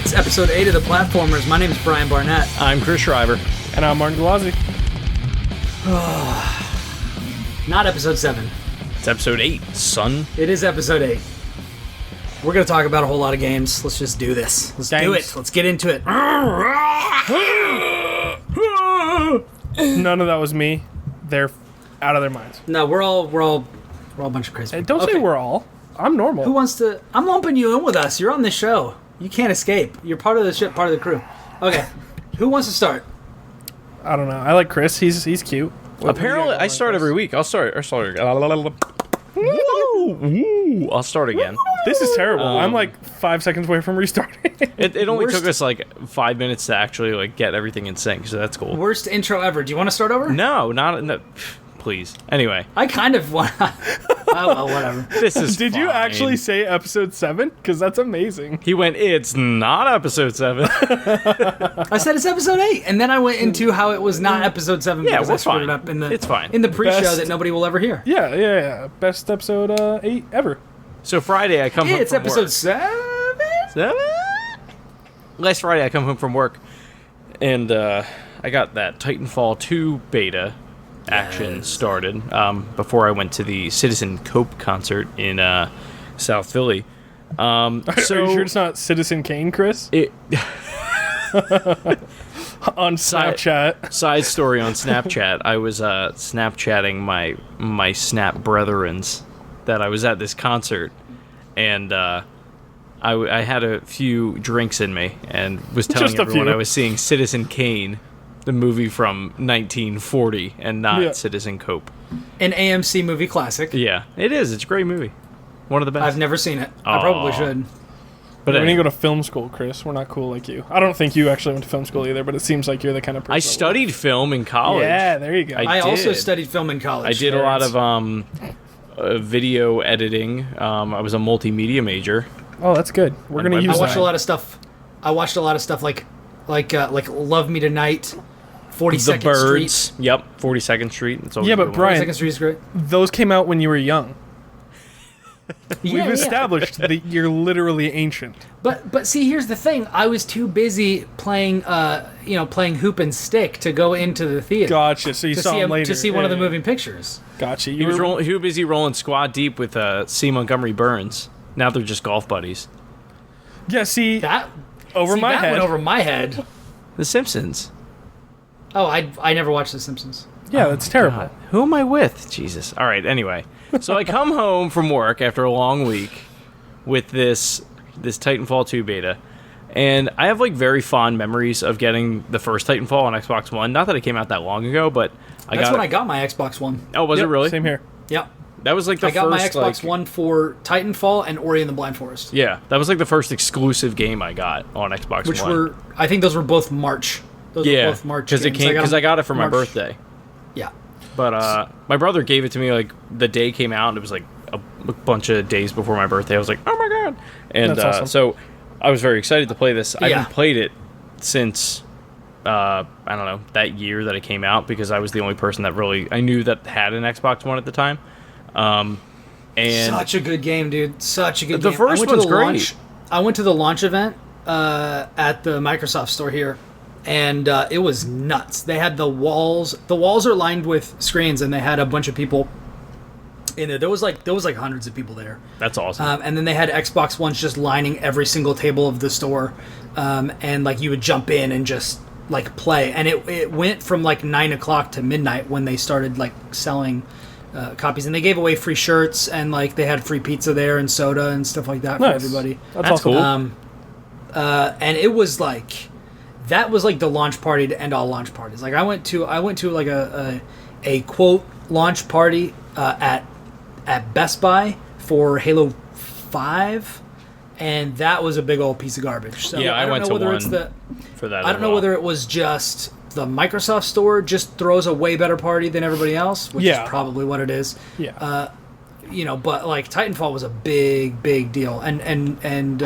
It's episode 8 of The Platformers. My name is Brian Barnett. I'm Chris Schreiber. And I'm Martin Galazzi. Not episode 7. It's episode 8, son. It is episode 8. We're going to talk about a whole lot of games. Let's just do this. Let's do it. Let's get into it. None of that was me. They're out of their minds. No, we're all a bunch of crazy Hey, people. don't say we're all. I'm normal. Who wants to... I'm lumping you in with us. You're on this show. You can't escape. You're part of the ship, part of the crew. Okay. Who wants to start? I don't know. I like Chris. He's cute. Apparently, I start every week. I'll start again. I'll start again. This is terrible. I'm like 5 seconds away from restarting. It only took us like 5 minutes to actually like get everything in sync, so that's cool. Worst intro ever. Do you want to start over? No, please. Anyway, I kind of want... Oh, well, whatever. this is Did you fine. actually say episode 7? Because that's amazing. He went, it's not episode 7. I said it's episode 8, and then I went into how it was not episode 7 Yeah, because we're I screwed fine. it up in the It's fine. in the pre-show Best- that nobody will ever hear. Yeah. Best episode 8 ever. So Friday, I come Yeah, home it's from episode work. 7. Last Friday, I come home from work, and I got that Titanfall 2 beta action started before I went to the Citizen Cope concert in South Philly. Are you sure it's not Citizen Kane, Chris? On Snapchat. Side story on Snapchat. I was Snapchatting my Snap brethrens that I was at this concert, and I had a few drinks in me and was telling Just a everyone few. I was seeing Citizen Kane, the movie from 1940, and not Citizen Cope. An AMC movie classic. Yeah, it is. It's a great movie. One of the best. I've never seen it. I probably Aw. should. But We anyway, didn't go to film school, Chris. We're not cool like you. I don't think you actually went to film school either, but it seems like you're the kind of person. I studied film in college. Yeah, there you go. I also did. studied film in college. I did a lot Terrence. of video editing. I was a multimedia major. Oh, that's good. We're gonna I use I watched that. a lot of stuff. I watched a lot of stuff like Love Me Tonight, 42nd The Birds. Street. Yep, 42nd Street. It's always Yeah, a but good one. Brian- 42nd Street is great. Those came out when you were young. Yeah, We've yeah. established that you're literally ancient. But see, here's the thing. I was too busy playing hoop and stick to go into the theater. Gotcha. So you to saw see him later. to see one of the Yeah, moving pictures. Gotcha. He was busy rolling squad deep with C. Montgomery Burns. Now they're just golf buddies. Yeah. See, That over my that head. went over my head. The Simpsons. Oh, I never watched The Simpsons. Yeah, that's terrible. God, who am I with? Jesus. All right. Anyway, so I come home from work after a long week with this Titanfall 2 beta, and I have like very fond memories of getting the first Titanfall on Xbox One. Not that it came out that long ago, but That's when I got my Xbox One. Oh, was Yep, it really? Same here. Yep. That was like the I got my first, Xbox like- One for Titanfall and Ori and the Blind Forest, Yeah, that was like the first exclusive game I got on Xbox which One. were I think those were both March. Those were Yeah, both March because games. I got it for my March. birthday. Yeah. But my brother gave it to me like the day it came out, and it was like a bunch of days before my birthday. I was like, oh my god! And That's awesome. so I was very excited to play this. I Yeah. haven't played it since I don't know, that year that it came out, because I was the only person that really I knew that had an Xbox One at the time. And Such a good game, dude. Such a good The game. first I went to one's the great. launch- I went to the launch event at the Microsoft store here, and it was nuts. They had the walls. The walls are lined with screens, and they had a bunch of people in there. There was like hundreds of people there. that's awesome. And then they had Xbox Ones just lining every single table of the store, and like you would jump in and just like play. And it went from like 9 o'clock to midnight when they started like selling copies, and they gave away free shirts, and like they had free pizza there and soda and stuff like that for Nice. everybody. That's That's awesome. cool. And it was like that was like the launch party to end all launch parties. Like I went to like a quote launch party at Best Buy for Halo 5, and that was a big old piece of garbage. So Yeah, I don't went know to whether one it's the for that. I don't know whether it was just the Microsoft store just throws a way better party than everybody else, which Yeah. is probably what it is. Yeah. But like Titanfall was a big deal, and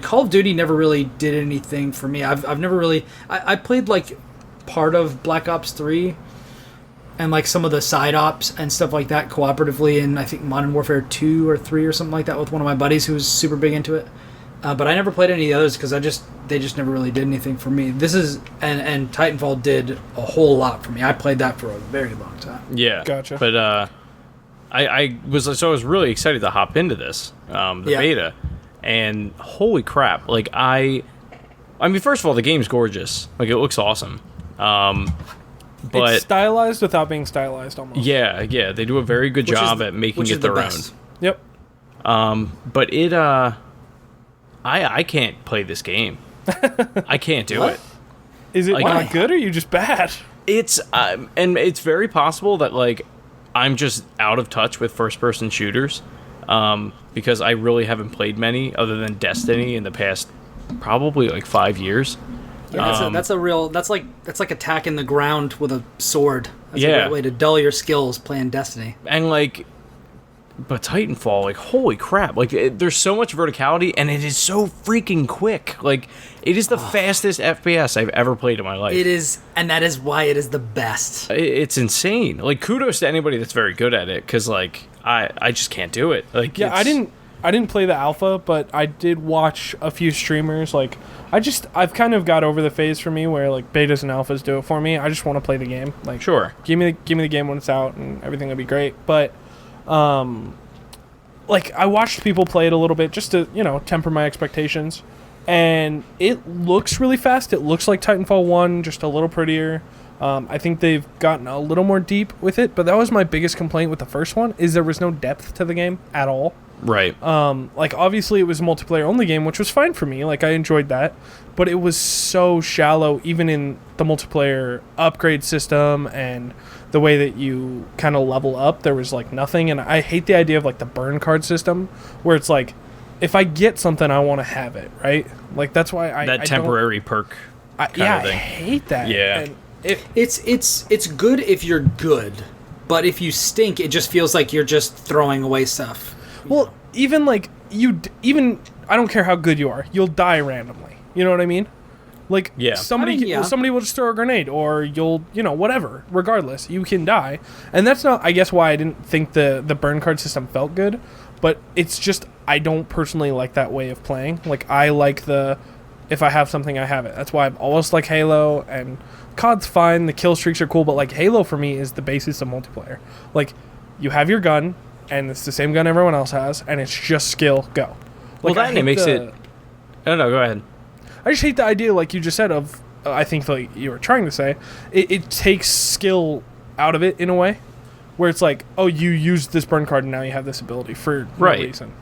Call of Duty never really did anything for me. I've never really I played like part of Black Ops 3 and like some of the side ops and stuff like that cooperatively in I think Modern Warfare 2 or 3 or something like that with one of my buddies who was super big into it. But I never played any of the others because they just never really did anything for me. This is and Titanfall did a whole lot for me. I played that for a very long time. Yeah, Gotcha. But I was really excited to hop into this beta, and holy crap! Like I mean, first of all, the game's gorgeous. Like it looks awesome. But it's stylized without being stylized, almost. yeah, they do a very good job at making it their own. Yep. But it I can't play this game. I can't do What? it. Is it Like- not good, or are you just bad? It's and it's very possible that like I'm just out of touch with first-person shooters, because I really haven't played many other than Destiny in the past probably like 5 years. Yeah, that's like attacking the ground with a sword. That's a Yeah. great way to dull your skills playing Destiny. And like, but Titanfall, like, holy crap! Like, there's so much verticality, and it is so freaking quick. Like, it is the fastest FPS I've ever played in my life. It is, and that is why it is the best. It's insane. Like, kudos to anybody that's very good at it, because like, I just can't do it. Like, Yeah, I didn't play the alpha, but I did watch a few streamers. Like, I've kind of got over the phase for me where like betas and alphas do it for me. I just want to play the game. Like, Sure. give me the game when it's out, and everything will be great. But like I watched people play it a little bit just to temper my expectations, and it looks really fast. It looks like Titanfall 1, just a little prettier. I think they've gotten a little more deep with it, but that was my biggest complaint with the first one, is there was no depth to the game at all. Right. Like, obviously it was a multiplayer only game, which was fine for me. Like, I enjoyed that, but it was so shallow, even in the multiplayer upgrade system and the way that you kind of level up. There was like nothing, and I hate the idea of like the burn card system, where it's like, if I get something, I want to have it, right? Like, that's why I temporary perk kind of I thing. hate that. Yeah. And It's good if you're good, but if you stink, it just feels like you're just throwing away stuff. well, even like I don't care how good you are, you'll die randomly. You know what I mean? Like, Yeah. somebody will just throw a grenade, or you'll, whatever. Regardless, you can die. And that's not, I guess, why I didn't think the burn card system felt good. But it's just, I don't personally like that way of playing. Like, I like if I have something, I have it. That's why I've always liked Halo, and COD's fine, the kill streaks are cool, but, like, Halo for me is the basis of multiplayer. Like, you have your gun, and it's the same gun everyone else has, and it's just skill, go. Well, Like, I that hate makes it. Oh no, go ahead. I just hate the idea, like you just said, of I think like you were trying to say, it takes skill out of it in a way, where it's like, oh, you used this burn card and now you have this ability for no Right. reason.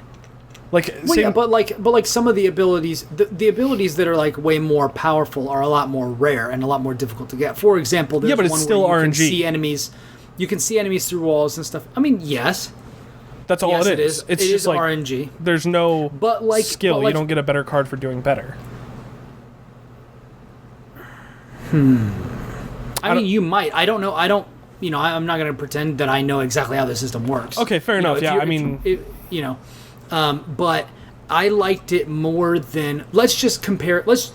Like, Well, yeah, but like some of the abilities, the abilities that are like way more powerful are a lot more rare and a lot more difficult to get. For example, there's Yeah, but it's one still where you can RNG. see enemies. You can see enemies through walls and stuff. I mean, yes, that's all yes, it is. It's It just is like RNG. there's no But like skill. but like- You don't get a better card for doing better. I mean, you might. I don't know. I don't. I'm not going to pretend that I know exactly how the system works. Okay, fair enough. if Yeah, you- I mean, but I liked it more than. Let's just compare. Let's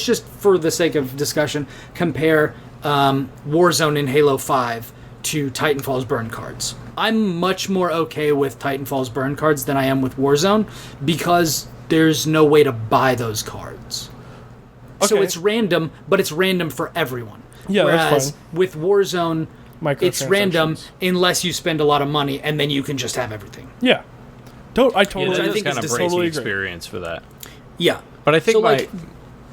just, for the sake of discussion, compare Warzone in Halo 5 to Titanfall's burn cards. I'm much more okay with Titanfall's burn cards than I am with Warzone, because there's no way to buy those cards. So Okay. it's random, but it's random for everyone. Yeah, Whereas that's fine. with Warzone, it's random Microtransactions. unless you spend a lot of money, and then you can just have everything. Yeah. I Yeah, totally. that I is think kind it's of just breaks the totally agree. experience for that. Yeah. But I think so, like,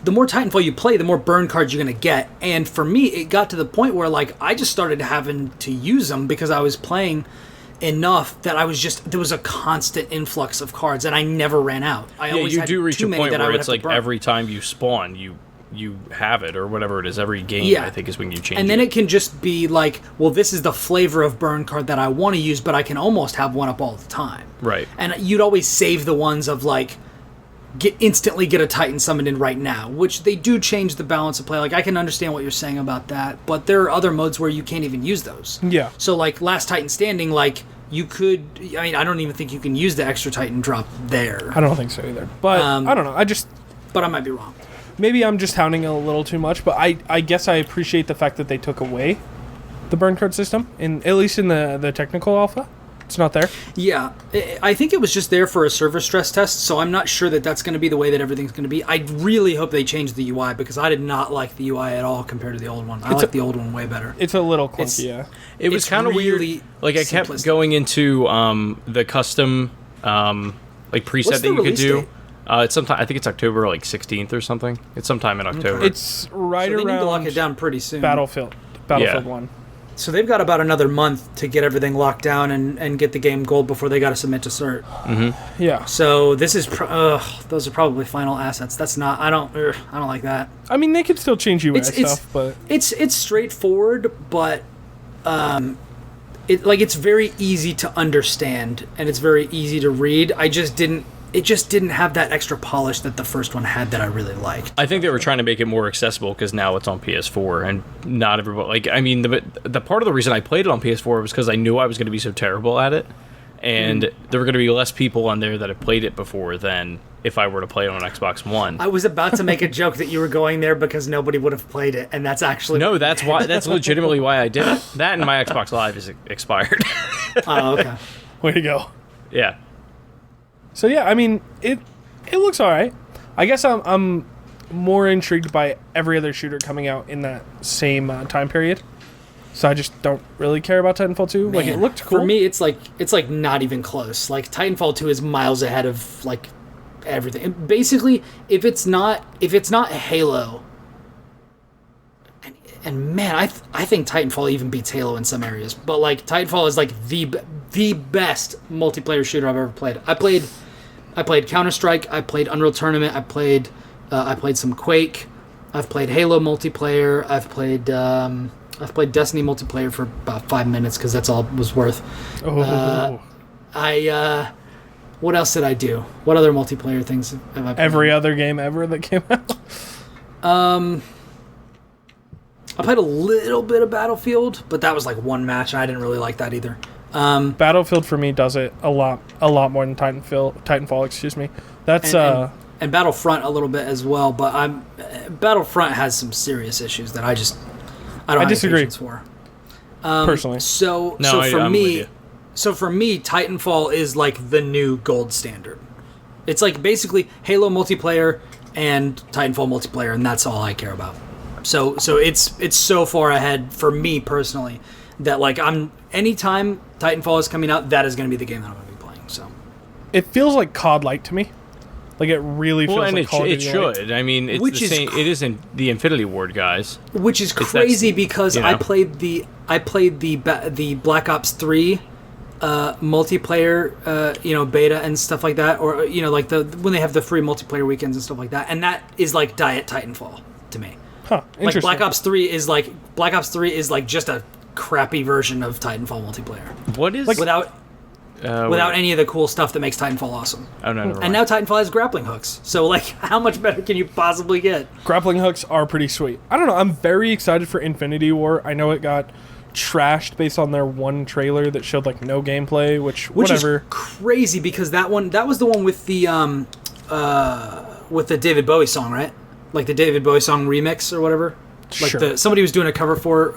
the more Titanfall you play, the more burn cards you're going to get. And for me, it got to the point where, like, I just started having to use them because I was playing enough that there was a constant influx of cards, and I never ran out. I yeah, always you had do reach too a many point that I where would it's have to like burn. every time you spawn, you have it, or whatever it is. Every game, Yeah. I think, is when you change And then it. it can just be like, well, this is the flavor of burn card that I want to use, but I can almost have one up all the time. Right. And you'd always save the ones of like, instantly get a Titan summoned in right now, which they do change the balance of play. Like, I can understand what you're saying about that, but there are other modes where you can't even use those. Yeah. So like Last Titan Standing, like you could, I mean, I don't even think you can use the extra Titan drop there, I don't think so either. But I don't know. but I might be wrong. Maybe I'm just hounding it a little too much, but I guess I appreciate the fact that they took away the burn card system, at least in the technical alpha. It's not there? Yeah, I think it was just there for a server stress test, so I'm not sure that that's going to be the way that everything's going to be. I really hope they change the UI, because I did not like the UI at all compared to the old one. I like the old one way better. It's a little clunky, yeah. It was kind of really weird. Like, I kept going into the custom like preset What's that you could do. date? It's sometime. I think it's October like 16th or something. It's sometime in October. It's right So they around need to lock it down pretty soon. Battlefield Yeah. 1. So they've got about another month to get everything locked down and get the game gold before they got to submit to cert. Yeah. So this is those are probably final assets. That's not. I don't like that. I mean, they could still change UI It's stuff, but it's straightforward, but it's very easy to understand and it's very easy to read. It just didn't have that extra polish that the first one had that I really liked. I think they were trying to make it more accessible because now it's on PS4 and not everybody. Like, I mean, the part of the reason I played it on PS4 was because I knew I was going to be so terrible at it, and there were going to be less people on there that have played it before than if I were to play it on Xbox One. I was about to make a joke that you were going there because nobody would have played it, and that's actually No, that's why. That's legitimately why I did it. That and my Xbox Live is expired. Oh, okay. way to go. Yeah. So yeah, I mean, it looks all right. I guess I'm more intrigued by every other shooter coming out in that same time period. So I just don't really care about Titanfall 2. Like, it looked cool. For me, it's like not even close. Like, Titanfall 2 is miles ahead of like everything. Basically, if it's not Halo, and man, I think Titanfall even beats Halo in some areas. But like, Titanfall is like the best multiplayer shooter I've ever played. I played Counter-Strike. I played Unreal Tournament. I played some Quake. I've played Halo multiplayer. I've played Destiny multiplayer for about 5 minutes because that's all it was worth. What else did I do? What other multiplayer things have I played? Every other game ever that came out. I played a little bit of Battlefield, but that was like one match, and I didn't really like that either. Battlefield for me does it a lot more than Titanfall. Excuse me. That's and Battlefront a little bit as well, but Battlefront has some serious issues that I don't have disagree. patience for. Personally. So for me, Titanfall is like the new gold standard. It's like basically Halo multiplayer and Titanfall multiplayer, and that's all I care about. So it's so far ahead for me personally that like anytime Titanfall is coming out, that is going to be the game that I'm going to be playing. So it feels like COD Light to me. Like, it really feels like Call of it Duty should. Light. I mean, it's the same. It isn't the Infinity Ward guys. Which is crazy because you know? I played the Black Ops 3 multiplayer beta and stuff like that, or like when they have the free multiplayer weekends and stuff like that, and that is like Diet Titanfall to me. Huh, interesting. Like Black Ops 3 is like just a crappy version of Titanfall multiplayer. What is without any of the cool stuff that makes Titanfall awesome. Oh no, never mind. And now Titanfall has grappling hooks. So like, how much better can you possibly get? Grappling hooks are pretty sweet. I don't know. I'm very excited for Infinity War. I know it got trashed based on their one trailer that showed like no gameplay, which whatever. Is crazy because that was the one with the David Bowie song, right? Like the David Bowie song remix or whatever. Like sure. Somebody was doing a cover for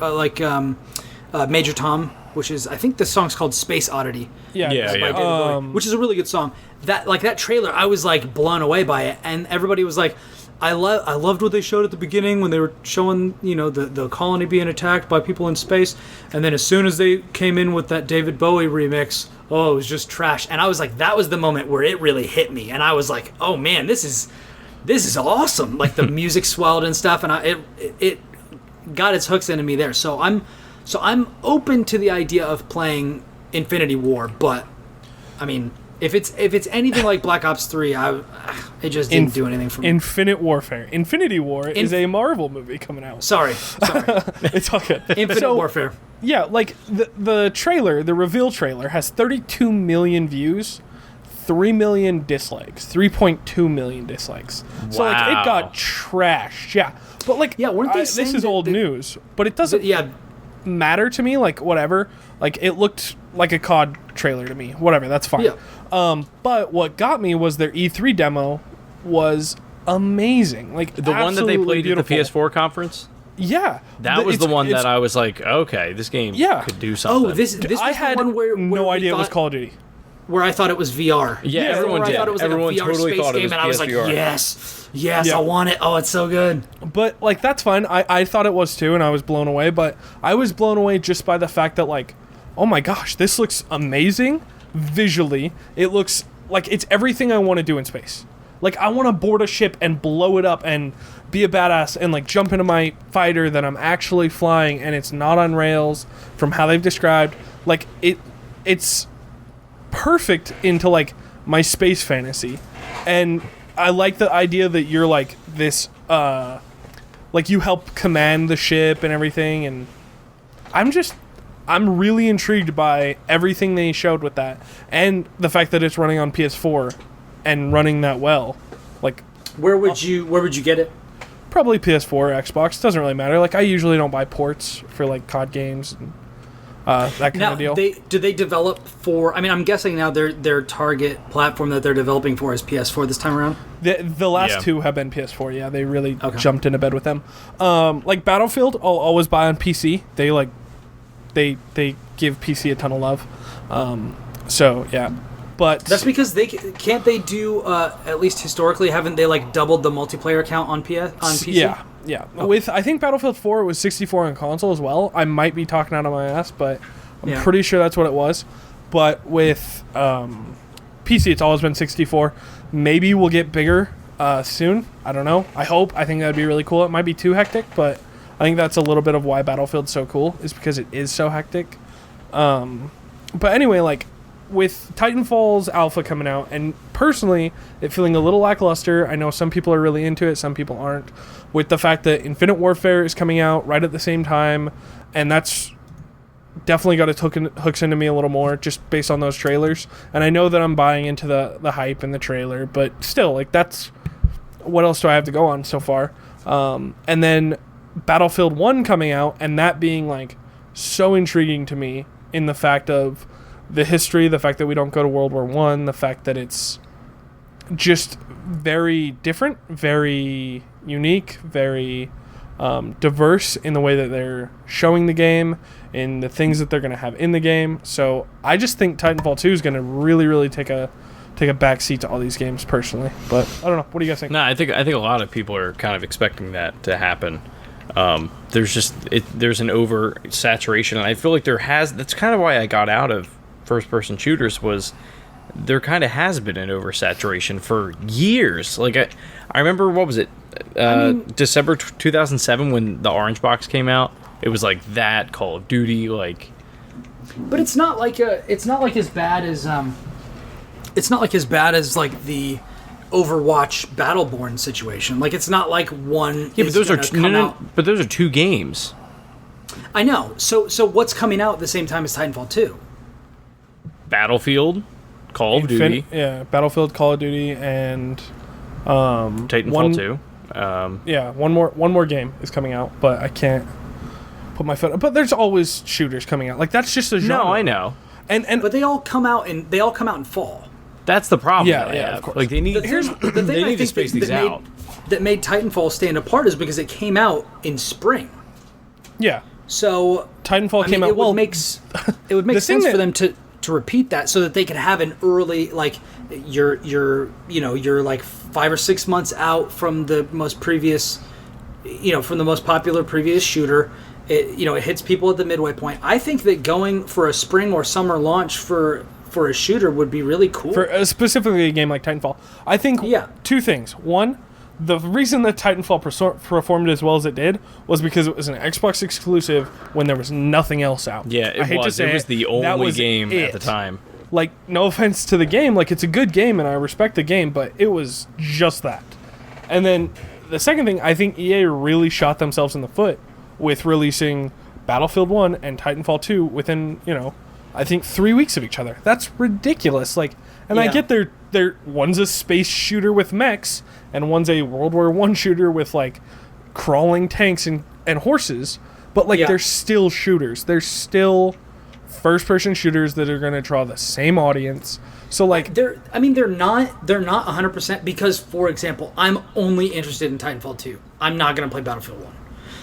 Major Tom, which is, I think the song's called Space Oddity. Yeah. Which is a really good song. That trailer, I was like blown away by it, and everybody was like, I loved what they showed at the beginning when they were showing the colony being attacked by people in space, and then as soon as they came in with that David Bowie remix, it was just trash. And I was like, that was the moment where it really hit me, and I was like, oh man, this is awesome. Like the music swelled and stuff, and it got its hooks into me there. So I'm open to the idea of playing Infinity War, but I mean, if it's anything like Black Ops 3, it just didn't do anything for me. Infinite Warfare. Infinity War is a Marvel movie coming out. Sorry. It's all good. Infinite Warfare. Yeah, like the trailer, the reveal trailer has 32 million views, 3 million dislikes, 3.2 million dislikes. Wow. So like it got trashed. Yeah, but like weren't they this is old news, but it doesn't matter to me. Like whatever. Like it looked like a COD trailer to me. Whatever, that's fine. Yeah. But what got me was their E3 demo was amazing. Like the one that they played beautiful. at the PS4 conference. Yeah. That was the one it's- that I was like, okay, this game Yeah. could do something. Oh, this was I the had one where no we idea it was thought- Call of Duty. Where I thought it was VR. Yeah, everyone where did. I thought it was like Everyone a VR totally space thought it game, was and I was like, PSVR. yes, Yeah. I want it. Oh, it's so good. But, like, that's fine. I thought it was too, and I was blown away. But I was blown away just by the fact that, like, oh my gosh, this looks amazing visually. It looks like it's everything I want to do in space. Like, I want to board a ship and blow it up and be a badass and, like, jump into my fighter that I'm actually flying and it's not on rails from how they've described. Like, it's perfect into, like, my space fantasy. And I like the idea that you're, like, this, like, you help command the ship and everything. And I'm really intrigued by everything they showed with that. And the fact that it's running on PS4 and running that well. Like, Where would you get it? probably PS4 or Xbox. Doesn't really matter. Like, I usually don't buy ports for, like, COD games and that kind Now, of deal. do they develop for? I mean, I'm guessing now their target platform that they're developing for is PS4 this time around. The last Yeah. two have been PS4. Yeah, they really Okay. jumped into bed with them. Like Battlefield, I'll always buy on PC. They they give PC a ton of love. So yeah, but That's because they can't they do at least historically haven't they like doubled the multiplayer count on PC? yeah. With I think Battlefield 4 was 64 on console as well. I might be talking out of my ass, but I'm Yeah. pretty sure that's what it was. But with PC, it's always been 64. Maybe we'll get bigger soon. I don't know. I hope. I think that'd be really cool. It might be too hectic, but I think that's a little bit of why Battlefield's so cool, is because it is so hectic. But anyway, like, with Titanfall's alpha coming out, and personally, it feeling a little lackluster. I know some people are really into it, some people aren't. With the fact that Infinite Warfare is coming out right at the same time, and that's definitely got its hooks into me a little more, just based on those trailers. And I know that I'm buying into the hype in the trailer, but still, like, that's... What else do I have to go on so far? And then Battlefield 1 coming out, and that being, like, so intriguing to me in the fact of the history, the fact that we don't go to World War I, the fact that it's just very different, very unique, very diverse in the way that they're showing the game, in the things that they're going to have in the game. So I just think Titanfall 2 is going to really, really take a back seat to all these games personally. But I don't know. What do you guys think? No, I think a lot of people are kind of expecting that to happen. There's an over saturation, and I feel like that's kind of why I got out of first person shooters, was there kind of has been an oversaturation for years. Like I remember, what was it, December 2007 when the Orange Box came out. It was like that Call of Duty, like. But it's not like as bad as like the Overwatch Battleborn situation. Like, it's not like one. Yeah, but those are but those are two games. I know. So what's coming out at the same time as Titanfall 2? Battlefield, Call of Duty, Yeah, Battlefield, Call of Duty, and Titanfall 2. Yeah, one more game is coming out, but I can't put my foot. But there's always shooters coming out. Like, that's just a genre. No, I know. And But they all come out in fall. That's the problem. Yeah, that I yeah, have. of course. Like, they need The thing they I need to think space these out. that made Titanfall stand apart is because it came out in spring. yeah, So Titanfall came out. It would make the thing sense that- for them to repeat that so that they could have an early, like, you're like 5 or 6 months out from the most popular previous shooter. It hits people at the midway point. I think that going for a spring or summer launch for a shooter would be really cool. for specifically a game like Titanfall, I think two things. One, the reason that Titanfall performed as well as it did was because it was an Xbox exclusive when there was nothing else out. Yeah, I hate to say it was the that only was game it. at the time. Like, no offense to the game, like, it's a good game and I respect the game, but it was just that. And then the second thing, I think EA really shot themselves in the foot with releasing Battlefield 1 and Titanfall 2 within, I think 3 weeks of each other. That's ridiculous. Like, and I Yeah. get they're one's a space shooter with mechs and one's a World War I shooter with, like, crawling tanks and horses, but, like, they're still shooters. They're still first-person shooters that are going to draw the same audience. So, like, they're not 100%, because, for example, I'm only interested in Titanfall 2. I'm not going to play Battlefield 1.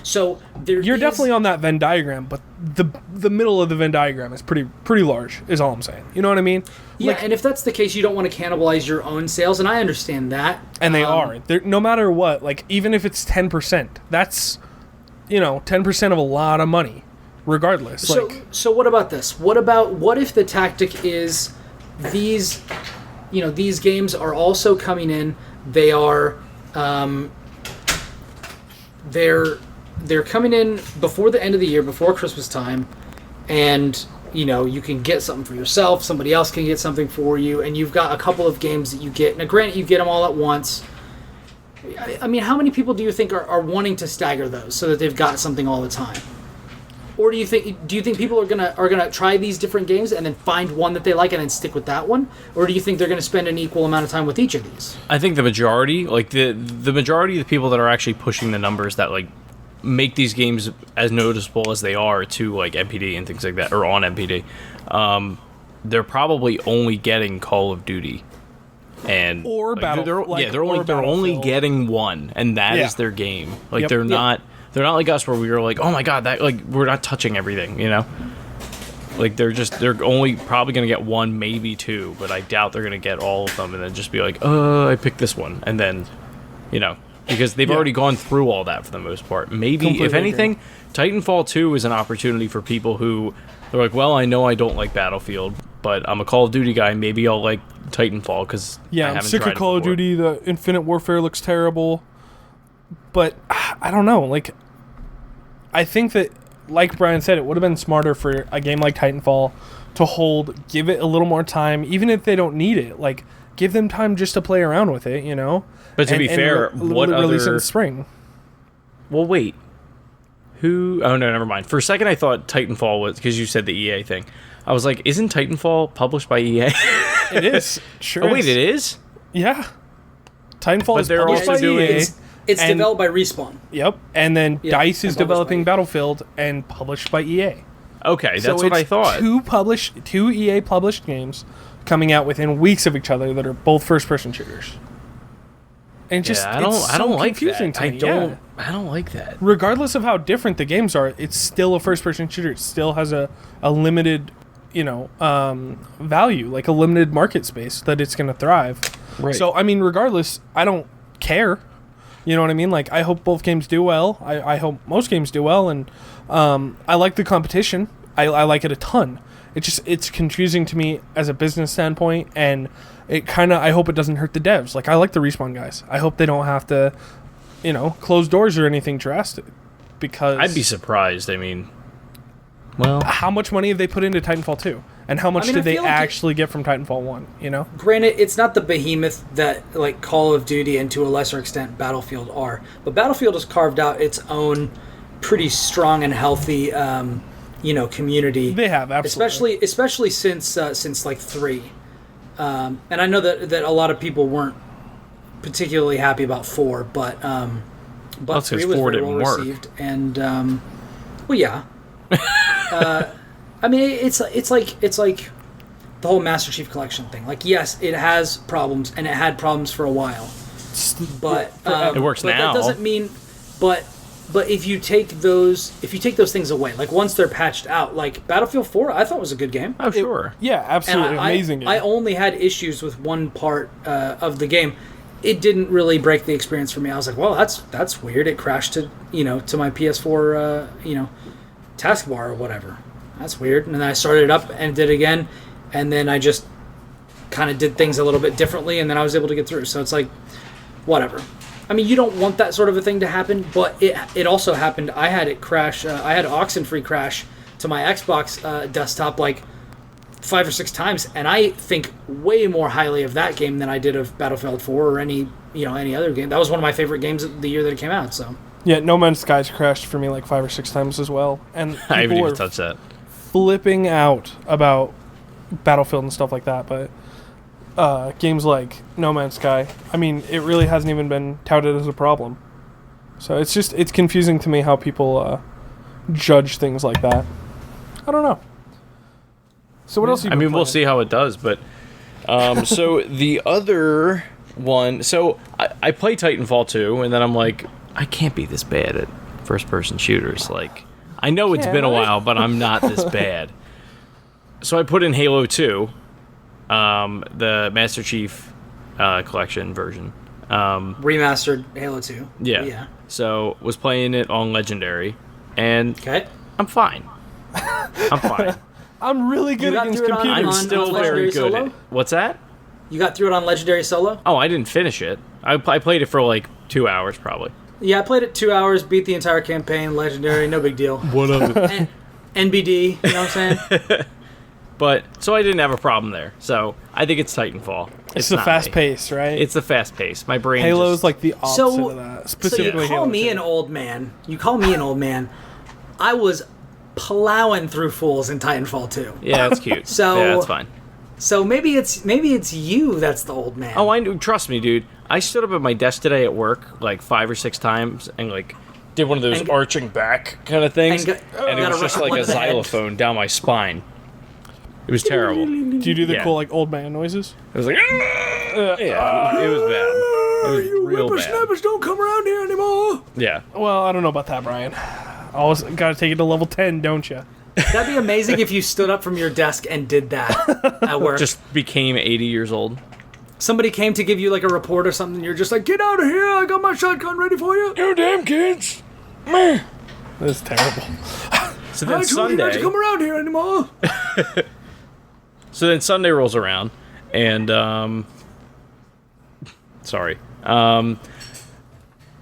So You're definitely on that Venn diagram, but the middle of the Venn diagram is pretty large, is all I'm saying. You know what I mean? Yeah, and if that's the case, you don't want to cannibalize your own sales, and I understand that. And they are. No matter what, like, even if it's 10%, that's, 10% of a lot of money, regardless. So what about this? What if the tactic is these games are also coming in, they are, they're coming in before the end of the year, before Christmas time, and you can get something for yourself, somebody else can get something for you, and you've got a couple of games that you get. Now, granted, you get them all at once. I mean, how many people do you think are wanting to stagger those so that they've got something all the time? Or do you think people are gonna try these different games and then find one that they like and then stick with that one? Or do you think they're gonna spend an equal amount of time with each of these? I think the majority, like the majority of the people that are actually pushing the numbers that like make these games as noticeable as they are to like NPD and things like that, or on NPD, they're probably only getting Call of Duty and or like, Battle. they're only getting one, and that is their game. Like they're not like us where we were like, oh my god, that like we're not touching everything, Like they're only probably gonna get one, maybe two, but I doubt they're gonna get all of them, and then just be like, I picked this one, and then, because they've already gone through all that for the most part. Maybe, Completely if anything, agree. Titanfall 2 is an opportunity for people who, they're like, well, I know I don't like Battlefield, but I'm a Call of Duty guy, maybe I'll like Titanfall, because I'm sick of Call of Duty, the Infinite Warfare looks terrible. But, I don't know, like, I think that, like Brian said, it would have been smarter for a game like Titanfall to give it a little more time, even if they don't need it, like, give them time just to play around with it, But to be fair, what release other... in the spring. Well, wait. Who... Oh, no, never mind. For a second, I thought Titanfall was... Because you said the EA thing. I was like, isn't Titanfall published by EA? It is. Sure Oh, wait, it is? Yeah. Titanfall is published by EA. It's developed by Respawn. Yep. And then DICE is developing Battlefield and published by EA. Okay, that's what I thought. Two EA published games coming out within weeks of each other that are both first-person shooters. And just I don't like that. I don't like that. Regardless of how different the games are, it's still a first-person shooter. It still has a limited, value, like a limited market space that it's going to thrive. Right. So, I mean, regardless, I don't care. You know what I mean? Like, I hope both games do well. I hope most games do well, and I like the competition. I like it a ton. It's confusing to me as a business standpoint, and I hope it doesn't hurt the devs. Like, I like the Respawn guys. I hope they don't have to, close doors or anything drastic, because... I'd be surprised. I mean, well... How much money have they put into Titanfall 2? And how much did they actually get from Titanfall 1, Granted, it's not the behemoth that, like, Call of Duty and to a lesser extent Battlefield are. But Battlefield has carved out its own pretty strong and healthy, community. They have, absolutely. Especially since like 3. And I know that a lot of people weren't particularly happy about 4, but 3 was very well received. And, well, yeah. I mean, it's like the whole Master Chief Collection thing. Like, yes, it has problems, and it had problems for a while, but it works but now. That doesn't mean, but if you take those things away, like once they're patched out, like Battlefield 4, I thought was a good game. Oh, sure, yeah, absolutely amazing game. I only had issues with one part of the game. It didn't really break the experience for me. I was like, well, that's weird. It crashed to my PS4 taskbar or whatever. That's weird. And then I started it up and did it again, and then I just kind of did things a little bit differently, and then I was able to get through. So it's like, whatever. I mean, you don't want that sort of a thing to happen, but it also happened. I had it crash. I had Oxenfree crash to my Xbox desktop like 5 or 6 times, and I think way more highly of that game than I did of Battlefield 4 or any other game. That was one of my favorite games of the year that it came out. So yeah, No Man's Sky's crashed for me like 5 or 6 times as well, and I haven't even touched that. Flipping out about Battlefield and stuff like that, but games like No Man's Sky, I mean, it really hasn't even been touted as a problem. So it's confusing to me how people judge things like that. I don't know. So what else? I mean, we'll see how it does, but so the other one, so I play Titanfall 2, and then I'm like, I can't be this bad at first-person shooters. Like, I know it's been a while, but I'm not this bad. So I put in Halo 2, the Master Chief Collection version. Remastered Halo 2. Yeah. So was playing it on Legendary, and I'm fine. I'm fine. I'm really good against computers. I'm still very good Solo? at it. What's that? You got through it on Legendary Solo? Oh, I didn't finish it. I played it for like 2 hours probably. Yeah, I played it 2 hours, beat the entire campaign, Legendary, no big deal. What of it? NBD, you know what I'm saying? But, so I didn't have a problem there. So, I think it's Titanfall. It's the fast pace, right? It's the fast pace. My brain Halo's like the opposite of that. So Specifically, you call Halo me 2. an old man. You call me an old man. I was plowing through fools in Titanfall 2. Yeah, that's cute. So yeah, that's fine. So maybe it's you that's the old man. Oh, I knew. Trust me, dude. I stood up at my desk today at work like 5 or 6 times and like did one of those arching back kind of things, and it was just like a xylophone down my spine. It was terrible. Do you do the cool like old man noises? It was like, yeah, it was bad. It was you real whippersnappers don't come around here anymore. Yeah. Well, I don't know about that, Brian. Always got to take it to level 10, don't you? That'd be amazing if you stood up from your desk and did that at work. Just became 80 years old. Somebody came to give you like a report or something. You're just like, get out of here! I got my shotgun ready for you. You damn kids! That's terrible. So then I told you not to come around here anymore. So then Sunday rolls around, and I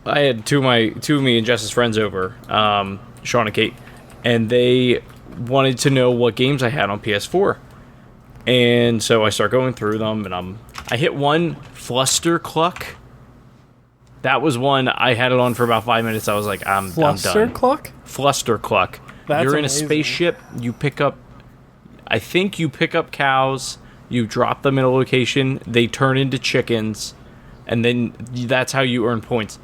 had two of me and Jess's friends over, Sean and Kate, and they wanted to know what games I had on PS4. And so I start going through them, and I hit one, Fluster Cluck. That was one I had it on for about 5 minutes. I was like, I'm done. Cluck? Fluster Cluck. You're in a spaceship. You pick up. I think you pick up cows. You drop them in a location. They turn into chickens, and then that's how you earn points.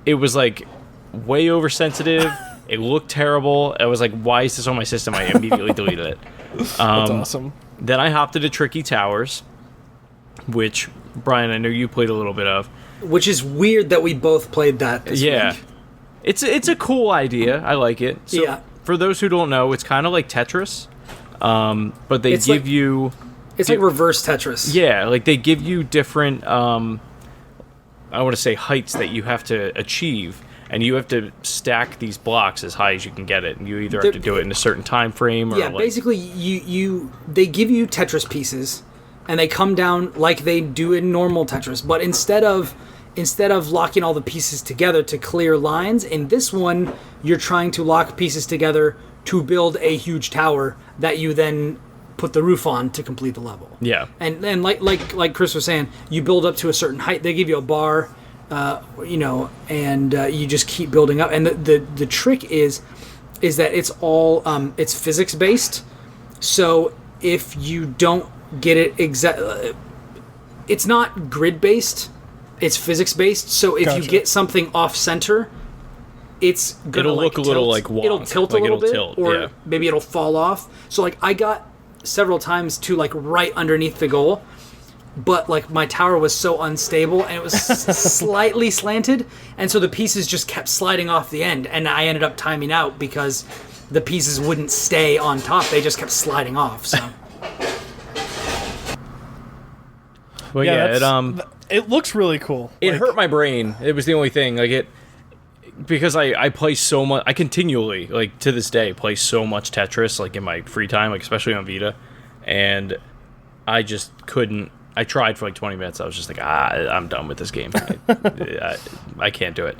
It was like way oversensitive. It looked terrible. I was like, why is this on my system? I immediately deleted it. That's awesome. Then I hopped into Tricky Towers, which, Brian, I know you played a little bit of. Which is weird that we both played that this week. It's a cool idea. I like it. So yeah. For those who don't know, it's kind of like Tetris, but they give you... It's like reverse Tetris. Yeah, like they give you different, I want to say heights that you have to achieve, and you have to stack these blocks as high as you can get it, and you either have to do it in a certain time frame or basically they give you Tetris pieces, and they come down like they do in normal Tetris, but instead of locking all the pieces together to clear lines, in this one you're trying to lock pieces together to build a huge tower that you then put the roof on to complete the level. Yeah. And like Chris was saying, you build up to a certain height. They give you a bar, and you just keep building up. And the trick is that it's all it's physics based. So if you don't get it it's not grid based. It's physics based. So if you get something off center, it's gonna look a little like wonk. It'll tilt a little bit, or maybe it'll fall off. So like I got several times to like right underneath the goal, but like my tower was so unstable and it was slightly slanted, and so the pieces just kept sliding off the end, and I ended up timing out because the pieces wouldn't stay on top. They just kept sliding off. So well, it looks really cool. It hurt my brain. It was the only thing. Like because I play so much. I continually, like to this day, play so much Tetris, like in my free time, like especially on Vita, and I just couldn't. I tried for like 20 minutes. I was just like, I'm done with this game. I can't do it.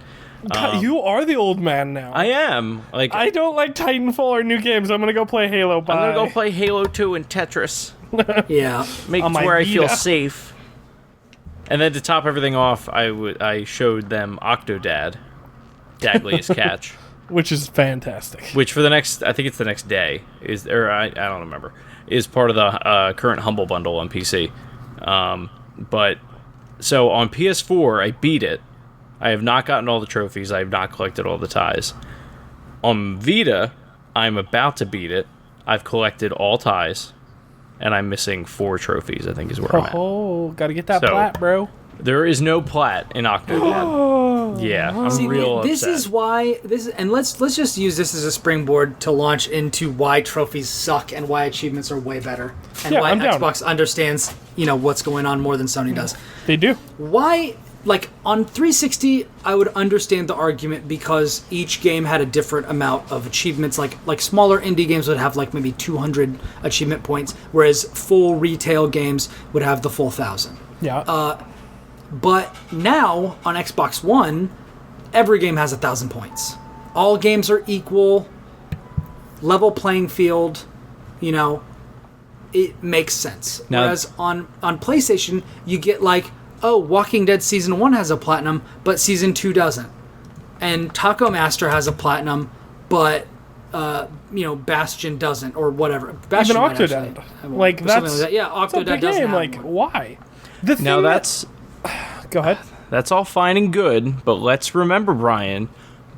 God, you are the old man now. I am. Like I don't like Titanfall or new games. I'm gonna go play Halo. Bye. I'm gonna go play Halo 2 and Tetris. Yeah, make it where I feel safe. And then to top everything off, I showed them Octodad, Dagliest Catch, which is fantastic. Which for the next, I think it's the next day, I don't remember, is part of the current Humble Bundle on PC. But so on PS4, I beat it. I have not gotten all the trophies. I have not collected all the ties. On Vita, I'm about to beat it. I've collected all ties, and I'm missing 4 trophies, I think is where I'm at. Oh, gotta get that plat, bro. There is no plat in Octodad. Yeah, I'm See, real this upset. is why and let's just use this as a springboard to launch into why trophies suck and why achievements are way better and Yeah, why I'm down. Xbox understands what's going on more than Sony does. They do. Why, like, on 360, I would understand the argument because each game had a different amount of achievements. Like smaller indie games would have, like, maybe 200 achievement points, whereas full retail games would have the full 1,000. Yeah. But now, on Xbox One, every game has 1,000 points. All games are equal, level playing field, it makes sense. Now- Whereas on PlayStation, you get like, oh, Walking Dead Season 1 has a platinum, but Season 2 doesn't. And Taco Master has a platinum, but, Bastion doesn't, or whatever. Bastion Even might actually- Octodad. something Like, that's... that. Yeah, It's a Octodad big doesn't game. have Like, one. why? The thing Now that- that's Go ahead. that's all fine and good, but let's remember, Brian,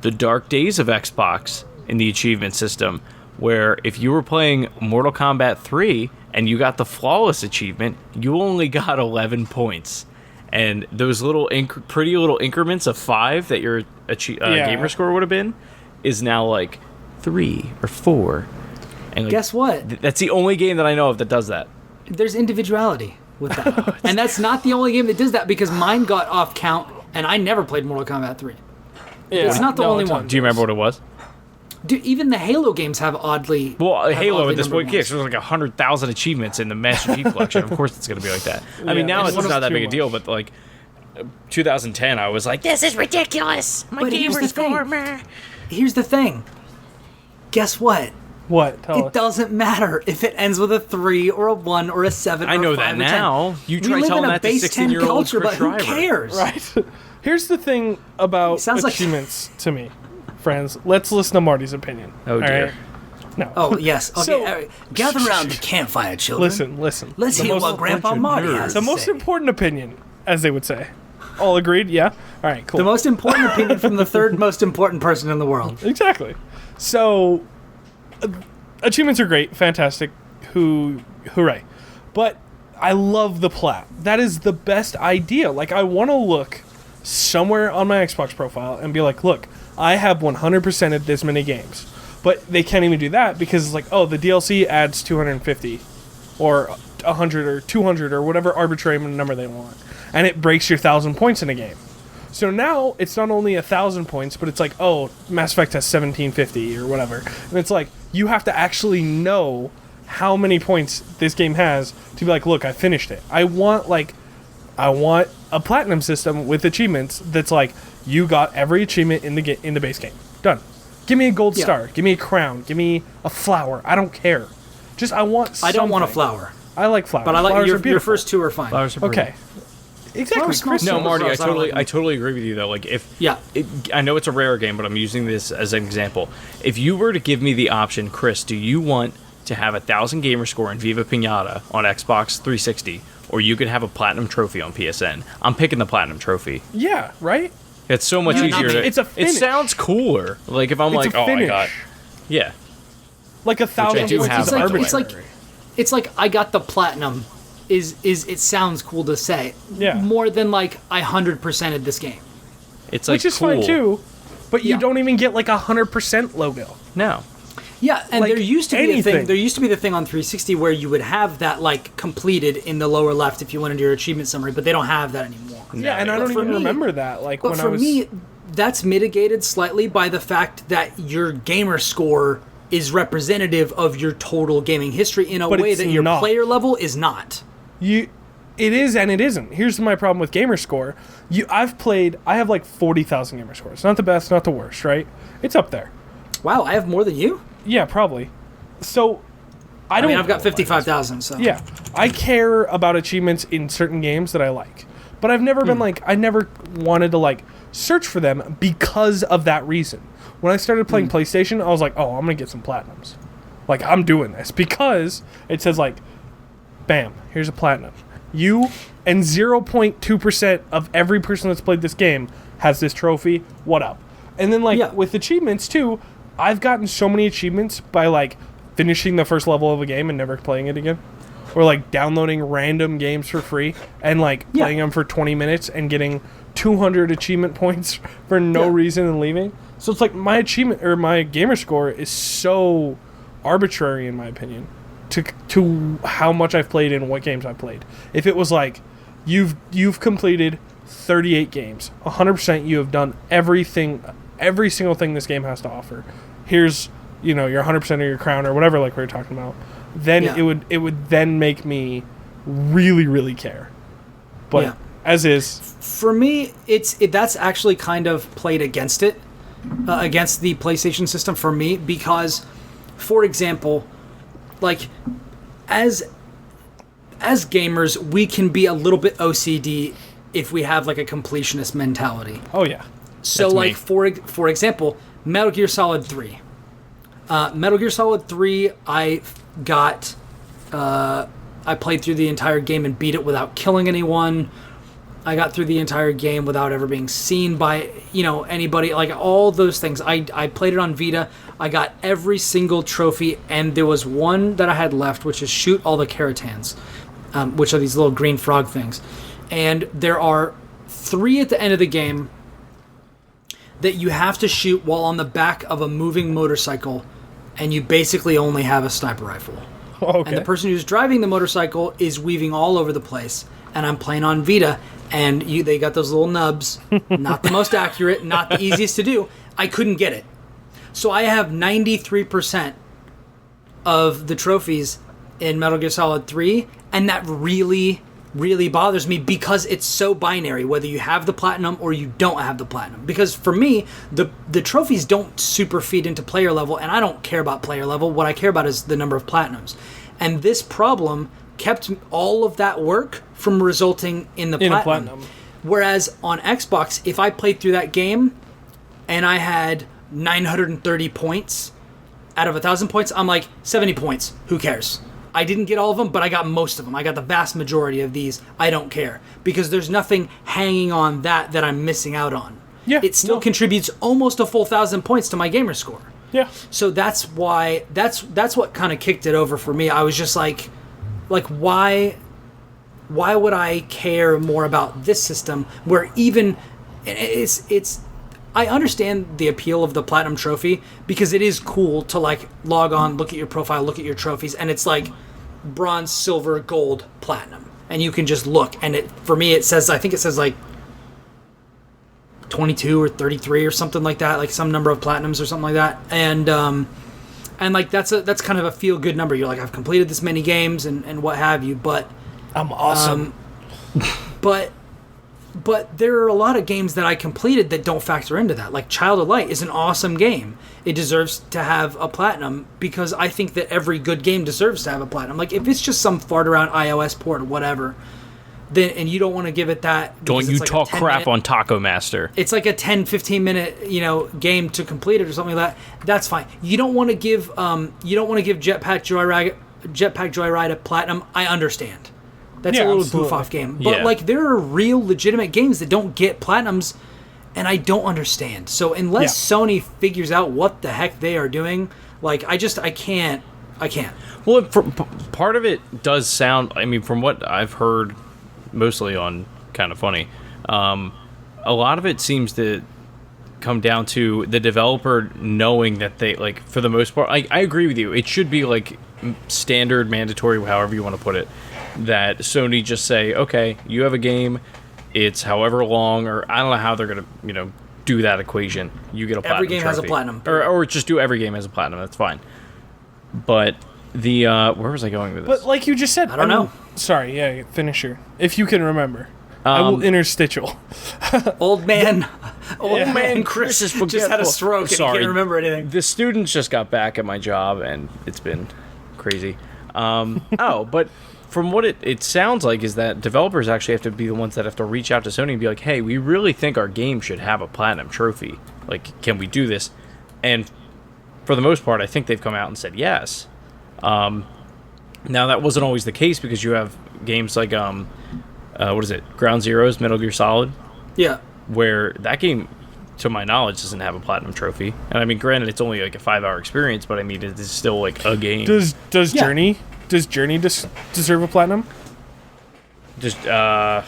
the dark days of Xbox in the achievement system, where if you were playing Mortal Kombat 3 and you got the flawless achievement, you only got 11 points. And those little pretty little increments of 5 that your gamer score would have been is now like 3 or 4. And like, Guess what? that's the only game that I know of that does that. There's individuality with that. And that's not the only game that does that because mine got off count and I never played Mortal Kombat 3. Yeah. It's not the only it's one. Do you remember what it was? Dude, even the Halo games have oddly. Well, have Halo oddly at this numbered point, yeah, ones. there's like 100,000 achievements in the Master Chief Collection. Of course, it's going to be like that. I mean, now it's it's not that too big a deal, much. but like 2010, I was like, This is ridiculous. My But here's gamer the score, thing. meh. Here's the thing. Guess what? What? Tell It us. doesn't matter if it ends with a 3 or a 1 or a 7 I or know a 5 that or 10. now. You We try live telling in a that to base 10 16-year-old culture, but who Chris Schreiber. cares? Right. Here's the thing about Sounds like- achievements to me, friends. Let's listen to Marty's opinion. Oh, all dear. right? No. Oh, yes. Okay, So- all right. Gather around the campfire, children. Listen. Let's The hear most- what Grandpa Marty has The to most say. important opinion, as they would say. All agreed? Yeah? All right, cool. The most important opinion from the third most important person in the world. Exactly. So, achievements are great, fantastic, hooray. But I love the plat. That is the best idea. Like, I want to look somewhere on my Xbox profile and be like, look, I have 100% of this many games. But they can't even do that because it's like, oh, the DLC adds 250 or 100 or 200 or whatever arbitrary number they want. And it breaks your 1,000 points in a game. So now it's not only 1,000 points, but it's like, oh, Mass Effect has 1,750 or whatever. And it's like, you have to actually know how many points this game has to be like, look, I finished it. I want a platinum system with achievements that's like, you got every achievement in the base game. Done. Give me a gold Yeah. star. Give me a crown. Give me a flower. I don't care. Just I want something. I don't want a flower, I like flowers. but I like Flowers are your beautiful. first two are fine. Flowers are pretty. Okay. Exactly. Flowers smell Chris. No, Silver Marty, Rose, I don't like I them. totally agree with you though. Like if Yeah. I know it's a rare game, but I'm using this as an example. If you were to give me the option, Chris, do you want to have 1,000 gamer score in Viva Pinata on Xbox 360, or you could have a platinum trophy on PSN? I'm picking the platinum trophy. Yeah. Right. It's so much Yeah, easier to. it's a It finish. sounds cooler. Like if I'm It's like, a oh, I finish. got. Yeah. Like 1,000 do points have, is by the way. arbitrary. It's like I got the platinum. Is it sounds cool to say? Yeah. More than like I 100%ed this game. It's like Which is cool. fine too. But you Yeah. don't even get like 100% logo. No. Yeah, and Like there used to be a anything. thing. There used to be the thing on 360 where you would have that like completed in the lower left if you went into your achievement summary, but they don't have that anymore. Yeah, and I But don't for even me- remember that. Like But when I for was me, that's mitigated slightly by the fact that your gamer score is representative of your total gaming history in a But way it's that your not. player level is not. it is and it isn't. Here's my problem with gamer score. I have like 40,000 gamer scores. Not the best, not the worst, right? It's up there. Wow, I have more than you. Yeah, probably. So I I don't mean, I've got 55,000. So Yeah, I care about achievements in certain games that I like, but I've never been like, I never wanted to like search for them because of that reason. When I started playing PlayStation, I was like, oh, I'm gonna get some platinums. Like, I'm doing this because it says like, bam, here's a platinum. You and 0.2% of every person that's played this game has this trophy. What up? And then like Yeah. with achievements too, I've gotten so many achievements by like finishing the first level of a game and never playing it again, or like downloading random games for free and like Yeah. playing them for 20 minutes and getting 200 achievement points for no reason and leaving. So it's like my achievement or my gamer score is so arbitrary in my opinion to how much I've played and what games I've played. If it was like you've completed 38 games, 100% you have done every single thing this game has to offer. Here's, your 100% of your crown or whatever, like we were talking about. Then it would then make me really, really care. But as is, for me, that's actually kind of played against it, against the PlayStation system for me, because, for example, like as gamers, we can be a little bit OCD if we have like a completionist mentality. Oh yeah. So That's like me. for example, Metal Gear Solid 3. Metal Gear Solid 3, I played through the entire game and beat it without killing anyone. I got through the entire game without ever being seen by, anybody. Like, all those things. I played it on Vita. I got every single trophy, and there was one that I had left, which is shoot all the Karatans, which are these little green frog things. And there are 3 at the end of the game that you have to shoot while on the back of a moving motorcycle, and you basically only have a sniper rifle. Okay. And the person who's driving the motorcycle is weaving all over the place. And I'm playing on Vita, and they got those little nubs. Not the most accurate, not the easiest to do. I couldn't get it. So I have 93% of the trophies in Metal Gear Solid 3, and that really, really bothers me because it's so binary, whether you have the platinum or you don't have the platinum. Because for me, the trophies don't super feed into player level, and I don't care about player level. What I care about is the number of platinums. And this problem kept all of that work from resulting in the platinum. Whereas on Xbox, if I played through that game and I had 930 points out of 1,000 points, I'm like, 70 points, who cares? I didn't get all of them, but I got most of them. I got the vast majority of these. I don't care, because there's nothing hanging on that I'm missing out on. Yeah, it still contributes almost a full 1,000 points to my gamer score. Yeah. So that's why that's what kind of kicked it over for me. I was just like why would I care more about this system where even it's I understand the appeal of the platinum trophy because it is cool to like log on, look at your profile, look at your trophies, and it's like bronze, silver, gold, platinum, and you can just look. And for me, I think it says like 22 or 33 or something like that, like some number of platinums or something like that, and like that's kind of a feel good number. You're like, I've completed this many games and what have you, but I'm awesome. But there are a lot of games that I completed that don't factor into that. Like Child of Light is an awesome game. It deserves to have a platinum because I think that every good game deserves to have a platinum. Like if it's just some fart around iOS port or whatever, then and you don't want to give it that. Don't you talk crap on Taco Master? It's like a 10-15 minute game to complete it or something like that. That's fine. You don't want to give Jetpack Joyride a platinum. I understand. That's a little absolutely. goof off game. But like there are real legitimate games that don't get platinums, and I don't understand. So unless Sony figures out what the heck they are doing, like I can't. Well, part of it does sound, I mean, from what I've heard mostly on Kind of Funny, a lot of it seems to come down to the developer knowing that they, like, for the most part, I agree with you. It should be like standard, mandatory, however you want to put it, that Sony just say, okay, you have a game, it's however long, or I don't know how they're going to, do that equation. You get a platinum Every game trophy. has a platinum. Or just do every game as a platinum. That's fine. But the, where was I going with this? But like you just said, I don't know. Sorry, finish your, if you can remember. I will interstitial. Old man Chris is forgetful. just had a stroke and he can't remember anything. The students just got back at my job, and it's been crazy. But from what it sounds like is that developers actually have to be the ones that have to reach out to Sony and be like, hey, we really think our game should have a platinum trophy. Like, can we do this? And for the most part, I think they've come out and said yes. Now, that wasn't always the case because you have games like, what is it? Ground Zeroes, Metal Gear Solid. Yeah. Where that game, to my knowledge, doesn't have a platinum trophy. And I mean, granted, it's only like a 5-hour experience, but I mean, it is still like a game. Does Journey deserve a platinum? Just and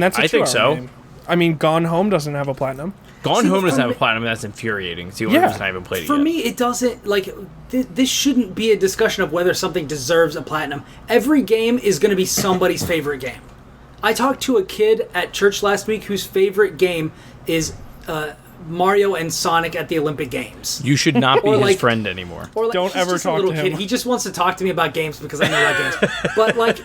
that's a I think so. Game. I mean, Gone Home doesn't have a platinum. Gone See, Home doesn't for have a me- platinum. That's infuriating. It's the only Yeah. reason I haven't played it For yet. me, it doesn't, like, this shouldn't be a discussion of whether something deserves a platinum. Every game is going to be somebody's favorite game. I talked to a kid at church last week whose favorite game is Mario and Sonic at the Olympic Games. You should not be Or, his like- friend anymore. Or like, Don't he's ever just talk a little to kid. him. He just wants to talk to me about games because I know about games. But like,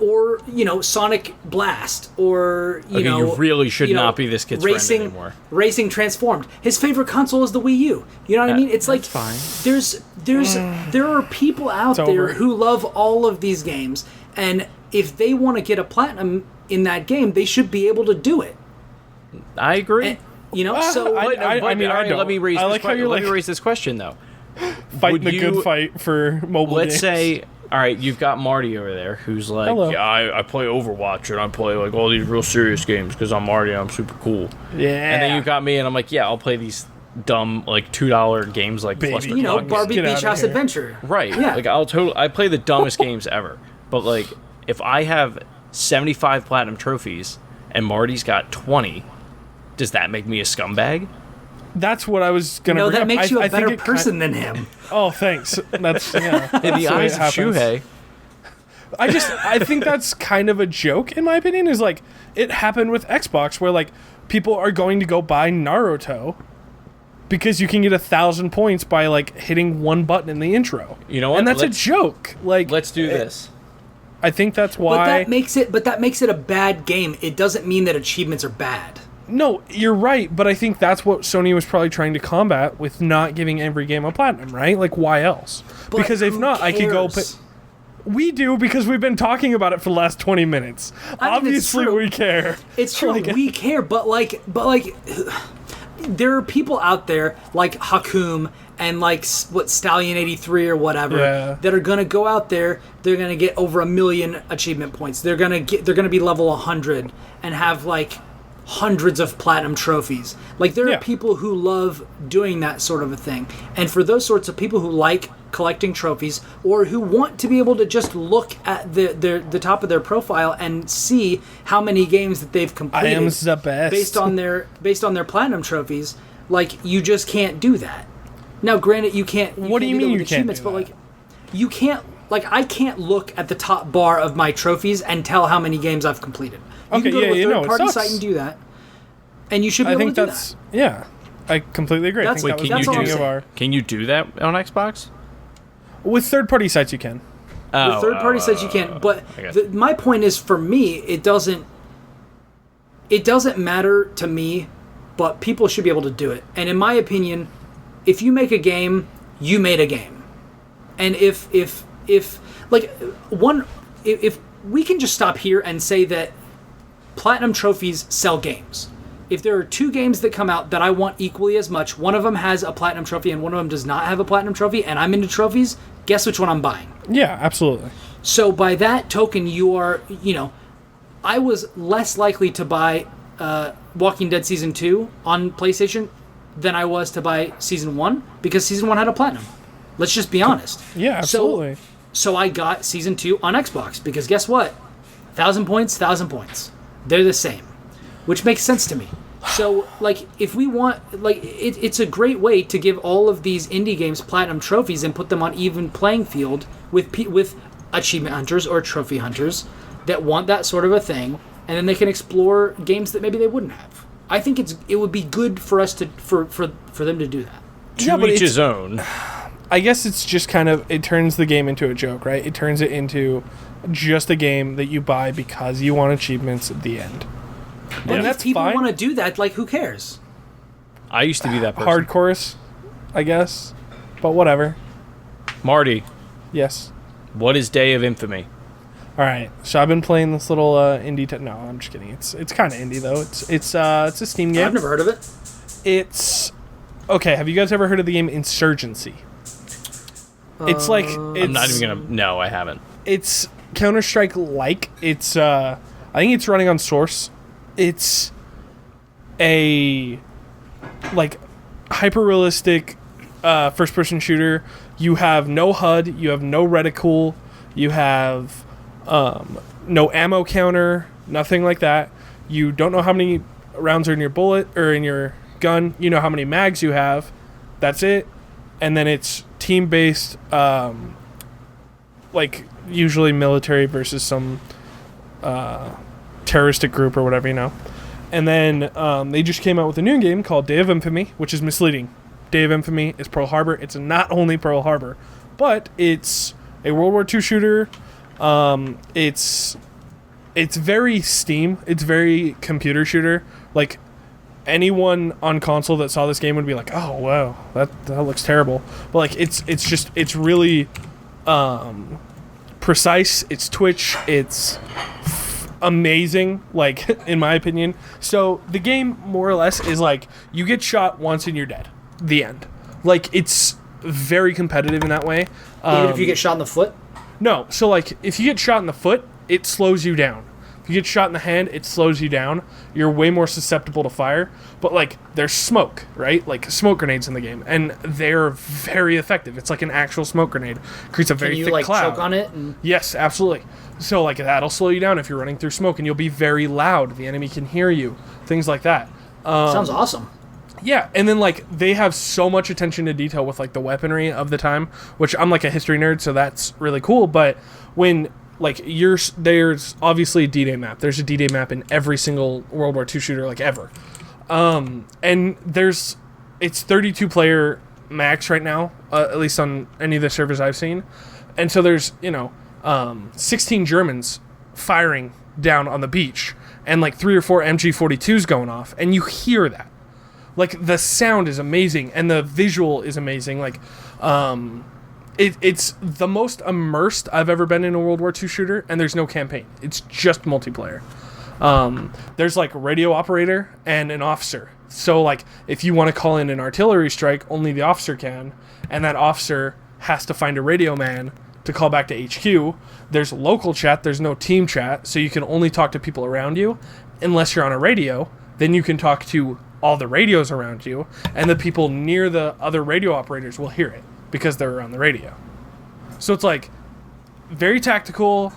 or Sonic Blast, or Okay, you really should not be this kid's friend racing, anymore. Racing Transformed. His favorite console is the Wii U. You know what I mean? It's like that's fine. there are people out It's there over. who love all of these games, and if they want to get a platinum in that game, they should be able to do it. I agree. And, so I mean, I don't. Let me raise I this like how you're let me like- raise this question though. Fighting Would the good you- fight for mobile Let's games. say, all right, you've got Marty over there who's like, Hello. yeah, I play Overwatch and I play like all these real serious games because I'm Marty. I'm super cool. Yeah. And then you've got me, and I'm like, yeah, I'll play these dumb like $2 games like Baby. Fluster Get Barbie out Beach of House here. Adventure. Right. Yeah. Like I play the dumbest games ever. But like if I have 75 platinum trophies and Marty's got 20, does that make me a scumbag? That's what I was gonna. No, bring that up. makes you I a think better it person than him. Oh, thanks. That's yeah. In the eyes of Shuhei, I think that's kind of a joke in my opinion. Is like it happened with Xbox where like people are going to go buy Naruto because you can get 1,000 points by like hitting one button in the intro. You know what? And that's Let's- a joke. Like let's do this. I think that's But why. that makes it a bad game. It doesn't mean that achievements are bad. No, you're right, but I think that's what Sony was probably trying to combat with not giving every game a platinum, right? Like, why else? But because if who not, I could go. cares? We do because we've been talking about it for the last 20 minutes. I mean, it's Obviously, true. we care. It's true. Like, We care, but there are people out there like Hakum and like Stallion 83 or whatever Yeah. that are gonna go out there. They're gonna get over 1 million achievement points. They're gonna be level 100 and have like hundreds of platinum trophies. Like there Yeah. are people who love doing that sort of a thing. And for those sorts of people who like collecting trophies or who want to be able to just look at the top of their profile and see how many games that they've I completed am the best. based on their platinum trophies, like you just can't do that. Now granted you can't What do you do that mean with you can't achievements, do but that? like you can't, like I can't look at the top bar of my trophies and tell how many games I've completed. You Okay, can go yeah, to a you know, it third-party sucks. site and do that, and you should be I able think to do that's that. yeah. I completely agree. That's- I Wait, think can that you was the all I'm beginning of saying. our Can you do that on Xbox? with third-party sites. You can. With third-party sites you can, but I guess. my point is, for me, it doesn't matter to me, but people should be able to do it. And in my opinion, if you make a game, you made a game. And if we can just stop here and say that platinum trophies sell games. If there are two games that come out that I want equally as much, one of them has a platinum trophy and one of them does not have a platinum trophy, and I'm into trophies, guess which one I'm buying? Yeah, absolutely. So by that token, I was less likely to buy Walking Dead Season 2 on PlayStation than I was to buy Season 1 because Season 1 had a platinum. Let's just be honest. Yeah, absolutely. So I got Season 2 on Xbox because guess what? 1,000 points, 1,000 points. They're the same, which makes sense to me. So, like, if we want, like, it's a great way to give all of these indie games platinum trophies and put them on even playing field with achievement hunters or trophy hunters that want that sort of a thing, and then they can explore games that maybe they wouldn't have. I think it would be good for us to for them to do that. Yeah, To but each it's- his own. I guess it's just kind of it turns the game into a joke, right? It turns it into just a game that you buy because you want achievements at the end. But And if that's people fine. want to do that, like, who cares? I used to be that person. Hardcore, I guess, but whatever. Marty, Yes. what is Day of Infamy? All right. So I've been playing this little indie. No, I'm just kidding. It's kind of indie though. It's a Steam game. I've never heard of it. It's okay. Have you guys ever heard of the game Insurgency? It's like it's, I'm not even gonna. No, I haven't. It's Counter-Strike like. It's I think it's running on Source. It's a like hyper realistic first person shooter. You have no HUD, you have no reticle, you have no ammo counter, nothing like that. You don't know how many rounds are in your bullet or in your gun. You know how many mags you have. That's it. And then it's team-based, like usually military versus some terroristic group or whatever, you know. And then they just came out with a new game called Day of Infamy, which is misleading. Day of Infamy is Pearl Harbor. It's not only Pearl Harbor, but it's a World War II shooter. It's very Steam. It's very computer shooter. Like, anyone on console that saw this game would be like, "Oh wow, that looks terrible." But like, it's really precise. It's Twitch. It's amazing, like, in my opinion. So the game more or less is like, you get shot once and you're dead. The end. Like, it's very competitive in that way. Even if you get shot in the foot? No. So like, if you get shot in the foot, it slows you down. If you get shot in the hand, it slows you down. You're way more susceptible to fire. But like, there's smoke, right? Like smoke grenades in the game, and they're very effective. It's like an actual smoke grenade. Creates a very thick cloud. Can you like choke on it? And... Yes, absolutely. So like, that'll slow you down if you're running through smoke, and you'll be very loud. The enemy can hear you. Things like that. Sounds awesome. Yeah, and then like, they have so much attention to detail with like the weaponry of the time, which I'm like a history nerd, so that's really cool. But when like, there's obviously a D-Day map. There's a D-Day map in every single World War II shooter, like, ever. And it's 32 player max right now, at least on any of the servers I've seen. And so there's, 16 Germans firing down on the beach, and like 3 or 4 MG42s going off, and you hear that. Like, the sound is amazing, and the visual is amazing. Like, it's the most immersed I've ever been in a World War II shooter, and there's no campaign. It's just multiplayer. There's like a radio operator and an officer. So like, if you want to call in an artillery strike, only the officer can, and that officer has to find a radio man to call back to HQ. There's local chat, there's no team chat, so you can only talk to people around you. Unless you're on a radio, then you can talk to all the radios around you, and the people near the other radio operators will hear it because they're on the radio. So it's like very tactical,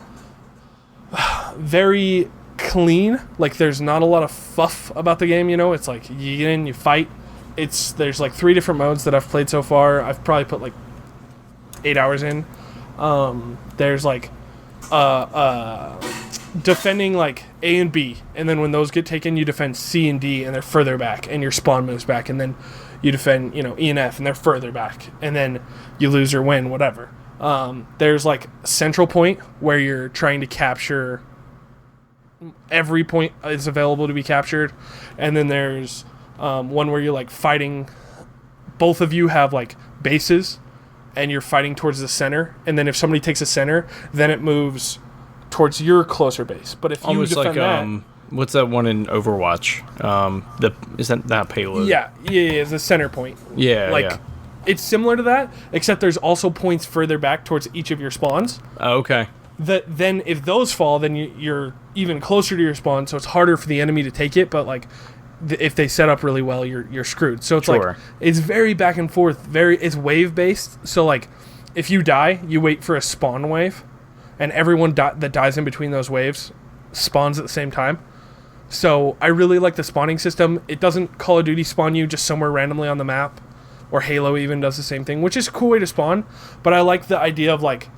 very clean. Like, there's not a lot of fluff about the game, It's like, you get in, you fight. There's like 3 different modes that I've played so far. I've probably put like 8 hours in. There's like defending like A and B, and then when those get taken, you defend C and D, and they're further back, and your spawn moves back, and then you defend, E and F, and they're further back, and then you lose or win, whatever. There's like central point where you're trying to capture every point is available to be captured, and then there's one where you're like fighting. Both of you have like bases, and you're fighting towards the center, and then if somebody takes a center, then it moves towards your closer base. But if you almost defend like what's that one in Overwatch? Isn't that payload? Yeah, it's a center point. Yeah, like, yeah. It's similar to that, except there's also points further back towards each of your spawns. Oh, okay. Then if those fall, then you're even closer to your spawn, so it's harder for the enemy to take it. But like, if they set up really well, you're screwed. So it's like, it's very back and forth. It's wave based. So like, if you die, you wait for a spawn wave, and everyone that dies in between those waves spawns at the same time. So I really like the spawning system. It doesn't Call of Duty spawn you just somewhere randomly on the map, or Halo even does the same thing, which is a cool way to spawn. But I like the idea of like,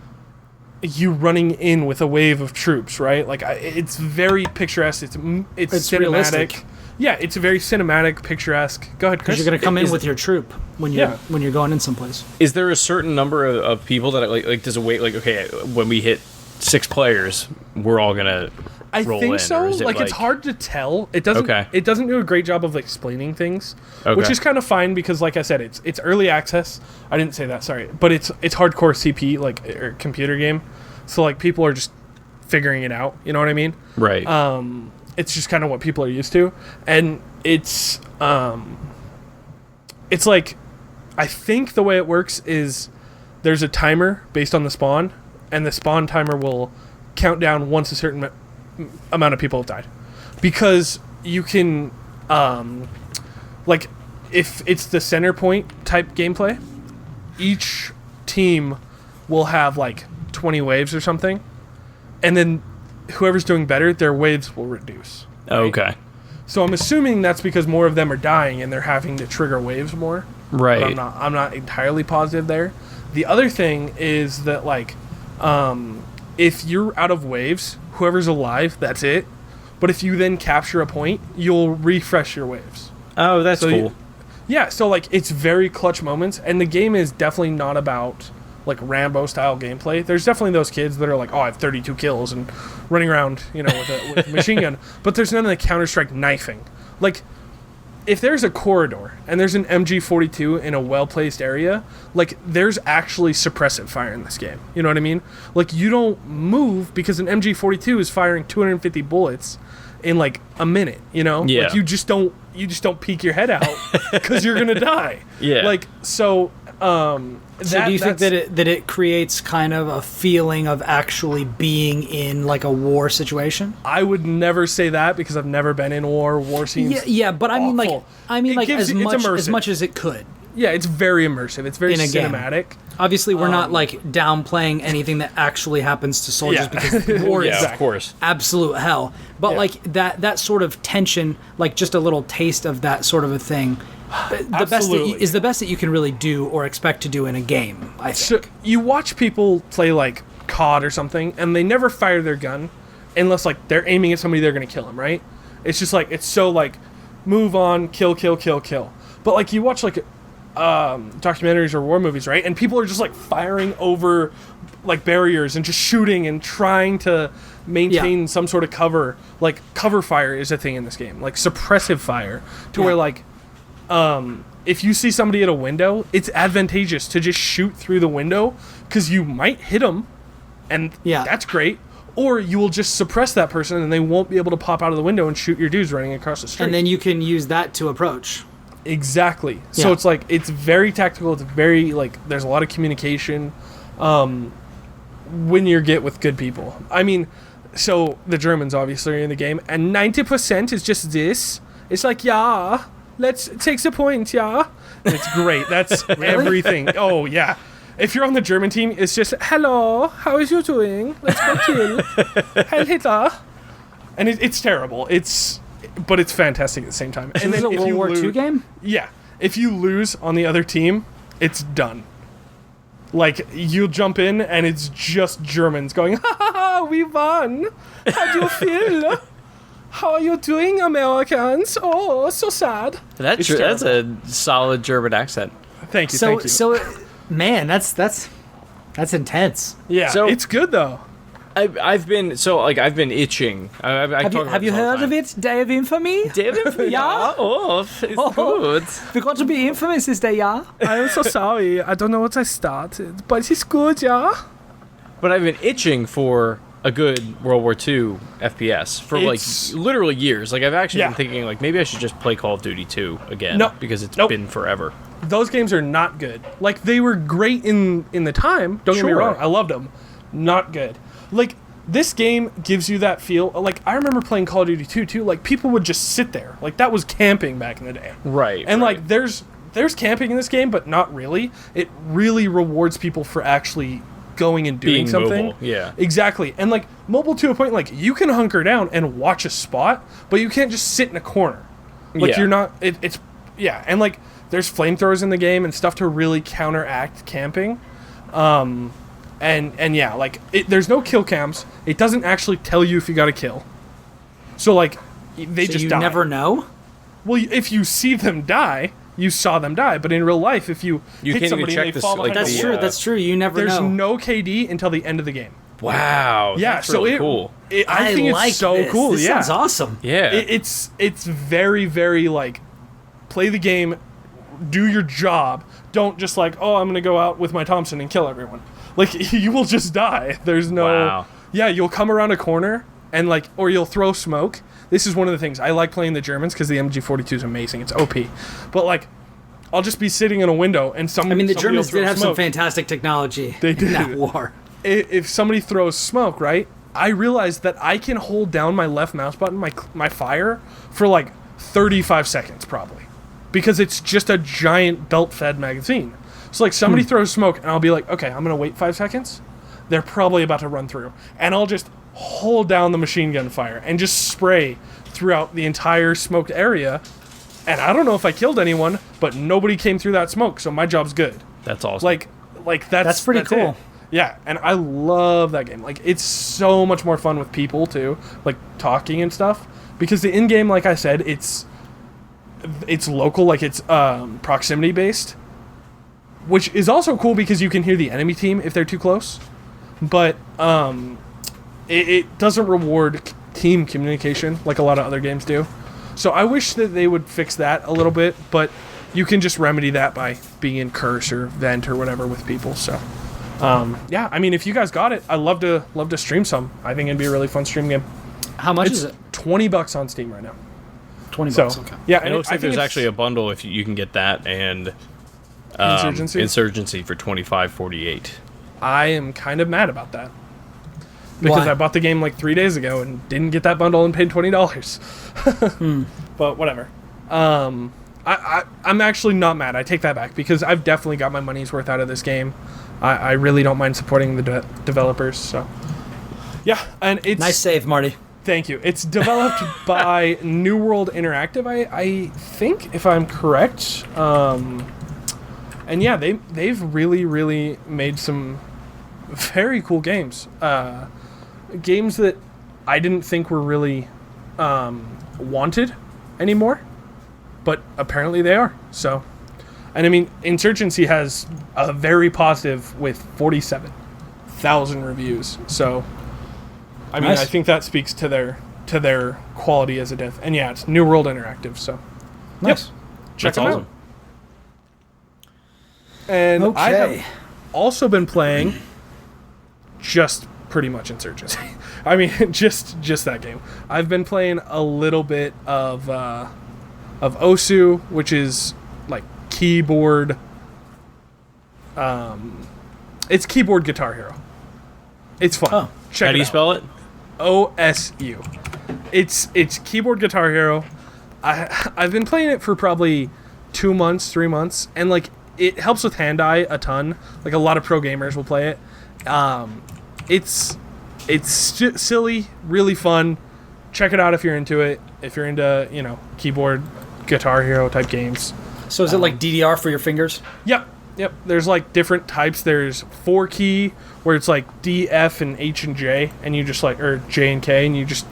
you running in with a wave of troops, right? Like, it's very picturesque. It's cinematic. Realistic. Yeah, it's a very cinematic, picturesque. Go ahead, Chris. Because you're going to come in with your troop when you're going in someplace. Is there a certain number of people that like does it wait, like, okay, when we hit 6 players, we're all gonna roll in? I think so. Like, it's hard to tell. It doesn't. Okay. It doesn't do a great job of explaining things, which is kind of fine because, like I said, it's early access. I didn't say that. Sorry, but it's hardcore CP, like, or computer game. So like, people are just figuring it out. You know what I mean? Right. It's just kind of what people are used to, and it's like, I think the way it works is there's a timer based on the spawn, and the spawn timer will count down once a certain amount of people have died, because you can like, if it's the center point type gameplay, each team will have like 20 waves or something, and then whoever's doing better, their waves will reduce. Okay. So I'm assuming that's because more of them are dying and they're having to trigger waves more. Right. But I'm not entirely positive there. The other thing is that like, if you're out of waves, whoever's alive, that's it. But if you then capture a point, you'll refresh your waves. Oh, that's cool. Yeah, so like it's very clutch moments, and the game is definitely not about like Rambo style gameplay. There's definitely those kids that are like, oh, I have 32 kills and running around, with a machine gun. But there's none of the Counter-Strike knifing. Like, if there's a corridor and there's an MG42 in a well-placed area, like there's actually suppressive fire in this game. You know what I mean? Like you don't move because an MG42 is firing 250 bullets in like a minute. Yeah. Like you just don't peek your head out because you're gonna die. Yeah. Like so. So do you think that it creates kind of a feeling of actually being in like a war situation? I would never say that because I've never been in war scenes. Yeah, but I mean like as immersive. much as it could. Yeah, it's very immersive. It's very In a game. cinematic. Obviously, we're not like downplaying anything that actually happens to soldiers because war is of course. absolute hell. But like that sort of tension, like just a little taste of that sort of a thing, is the best that you can really do or expect to do in a game, I think. So you watch people play like COD or something, and they never fire their gun unless like they're aiming at somebody they're gonna kill them, right? It's just like it's so like move on, kill. But like you watch like documentaries or war movies, right? And people are just like firing over like barriers and just shooting and trying to maintain some sort of cover. Like cover fire is a thing in this game, like suppressive fire, to where like if you see somebody at a window, it's advantageous to just shoot through the window because you might hit them, and that's great. Or you will just suppress that person and they won't be able to pop out of the window and shoot your dudes running across the street. And then you can use that to approach. Exactly. So it's like, it's very tactical. It's very, like, there's a lot of communication when you get with good people. I mean, so the Germans obviously are in the game, and 90% is just this. It's like, yeah, let's take the point, yeah. And it's great. That's everything. Oh, yeah. If you're on the German team, it's just, hello, how is you doing? Let's go kill. Heil Hitler. And it's terrible. But it's fantastic at the same time. And then is it a World War II game? Yeah. If you lose on the other team, it's done. Like, you jump in, and it's just Germans going, ha ha ha, we won. How do you feel? How are you doing, Americans? Oh, so sad. That's a solid German accent. Thank you. So, man, that's intense. Yeah, so it's good though. I've been itching. Have you heard of it? Day of Infamy? Day of Infamy? Yeah. Oh, it's good. We've got to be infamous this day, yeah. I'm so sorry. I don't know what I started, but it's good, yeah. But I've been itching for a good World War II FPS for like literally years. Like I've actually been thinking like maybe I should just play Call of Duty 2 again because it's been forever. Those games are not good. Like they were great in the time. Don't get me wrong. I loved them. Not good. Like this game gives you that feel. Like I remember playing Call of Duty 2 too. Like people would just sit there. Like that was camping back in the day. Right. And like there's camping in this game, but not really. It really rewards people for actually going and doing being something. Mobile. Yeah. Exactly. And like mobile to a point, like you can hunker down and watch a spot, but you can't just sit in a corner. Like you're not. It's and like there's flamethrowers in the game and stuff to really counteract camping. And yeah, like there's no kill cams. It doesn't actually tell you if you got a kill. So like they just die. You never know? Well, if you see them die, you saw them die. But in real life, if you hit can't somebody even check and they this, fall like, behind That's true. That's true. You never know. There's no KD until the end of the game. Wow. Yeah. That's So really cool. I think like it's so this. cool. This yeah. sounds awesome. Yeah. It's very, very like play the game, do your job. Don't just like, oh, I'm gonna go out with my Thompson and kill everyone. Like you will just die. There's no. Wow. Yeah, you'll come around a corner and like, or you'll throw smoke. This is one of the things I like playing the Germans because the MG42 is amazing. It's OP, but like, I'll just be sitting in a window and the Germans did have some fantastic technology. They did. In that war. If somebody throws smoke, right? I realized that I can hold down my left mouse button, my fire, for like 35 seconds probably, because it's just a giant belt-fed magazine. So like somebody throws smoke and I'll be like, okay, I'm gonna wait 5 seconds. They're probably about to run through, and I'll just hold down the machine gun fire and just spray throughout the entire smoked area. And I don't know if I killed anyone, but nobody came through that smoke, so my job's good. That's awesome. Like that's pretty cool. it. Yeah, and I love that game. Like, it's so much more fun with people too, like talking and stuff. Because the in-game, like I said, it's local, like it's proximity based, which is also cool because you can hear the enemy team if they're too close. But it doesn't reward team communication like a lot of other games do. So I wish that they would fix that a little bit, but you can just remedy that by being in curse or vent or whatever with people. So yeah, I mean, if you guys got it, I'd love to stream some. I think it'd be a really fun stream game. How much is it? $20 on Steam right now. $20. Okay. Yeah, and it looks like there's actually a bundle if you can get that and Insurgency for $25.48. I am kind of mad about that. Because Why? I bought the game like 3 days ago and didn't get that bundle and paid $20. But whatever. I'm actually not mad. I take that back because I've definitely got my money's worth out of this game. I really don't mind supporting the developers. So yeah, and it's Nice save, Marty. Thank you. It's developed by New World Interactive, I think, if I'm correct. And yeah, they've really made some very cool games. Games that I didn't think were really wanted anymore, but apparently they are. So, and I mean, Insurgency has a very positive with 47,000 reviews. So, I mean, Nice. I think that speaks to their quality as a dev. And yeah, it's New World Interactive. So, Nice. yep, check That's them awesome. out. And I Okay. have also been playing just pretty much Insurgency. I mean, just that game. I've been playing a little bit of Osu, which is like keyboard. It's keyboard Guitar Hero. It's fun. Oh. Check How do it you out. spell it? OSU. It's keyboard Guitar Hero. I've been playing it for probably 2 months, 3 months, and like it helps with hand-eye a ton. Like a lot of pro gamers will play it. It's silly, really fun. Check it out if you're into it. If you're into keyboard Guitar Hero type games. So is it like DDR for your fingers? Yep. There's like different types. There's 4 key where it's like D, F, and H and J, and you just or J and K, and you just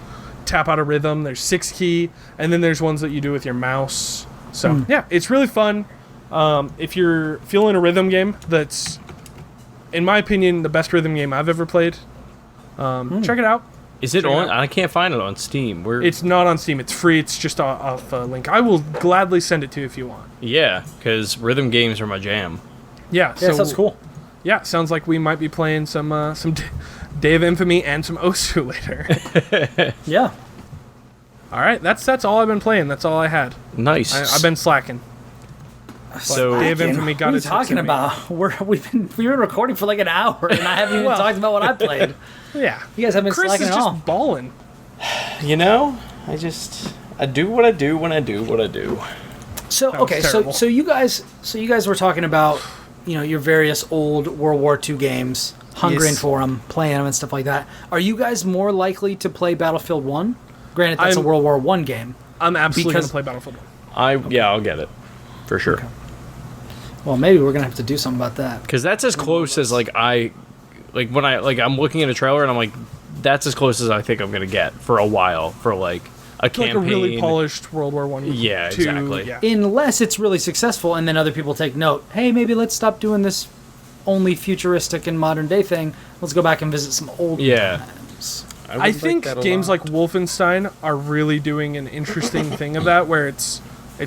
tap out a rhythm. There's 6 key, and then there's ones that you do with your mouse. So yeah, it's really fun. If you're feeling a rhythm game, that's, in my opinion, the best rhythm game I've ever played. Check it out. Is it Check it on? out. I can't find it on Steam. It's not on Steam. It's free. It's just off a link. I will gladly send it to you if you want. Yeah, because rhythm games are my jam. Yeah, Yeah, sounds cool. Yeah, sounds like we might be playing some Day of Infamy and some Osu later. Yeah. All right, that's all I've been playing. That's all I had. Nice. I've been slacking. so Day of Infamy What got are you its hooks talking in me. about? We've been recording for like an hour, and I haven't even Well. talked about what I played. Yeah, You guys haven't been Chris slacking is at all. just balling. I do what I do when I do what I do. So That was okay, terrible. so you guys were talking about your various old World War II games, hungering Yes. for them, playing them, and stuff like that. Are you guys more likely to play Battlefield 1? Granted, that's a I'm- World War I game. I'm absolutely Because- gonna play Battlefield 1. Yeah, I'll get it for sure. Well, maybe we're gonna have to do something about that. Because that's as close as when I'm looking at a trailer and I'm like, that's as close as I think I'm gonna get for a while for like a Like campaign. a really polished World War One. Yeah, two, exactly. Yeah. Unless it's really successful, and then other people take note. Hey, maybe let's stop doing this only futuristic and modern day thing. Let's go back and visit some old Yeah. times. I think games like Wolfenstein are really doing an interesting thing of that, where it's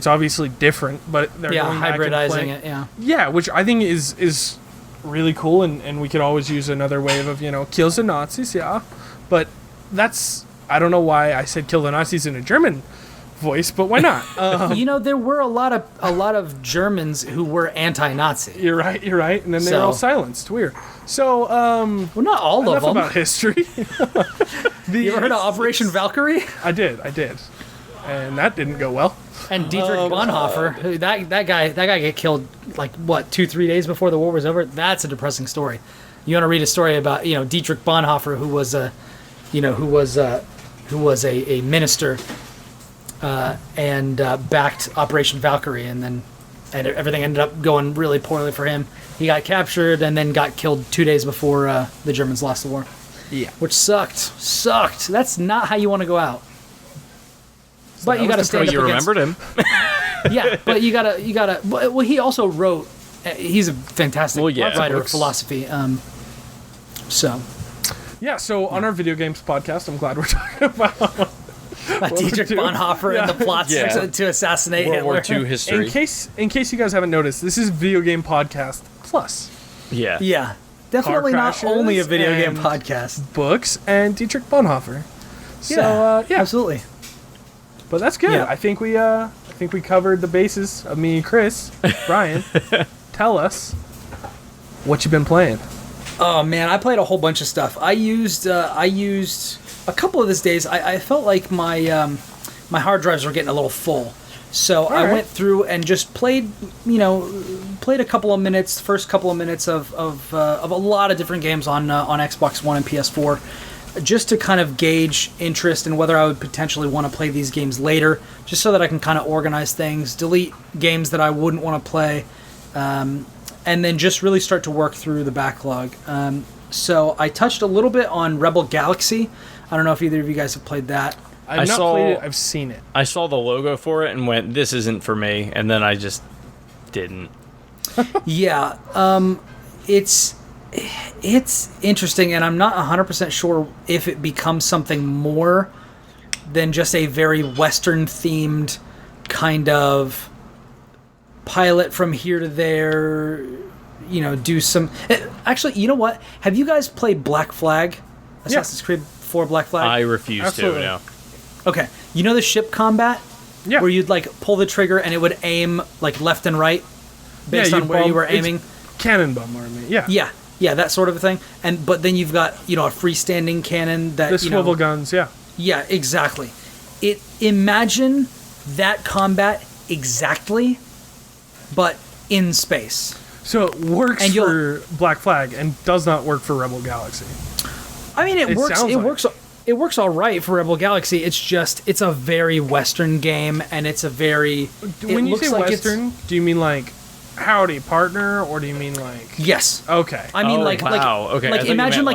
obviously different, but they're Yeah, going back and hybridizing playing- it. Yeah. Yeah, which I think is really cool, and we could always use another wave of kill the Nazis, yeah. But that's, I don't know why I said kill the Nazis in a German voice, but why not? There were a lot of Germans who were anti-Nazi. You're right, and then they were all silenced. Weird. So, Well, not all enough of them. about history. You ever heard of Operation Valkyrie? I did, and that didn't go well. And Dietrich Bonhoeffer, who that guy got killed like 2-3 days before the war was over. That's a depressing story. You want to read a story about Dietrich Bonhoeffer, who was a who was a minister and backed Operation Valkyrie, and everything ended up going really poorly for him. He got captured and then got killed 2 days before the Germans lost the war. Yeah. Which sucked. That's not how you want to go out. But you got to stand up you against... remembered him. Yeah, but you gotta. Well, he also wrote. He's a fantastic writer of philosophy. So. Yeah. So on our video games podcast, I'm glad we're talking about Dietrich Bonhoeffer and the plots to assassinate World War Hitler. II history. In case you guys haven't noticed, this is Video Game Podcast Plus. Yeah. Yeah. Definitely not only a video game podcast. Books and Dietrich Bonhoeffer. So, yeah. Absolutely. But that's good. Yeah. I think we covered the basis of me and Chris. Brian, tell us what you've been playing. Oh man, I played a whole bunch of stuff. I used a couple of these days. I felt like my my hard drives were getting a little full, so I went through and just played a couple of minutes, first couple of minutes of a lot of different games on Xbox One and PS4. Just to kind of gauge interest in whether I would potentially want to play these games later, just so that I can kind of organize things, delete games that I wouldn't want to play, and then just really start to work through the backlog. So I touched a little bit on Rebel Galaxy. I don't know if either of you guys have played that. I've not played it. I've seen it. I saw the logo for it and went, "This isn't for me," and then I just didn't. Yeah, it's interesting, and I'm not 100% sure if it becomes something more than just a very Western-themed kind of pilot from here to there, do some... Actually, you know what? Have you guys played Black Flag? Assassin's Creed 4 Black Flag? I refuse to, no. Okay. You know the ship combat? Yeah. Where you'd, pull the trigger and it would aim, left and right based on where you were aiming? Cannon bombardment, yeah. Yeah. Yeah, that sort of a thing. But then you've got, a freestanding cannon that, the swivel guns, yeah. Yeah, exactly. Imagine that combat exactly, but in space. So it works for Black Flag and does not work for Rebel Galaxy. I mean, it works. It works all right for Rebel Galaxy. It's a very Western game, and it's a very. When you say Western, do you mean howdy partner, or do you mean Yes. Okay. I mean wow. Okay. I imagine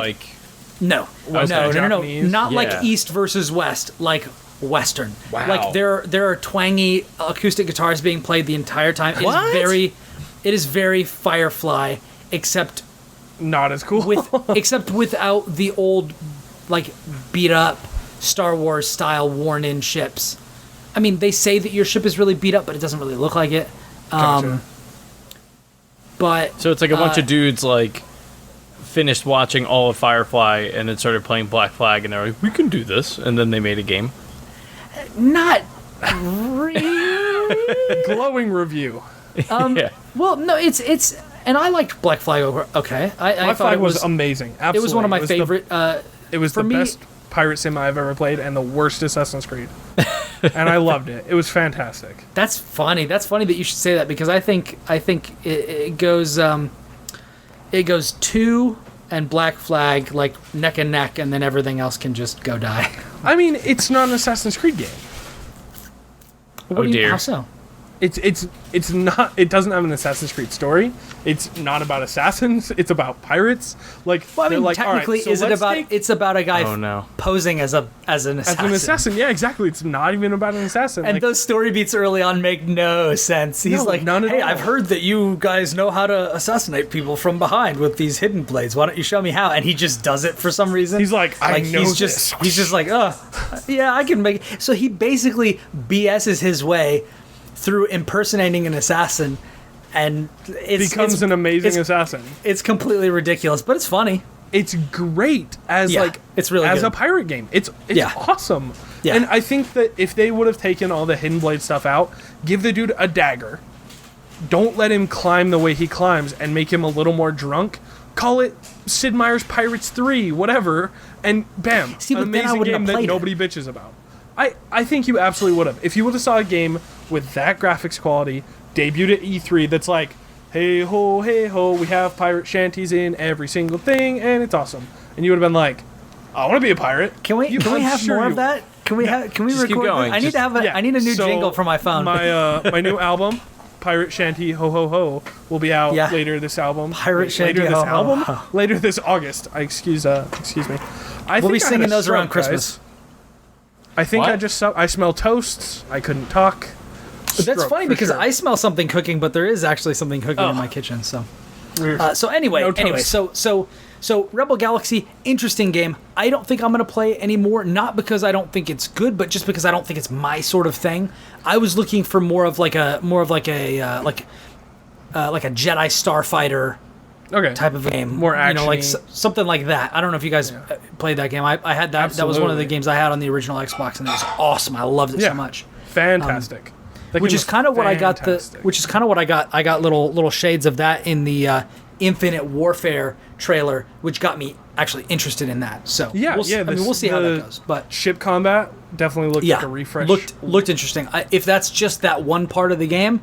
no, Japanese? not like East versus West, like Western. Wow. There are twangy acoustic guitars being played the entire time. It is very Firefly, except not as cool. except without the old beat up Star Wars style worn in ships. I mean, they say that your ship is really beat up, but it doesn't really look like it. Gotcha. But so it's like a bunch of dudes finished watching all of Firefly and then started playing Black Flag, and they're like, "We can do this," and then they made a game. Not really. Glowing review. Yeah. Well, no, it's and I liked Black Flag. Okay, Black Flag was amazing. Absolutely, it was one of my favorite. It was the best pirate sim I've ever played, and the worst Assassin's Creed. And I loved it. It was fantastic. That's funny. That's funny that you should say that, because I think it goes 2 and Black Flag neck and neck, and then everything else can just go die. I mean, it's not an Assassin's Creed game. Oh dear. How so? It's not. It doesn't have an Assassin's Creed story. It's not about assassins. It's about pirates. Well, I mean, technically, right, so is it about? It's about a guy posing as an assassin. As an assassin, yeah, exactly. It's not even about an assassin. And those story beats early on make no sense. He's none at "Hey, all. I've heard that you guys know how to assassinate people from behind with these hidden blades. Why don't you show me how?" And he just does it for some reason. He's like, "I know he's this." He's just like, "Oh, yeah, I can make it." So he basically BS's his way through impersonating an assassin, and becomes an amazing assassin. It's completely ridiculous, but it's funny. It's great as it's really as good. a pirate game. It's awesome. Yeah. And I think that if they would have taken all the Hidden Blade stuff out, give the dude a dagger, don't let him climb the way he climbs, and make him a little more drunk. Call it Sid Meier's Pirates 3, whatever, and bam, See, but an then I amazing wouldn't game have that played nobody bitches about. I think you absolutely would have. If you would have saw a game with that graphics quality, debuted at E3, that's like, hey ho, we have pirate shanties in every single thing, and it's awesome. And you would have been like, I want to be a pirate. Can we have more of that? Can we Just record keep going. this? I need to have I need a new So, jingle for my phone. My new album, Pirate Shanty Ho Ho Ho, will be out Yeah. later this album. Pirate Shanty later this Ho Ho album? Ho. Later this August. Excuse me. We'll be singing those around Christmas. I think What? I smell toasts. I couldn't talk. But that's Stroke, funny for because sure. I smell something cooking, but there is actually something cooking in my kitchen. So, so anyway, No toast. so Rebel Galaxy, interesting game. I don't think I'm gonna play anymore. Not because I don't think it's good, but just because I don't think it's my sort of thing. I was looking for more of like a Jedi Starfighter Okay. type of game, More like actiony. something like that. I don't know if you guys played that game. I had that. That was one of the Absolutely. games I had on the original Xbox, and it was awesome. I loved it so much. Fantastic. That Which game is was kind of what I got. fantastic. Which is kind of what I got. I got little shades of that in the Infinite Warfare trailer, which got me actually interested in that. So Yeah, we'll see, yeah, we'll see how the that goes. But ship combat definitely looked like a refresh. looked interesting. If that's just that one part of the game,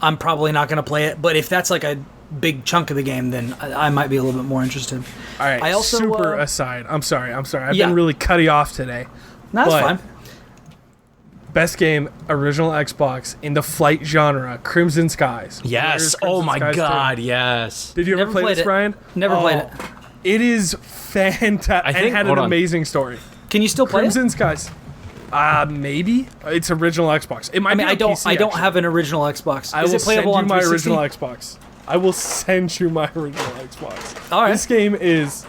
I'm probably not going to play it. But if that's like a big chunk of the game, then I might be a little bit more interested. All right. I also, super aside. I'm sorry. I've Yeah. been really cutting off today. That's but fine. Best game, original Xbox in the flight genre, Crimson Skies. Yes. Where's Oh Crimson my Skies God. 3? Yes. Did you ever Never play played this, it. Brian? Never played it. It is fantastic. I think- and had hold an on. amazing story. Can you still play it? Crimson Skies. Maybe it's original Xbox. It might I mean, be on PC, I don't actually. have an original Xbox. I Is will it playable send on you my 360? original Xbox. I will send you my original Xbox. All right. This game is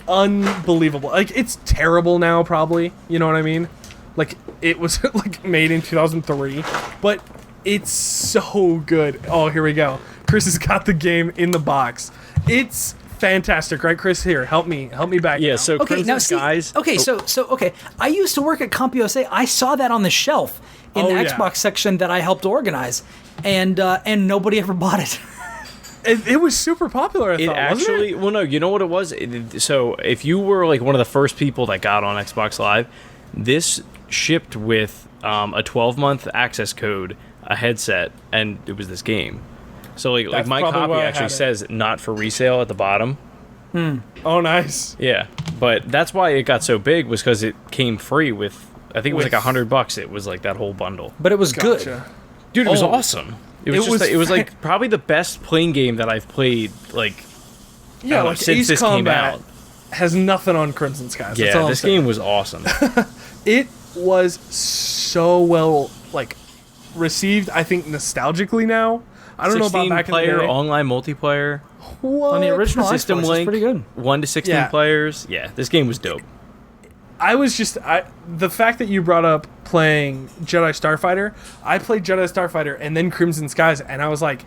unbelievable. Like, it's terrible now, probably. You know what I mean? Like, it was like made in 2003, but it's so good. Oh, here we go. Chris has got the game in the box. It's fantastic, right, Chris? Here, help me back. Yeah. now. So Okay, Crimson now see. Skies. Okay, so okay. I used to work at CompUSA. I saw that on the shelf in Oh, the yeah. Xbox section that I helped organize, and nobody ever bought it. It was super popular. I It thought, actually, well, no, you know what it was? So if you were like one of the first people that got on Xbox Live, this shipped with a 12-month access code, a headset, and it was this game. So like That's my probably copy why I actually had it. says not for resale at the bottom. Oh, nice. Yeah, but that's why it got so big was because it came free with, I think it was With- like $100. It was like that whole bundle. But it was good. Gotcha. Dude, it was Oh. awesome. It was It just was it was like probably the best playing game that I've played like Yeah, know, like since Ace this came Combat out. has nothing on Crimson Skies. That's all Yeah, I'm this saying. game was awesome. It was so well like received. I think nostalgically now. I don't know about 16 back player in the day. online multiplayer, What? On the original system Xbox, it's link, pretty good. 1 to 16 Yeah. players. Yeah, this game was dope. The fact that you brought up playing Jedi Starfighter, I played Jedi Starfighter and then Crimson Skies, and I was like,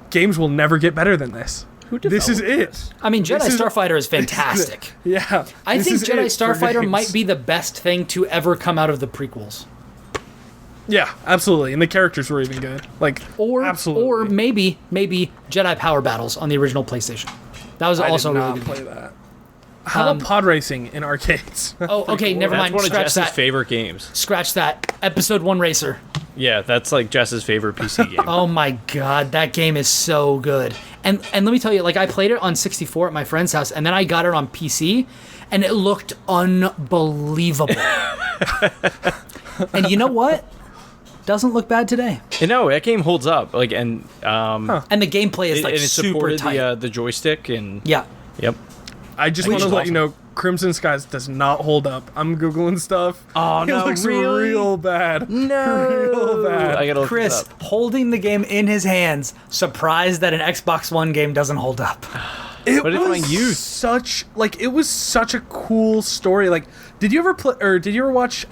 games will never get better than this. This is it. I mean, Jedi This is- Starfighter is fantastic. Yeah. I this think is Jedi it for Starfighter games. might be the best thing to ever come out of the prequels. Yeah, absolutely. And the characters were even good. Like, absolutely. Or maybe Jedi Power Battles on the original PlayStation. That was I also did a not really good play game. that. How about pod racing in arcades? Oh, okay, never That's mind. one of Scratch Jess's that. favorite games. Scratch that. Episode 1 Racer. Yeah, that's like Jess's favorite PC game. Oh my god, that game is so good. And let me tell you, like I played it on 64 at my friend's house, and then I got it on PC, and it looked unbelievable. And you know what? Doesn't look bad today. And no, that game holds up. Like and And the gameplay is like and it super supported tight. the joystick and Yeah. Yep. I just Which want to is let you awesome. know, Crimson Skies does not hold up. I'm Googling stuff. Oh, it no, looks really? real bad. No, Real bad. I gotta look Chris this up. holding the game in his hands, surprised that an Xbox One game doesn't hold up. It But it's was my youth. it was such a cool story. Like, did you ever play or did you ever watch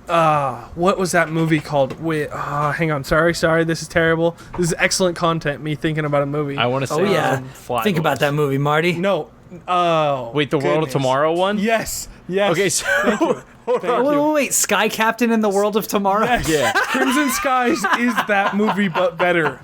what was that movie called? Wait, hang on. Sorry. This is terrible. This is excellent content. Me thinking about a movie. I want to say Oh yeah. Fly Think about Boys. that movie, Marty. No. Oh. Wait, the World of goodness. Tomorrow one? Yes. Yes. Okay, so Thank Oh, you. wait, Sky Captain in the World of Tomorrow? Yes. Yeah. Crimson Skies is that movie, but better.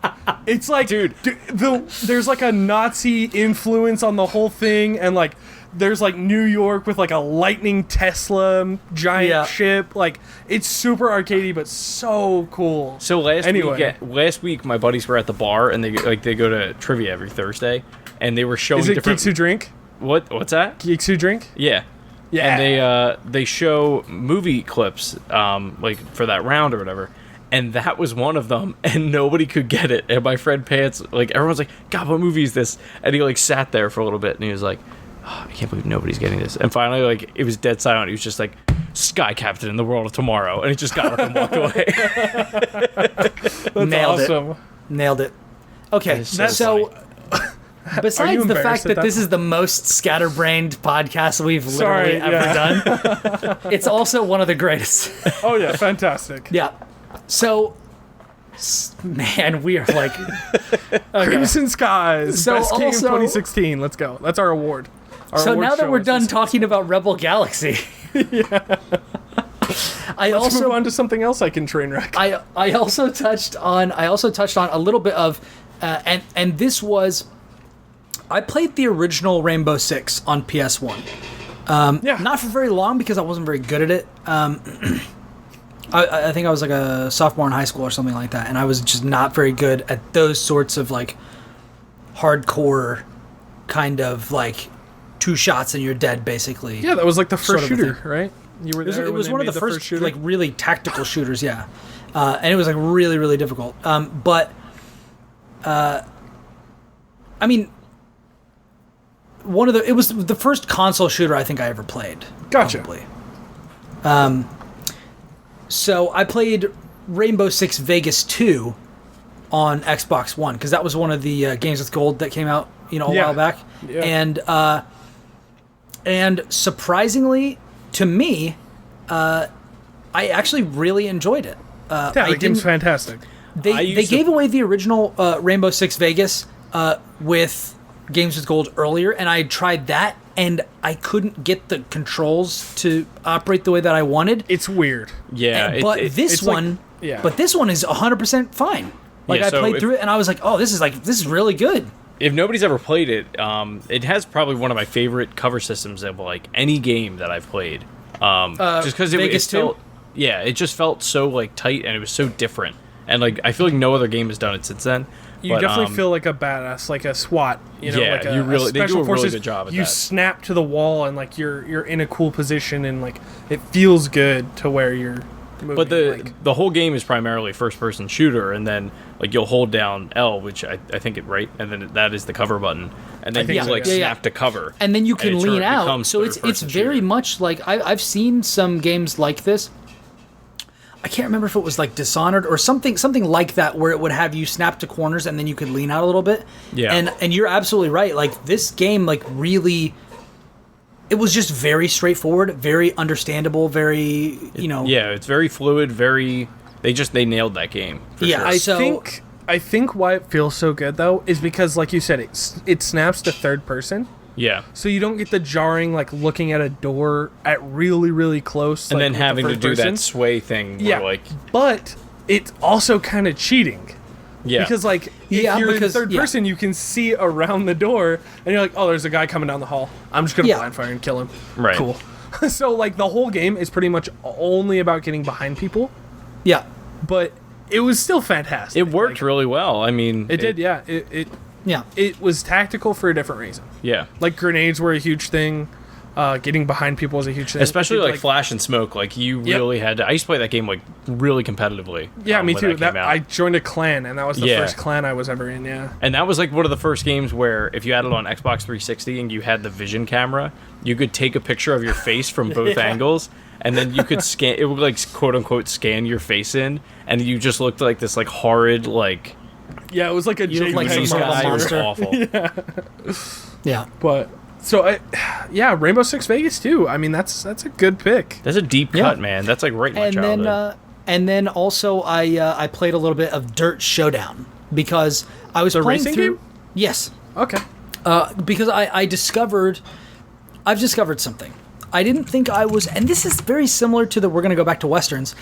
It's like, Dude. there's like a Nazi influence on the whole thing, and like, there's like New York with like a lightning Tesla giant Yeah. ship. Like, it's super arcadey, but so cool. So Anyway. last week my buddies were at the bar and they go to trivia every Thursday and they were showing Is it different Geeks Who Drink? What's that? Geeks Who Drink? Yeah. Yeah. And they show movie clips, like for that round or whatever. And that was one of them, and nobody could get it. And my friend Pants, like, everyone's like, God, what movie is this? And he, like, sat there for a little bit, and he was like, oh, I can't believe nobody's getting this. And finally, like, it was dead silent. He was just like, Sky Captain in the World of Tomorrow. And he just got up and walked away. That's Nailed it. Okay, so besides the fact that this is the most scatterbrained podcast we've literally ever done, it's also one of the greatest. Oh, yeah, fantastic. Yeah. So, man, we are like... Okay. Crimson Skies, So best game of also- 2016. Let's go. That's our award. So now that we're done talking about Rebel Galaxy... Let's move on to something else I can train wreck. I also touched on a little bit of... and this was... I played the original Rainbow Six on PS1. Not for very long because I wasn't very good at it. I think I was like a sophomore in high school or something like that, and I was just not very good at those sorts of like hardcore kind of like 2 shots and you're dead basically. Yeah, that was like the first sort of shooter, right? You were there. It was one of the first shooter? like really tactical shooters, yeah. And it was like really, really difficult. But I mean, it was the first console shooter I think I ever played. Gotcha. Probably. So I played Rainbow Six Vegas 2 on Xbox One because that was one of the games with gold that came out, a while back. Yeah. And surprisingly to me, I actually really enjoyed it. The game's fantastic. They gave away the original Rainbow Six Vegas with Games with Gold earlier, and I tried that, and I couldn't get the controls to operate the way that I wanted. It's weird. Yeah, But this one is 100% fine. Like, I played through it, and I was like, oh, this is really good. If nobody's ever played it, it has probably one of my favorite cover systems of like any game that I've played. Just because it felt, it just felt so like tight, and it was so different. And like I feel like no other game has done it since then. You definitely feel like a badass, like a SWAT. Like they do a really good job at that. You snap to the wall, and like you're in a cool position, and like it feels good to where you're moving. But the whole game is primarily first-person shooter, and then like you'll hold down L, which I think it right, and then that is the cover button, and then you snap to cover, and then you can lean out. So it's very much like I've seen some games like this. I can't remember if it was like Dishonored or something like that, where it would have you snap to corners and then you could lean out a little bit. Yeah. And you're absolutely right. Like this game, like really, it was just very straightforward, very understandable, very Yeah, it's very fluid. They nailed that game. For sure. I think why it feels so good though is because, like you said, it snaps to third person. Yeah. So you don't get the jarring, like, looking at a door at really, really close. And then having to do that sway thing. Where, but it's also kind of cheating. Yeah. Because, like, if you're in third person, you can see around the door, and you're like, oh, there's a guy coming down the hall. I'm just going to blind fire and kill him. Right. Cool. So, like, the whole game is pretty much only about getting behind people. Yeah. But it was still fantastic. It worked really well. I mean... It did, yeah. It was tactical for a different reason. Yeah. Like, grenades were a huge thing. Getting behind people was a huge thing. Especially, like flash and smoke. Like, you really had to... I used to play that game, like, really competitively. Yeah, me too. I joined a clan, and that was the first clan I was ever in, yeah. And that was, like, one of the first games where, if you had it on Xbox 360 and you had the vision camera, you could take a picture of your face from both angles, and then you could scan... It would, like, quote-unquote, scan your face in, and you just looked like this, like, horrid, like... Yeah, it was like a JPEG monster. Awful. Yeah. But so Rainbow Six Vegas too. I mean, that's a good pick. That's a deep cut, man. That's like right in my childhood. And then also I played a little bit of Dirt Showdown because I was playing racing through. Game? Yes. Okay. Because I've discovered something. I didn't think I was, and this is very similar to we're going to go back to Westerns.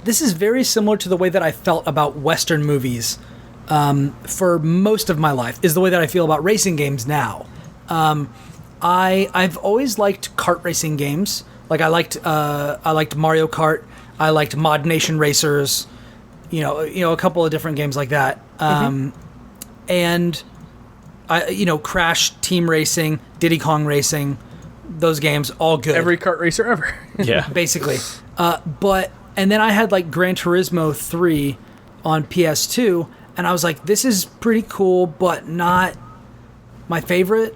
This is very similar to the way that I felt about Western movies for most of my life, is the way that I feel about racing games now. I've always liked kart racing games. Like I liked Mario Kart. I liked Mod Nation Racers. A couple of different games like that. And Crash Team Racing, Diddy Kong Racing, those games, all good. Every kart racer ever. Yeah. Basically. And then I had like Gran Turismo 3 on PS2, and I was like, this is pretty cool, but not my favorite.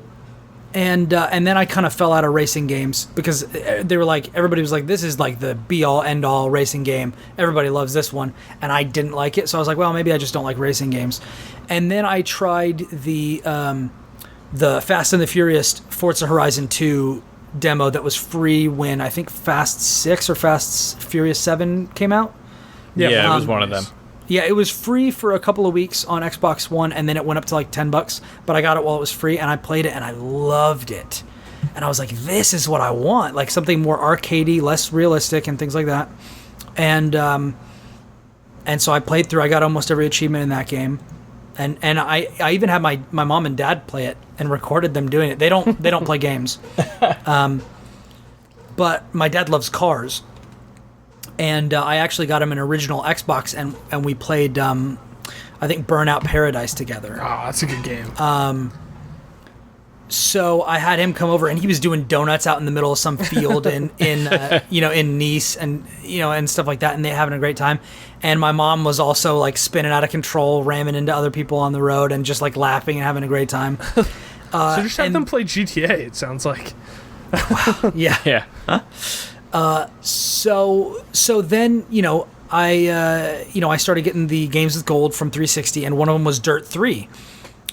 And then I kind of fell out of racing games because they were like, everybody was like, this is like the be all end all racing game. Everybody loves this one, and I didn't like it. So I was like, well, maybe I just don't like racing games. And then I tried the Fast and the Furious Forza Horizon 2 demo that was free when I think Fast 6 or Fast Furious 7 came out. Yeah, it was one of them. Yeah, it was free for a couple of weeks on Xbox One, and then it went up to like $10, but I got it while it was free, and I played it, and I loved it. And I was like, this is what I want, like something more arcadey, less realistic, and things like that. And so I played through, I got almost every achievement in that game. And I even had my mom and dad play it and recorded them doing it. They don't play games. But my dad loves cars. And I actually got him an original Xbox, and we played, I think, Burnout Paradise together. Oh, that's a good game. So I had him come over, and he was doing donuts out in the middle of some field in Nice, and stuff like that, and they having a great time. And my mom was also like spinning out of control, ramming into other people on the road, and just like laughing and having a great time. So just have them play GTA. It sounds like. Yeah. Yeah. So then I started getting the games with gold from 360, and one of them was Dirt 3.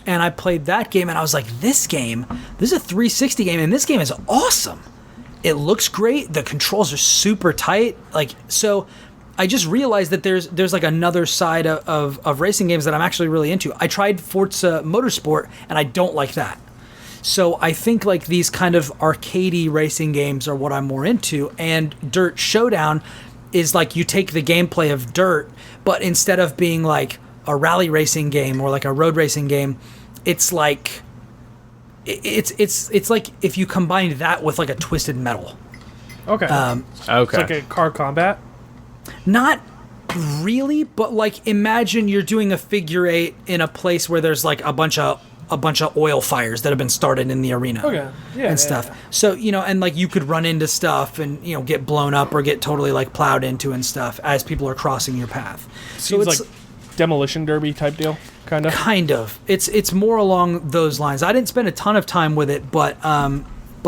And I played that game, and I was like, this is a 360 game, and this game is awesome. It looks great. The controls are super tight. Like, so I just realized that there's like another side of racing games that I'm actually really into. I tried Forza Motorsport, and I don't like that. So I think like these kind of arcadey racing games are what I'm more into, and Dirt Showdown is like you take the gameplay of Dirt, but instead of being like a rally racing game or like a road racing game, it's like it's like if you combined that with like a Twisted Metal. Okay. Okay. It's like a car combat. Not really, but like imagine you're doing a figure eight in a place where there's like a bunch of oil fires that have been started in the arena. Okay. Yeah. And stuff. Yeah. So, and like you could run into stuff and, get blown up or get totally like plowed into and stuff as people are crossing your path. Seems so it's like demolition derby type deal, kind of. Kind of. It's more along those lines. I didn't spend a ton of time with it, but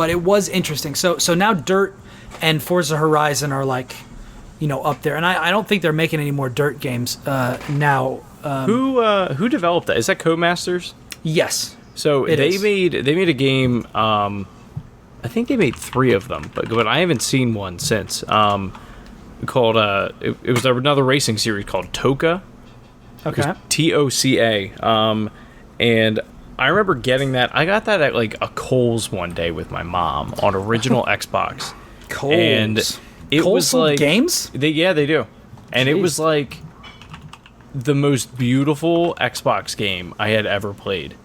it was interesting. So now Dirt and Forza Horizon are like, up there. And I don't think they're making any more Dirt games now. Who developed that? Is that Codemasters? Yes. So they made a game. I think they made 3 of them, but I haven't seen one since. Called it was another racing series called Toka. Okay. TOCA. And I remember getting that. I got that at like a Kohl's one day with my mom on original Xbox. Kohl's. And it Kohl's was sold like games. They do. And it was like the most beautiful Xbox game I had ever played.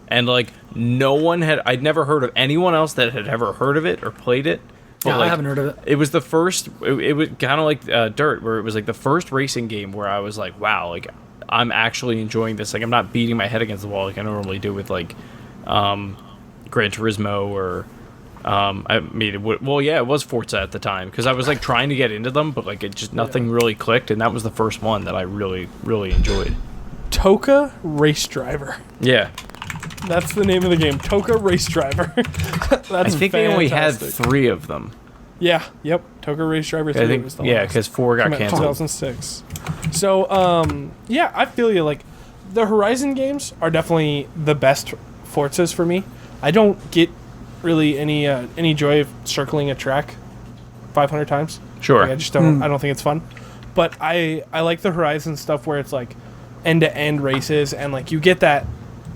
And like I'd never heard of anyone else that had ever heard of it or played it. But Yeah, like, I haven't heard of it. It was the first, it was kind of like Dirt, where it was like the first racing game where I was like, wow, like I'm actually enjoying this. Like I'm not beating my head against the wall like I normally do with like Gran Turismo or it was Forza at the time because I was like trying to get into them, but like it just nothing really clicked, and that was the first one that I really, really enjoyed. Toka Race Driver. Yeah. That's the name of the game. Toka Race Driver. That's I think they only had 3 of them. Yeah. Yep. Toka Race Driver 3 was the last. Yeah, because 4 got canceled. 2006. So, yeah, I feel you. Like, the Horizon games are definitely the best Forzas for me. I don't get really any joy of circling a track 500 times. Sure. Like, I just don't. I don't think it's fun. But I like the Horizon stuff where it's like end-to-end races and like you get that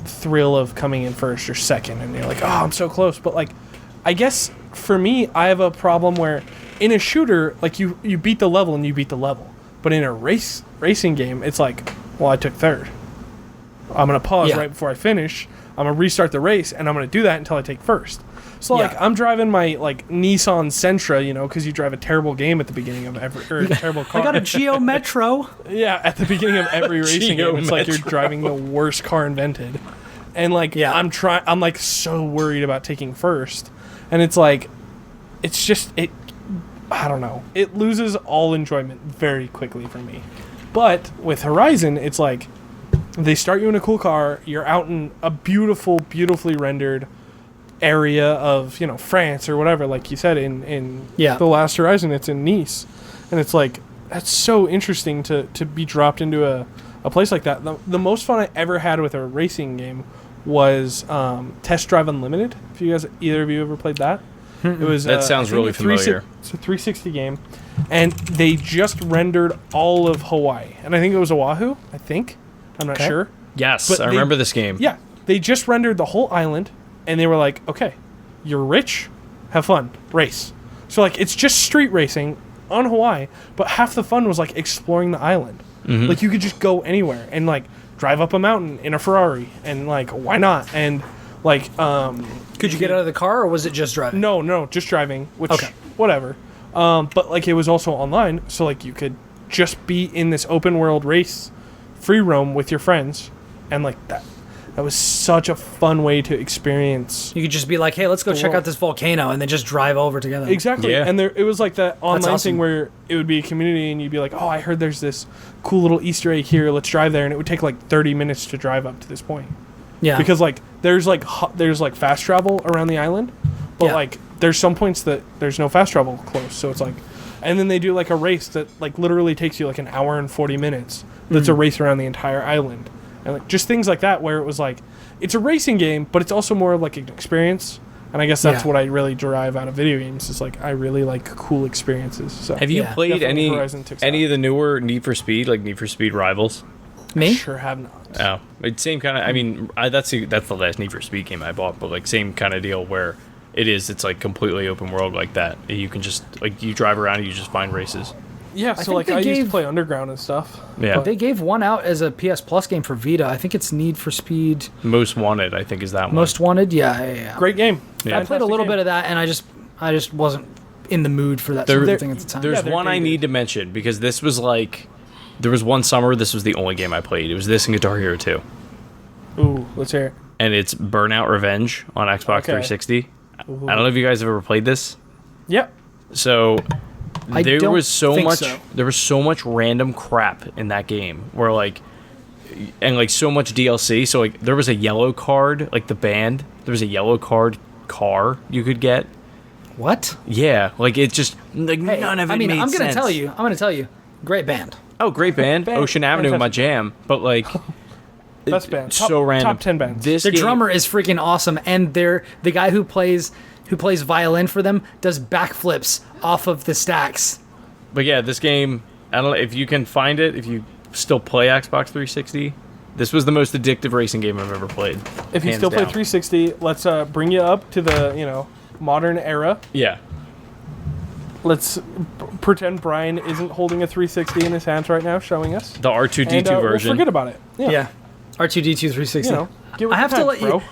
thrill of coming in first or second and you're like, oh, I'm so close. But like, I guess for me, I have a problem where in a shooter, like you beat the level and you beat the level. But in a racing game, it's like, well, I took third. I'm going to pause right before I finish. I'm going to restart the race and I'm going to do that until I take first. So like I'm driving my like Nissan Sentra, because you drive a terrible game at the beginning of every terrible car. I got a Geo Metro. Yeah, at the beginning of every racing game, it's like you're driving the worst car invented. And like I'm like so worried about taking first, and it's like it's just I don't know, it loses all enjoyment very quickly for me. But with Horizon, it's like they start you in a cool car, you're out in a beautifully rendered area of, you know, France or whatever, like you said in the last Horizon, it's in Nice, and it's like that's so interesting to be dropped into a place like that. The most fun I ever had with a racing game was Test Drive Unlimited. If you guys, either of you ever played that? It was that sounds really familiar. It's a 360 game, and they just rendered all of Hawaii, and I think it was Oahu. I'm not sure. Yes, but I remember this game. Yeah, they just rendered the whole island, and they were like, okay, you're rich, have fun, race. So like it's just street racing on Hawaii, but half the fun was like exploring the island. Mm-hmm. Like you could just go anywhere and like drive up a mountain in a Ferrari, and like why not? And like could you get out of the car, or was it just driving? No, just driving, which whatever. But like it was also online, so like you could just be in this open world race, free roam with your friends, and like that was such a fun way to experience. You could just be like, hey, let's go check out this volcano, and then just drive over together. Exactly. Yeah. And it was like that online thing where it would be a community, and you'd be like, oh, I heard there's this cool little Easter egg here, let's drive there, and it would take like 30 minutes to drive up to this point. Yeah. Because like there's fast travel around the island, but like there's some points that there's no fast travel close, so it's like, and then they do like a race that like literally takes you like an hour and 40 minutes. That's a race around the entire island. And like just things like that where it was like it's a racing game, but it's also more like an experience. And I guess that's what I really derive out of video games, is like I really like cool experiences. So have you played any of the newer Need for Speed, like Need for Speed Rivals? Me? I sure have not. Oh, it's same kind of. I mean, that's the last Need for Speed game I bought, but like same kind of deal where it's like completely open world like that. You can just like you drive around and you just find races. Yeah, so like I used to play Underground and stuff. Yeah, they gave one out as a PS Plus game for Vita. I think it's Need for Speed Most Wanted. I think is that one. Most Wanted. Yeah. Great game. Yeah. I played a little bit of that, and I just wasn't in the mood for that sort of thing at the time. There's one I need to mention, because this was like, there was one summer this was the only game I played. It was this and Guitar Hero 2. Ooh, let's hear it. And it's Burnout Revenge on Xbox 360. Ooh. I don't know if you guys have ever played this. Yep. So there was so much random crap in that game where like, and like so much DLC. So like there was a yellow card, like the band, there was a yellow card car you could get. What? Yeah, like it just like none of it made sense. I'm gonna tell you, great band. Oh, great band. Ocean Avenue, my jam. But like, best band. So random. Top 10 bands. Their drummer is freaking awesome, and the guy who plays violin for them does backflips off of the stacks. But yeah, this game, I don't know if you can find it, if you still play Xbox 360, this was the most addictive racing game I've ever played. If you still play 360, let's bring you up to the, modern era. Yeah. Let's pretend Brian isn't holding a 360 in his hands right now, showing us. The R2D2 version. We'll forget about it. Yeah. R2D2 360. I have to let you.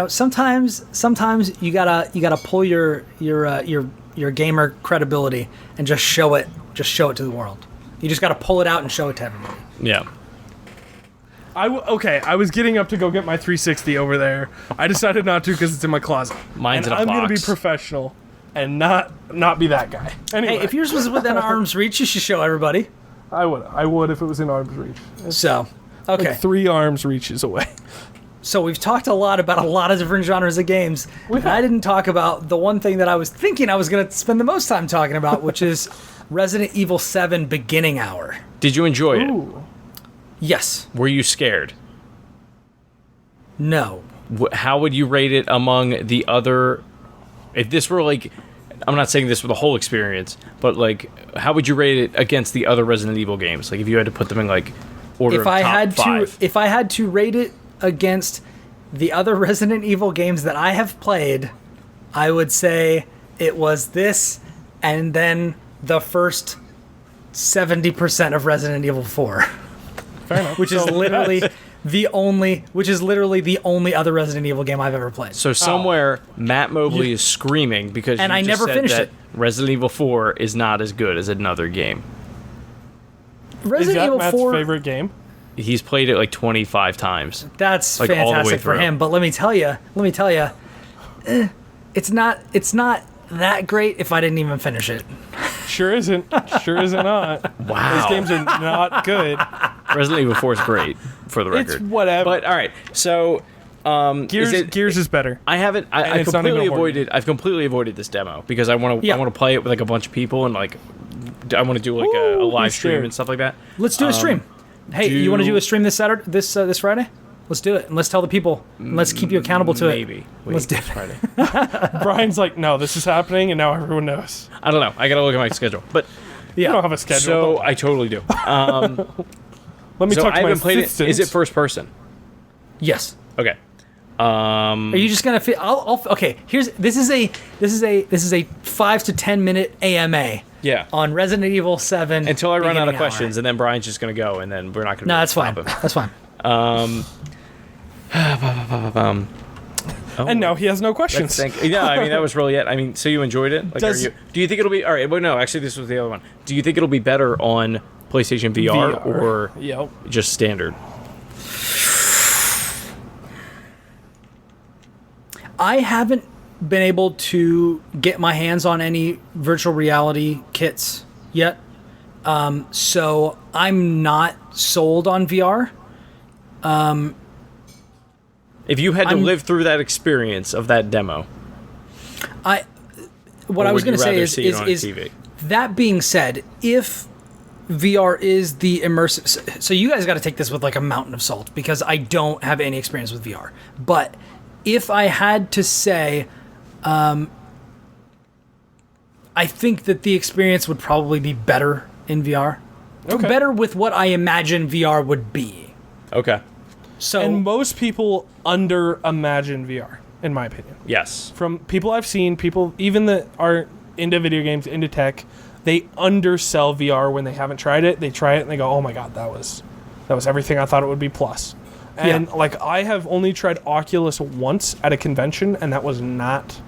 Sometimes you gotta pull your gamer credibility and just show it to the world. You just gotta pull it out and show it to everybody. Yeah. I was getting up to go get my 360 over there. I decided not to because it's in my closet. Mine's in a box. I'm gonna be professional and not be that guy. Anyway. Hey, if yours was within arm's reach, you should show everybody. I would if it was in arm's reach. So, okay. Like 3 arms reaches away. So we've talked a lot about a lot of different genres of games. I didn't talk about the one thing that I was thinking I was going to spend the most time talking about, which is Resident Evil 7 Beginning Hour. Did you enjoy it? Yes. Were you scared? No. How would you rate it among the other... If this were like... I'm not saying this for the whole experience, but like, how would you rate it against the other Resident Evil games? Like, if you had to put them in like order of top 5. If I had to rate it against the other Resident Evil games that I have played, I would say it was this, and then the first 70% of Resident Evil 4. Fair enough. Which is literally the only other Resident Evil game I've ever played. So somewhere Matt Mobley is screaming because I never finished it. Resident Evil 4 is not as good as another game. Is that Matt's favorite game? he's played it like 25 times. That's like, all the way fantastic for through. him. But let me tell you, it's not that great if I didn't even finish it. Sure isn't. Sure isn't not. Wow. Those games are not good. Resident Evil 4 is great, for the record. It's whatever. But all right, so Gears is better. I haven't. I it's not even completely a horror avoided. I've completely avoided this demo because I want to. Yeah. I want to play it with like a bunch of people and like I want to do like a Ooh, live I'm stream scared. and stuff like that. Let's do a stream. Hey, you want to do a stream this Saturday, this Friday? Let's do it, and let's tell the people. And let's keep you accountable to it. Maybe. Wait, Let's do it. it's Friday. Brian's like, no, this is happening, and now everyone knows. I don't know. I gotta look at my schedule, but You don't have a schedule. so I totally do. Let me So talk I to my haven't played it. assistant. Is it first person? Yes. Okay. Are you just gonna? Okay. This is a 5 to 10 minute AMA Yeah. on Resident Evil 7 Until I run out of beginning hour. questions, and then Brian's just gonna go, and then we're not gonna. No, that's fine. stop him. That's fine. And now he has no questions. Yeah, I mean that was really it. I mean, so you enjoyed it? Like, do you think it'll be all right? Well, no, actually, this was the other one. Do you think it'll be better on PlayStation VR. or Yep. just standard? I haven't been able to get my hands on any virtual reality kits yet, so I'm not sold on VR. If you had to live through that experience of that demo, What I was going to say is TV? that being said, if VR is the immersive, so you guys got to take this with like a mountain of salt because I don't have any experience with VR. But if I had to say, I think that the experience would probably be better in VR. Okay. Better with what I imagine VR would be. Okay. So And most people under imagine VR, in my opinion. Yes. From people I've seen, people even that are into video games, into tech, they undersell VR when they haven't tried it. They try it and they go, "Oh my god, that was everything I thought it would be plus." And like I have only tried Oculus once at a convention, and that was not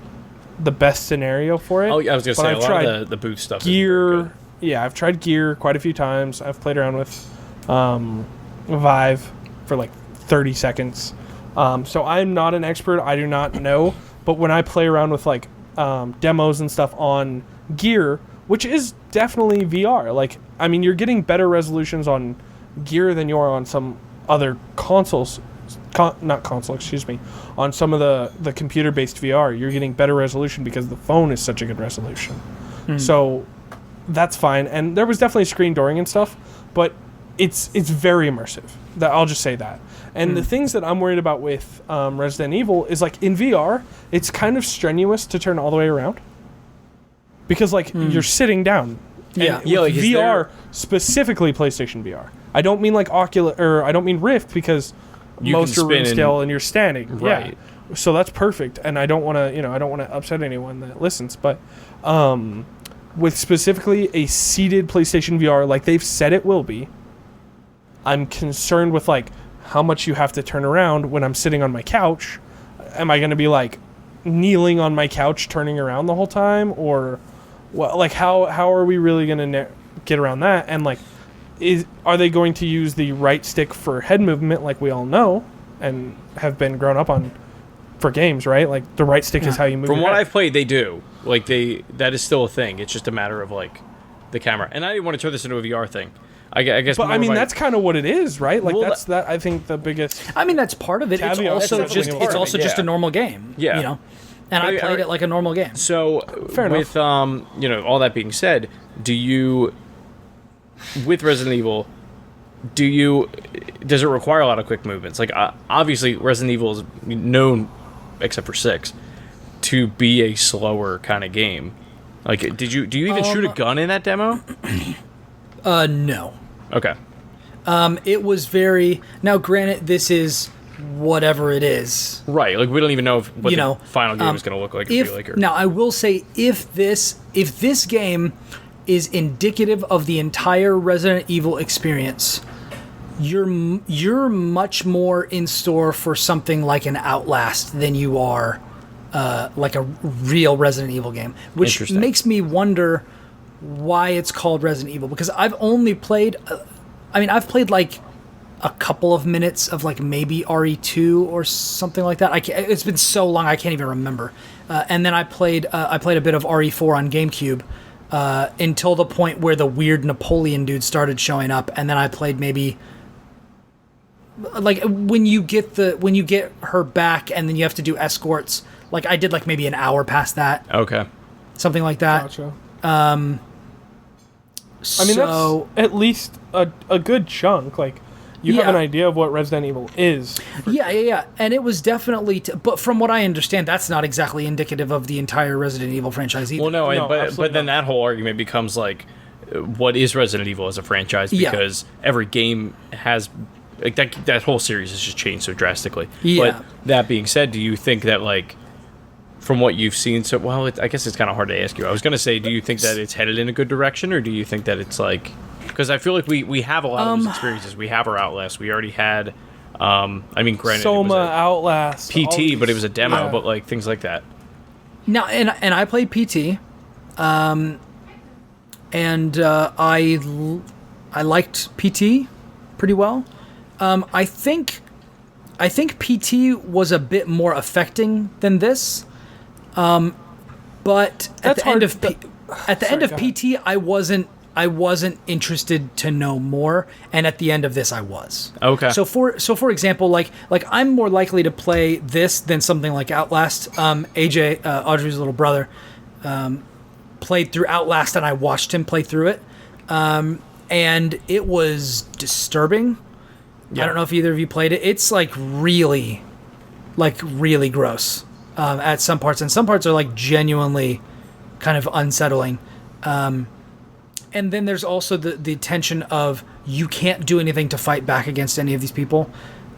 the best scenario for it. Oh, yeah, I was gonna But say I've a lot tried of the booth stuff. isn't very Gear. good. Yeah, I've tried Gear quite a few times. I've played around with Vive for like 30 seconds. So I'm not an expert. I do not know. But when I play around with like demos and stuff on Gear, which is definitely VR, like, I mean, you're getting better resolutions on Gear than you are on some other consoles. Not console, excuse me. On some of the computer-based VR, you're getting better resolution because the phone is such a good resolution. So that's fine. And there was definitely screen dooring and stuff, but it's very immersive. I'll just say that. And the things that I'm worried about with Resident Evil is like in VR, it's kind of strenuous to turn all the way around because like you're sitting down. Yeah. And Yeah, with like, is VR, there- specifically PlayStation VR. I don't mean like Oculus or I don't mean Rift because You most can are room spin and- scale and you're standing. Right. Yeah. So that's perfect. And I don't want to upset anyone that listens, but with specifically a seated PlayStation VR like they've said it will be, I'm concerned with like how much you have to turn around when I'm sitting on my couch. Am I going to be like kneeling on my couch turning around the whole time, or well, like how are we really going to get around that? And like are they going to use the right stick for head movement like we all know and have been grown up on for games, right? Like the right stick is how you move. From your what head. I've played, they do. Like that is still a thing. It's just a matter of like the camera. And I didn't want to turn this into a VR thing. I guess. But I mean, that's kind of what it is, right? Like Well, that's I think the biggest. I mean, that's part of it. It's Caveat. also That's just definitely it's part of also it, just yeah. a normal game. Yeah. You know, and I played it like a normal game. So Fair with all that being said, with Resident Evil, does it require a lot of quick movements? Like obviously Resident Evil is known, except for 6, to be a slower kind of game. Like do you even shoot a gun in that demo? No. Okay. It was very. Now, granted, this is whatever it is. Right. Like we don't even know what the final game is going to look like. Now, I will say, if this game is indicative of the entire Resident Evil experience, you're much more in store for something like an Outlast than you are like a real Resident Evil game, which Interesting. makes me wonder why it's called Resident Evil, because I've only played. I've played like a couple of minutes of like maybe RE2 or something like that. It's been so long I can't even remember. And then I played a bit of RE4 on GameCube until the point where the weird Napoleon dude started showing up, and then I played maybe like when you get her back and then you have to do escorts. Like I did like maybe an hour past that. Okay. Something like that. Gotcha. I mean, that's at least a good chunk. Like, you have an idea of what Resident Evil is. Yeah. And it was definitely... but from what I understand, that's not exactly indicative of the entire Resident Evil franchise either. Well, no, but then not. that whole argument becomes like, what is Resident Evil as a franchise? Because every game has... like that whole series has just changed so drastically. Yeah. But that being said, do you think that, like, from what you've seen, I guess it's kind of hard to ask you. I was going to say, do you think that it's headed in a good direction, or do you think that it's like... because I feel like we have a lot of these experiences. We have our Outlast. We already had, granted, Soma, it was Outlast, PT, but it was a demo, yeah. but like things like that. Now, and I played PT, and I liked PT pretty well. I think PT was a bit more affecting than this, but at the end of PT, I wasn't interested to know more, and at the end of this, I was. Okay. So for example, like I'm more likely to play this than something like Outlast. AJ, Audrey's little brother, played through Outlast, and I watched him play through it, and it was disturbing. Yeah. I don't know if either of you played it. It's really gross at some parts, and some parts are like genuinely kind of unsettling. And then there's also the tension of you can't do anything to fight back against any of these people.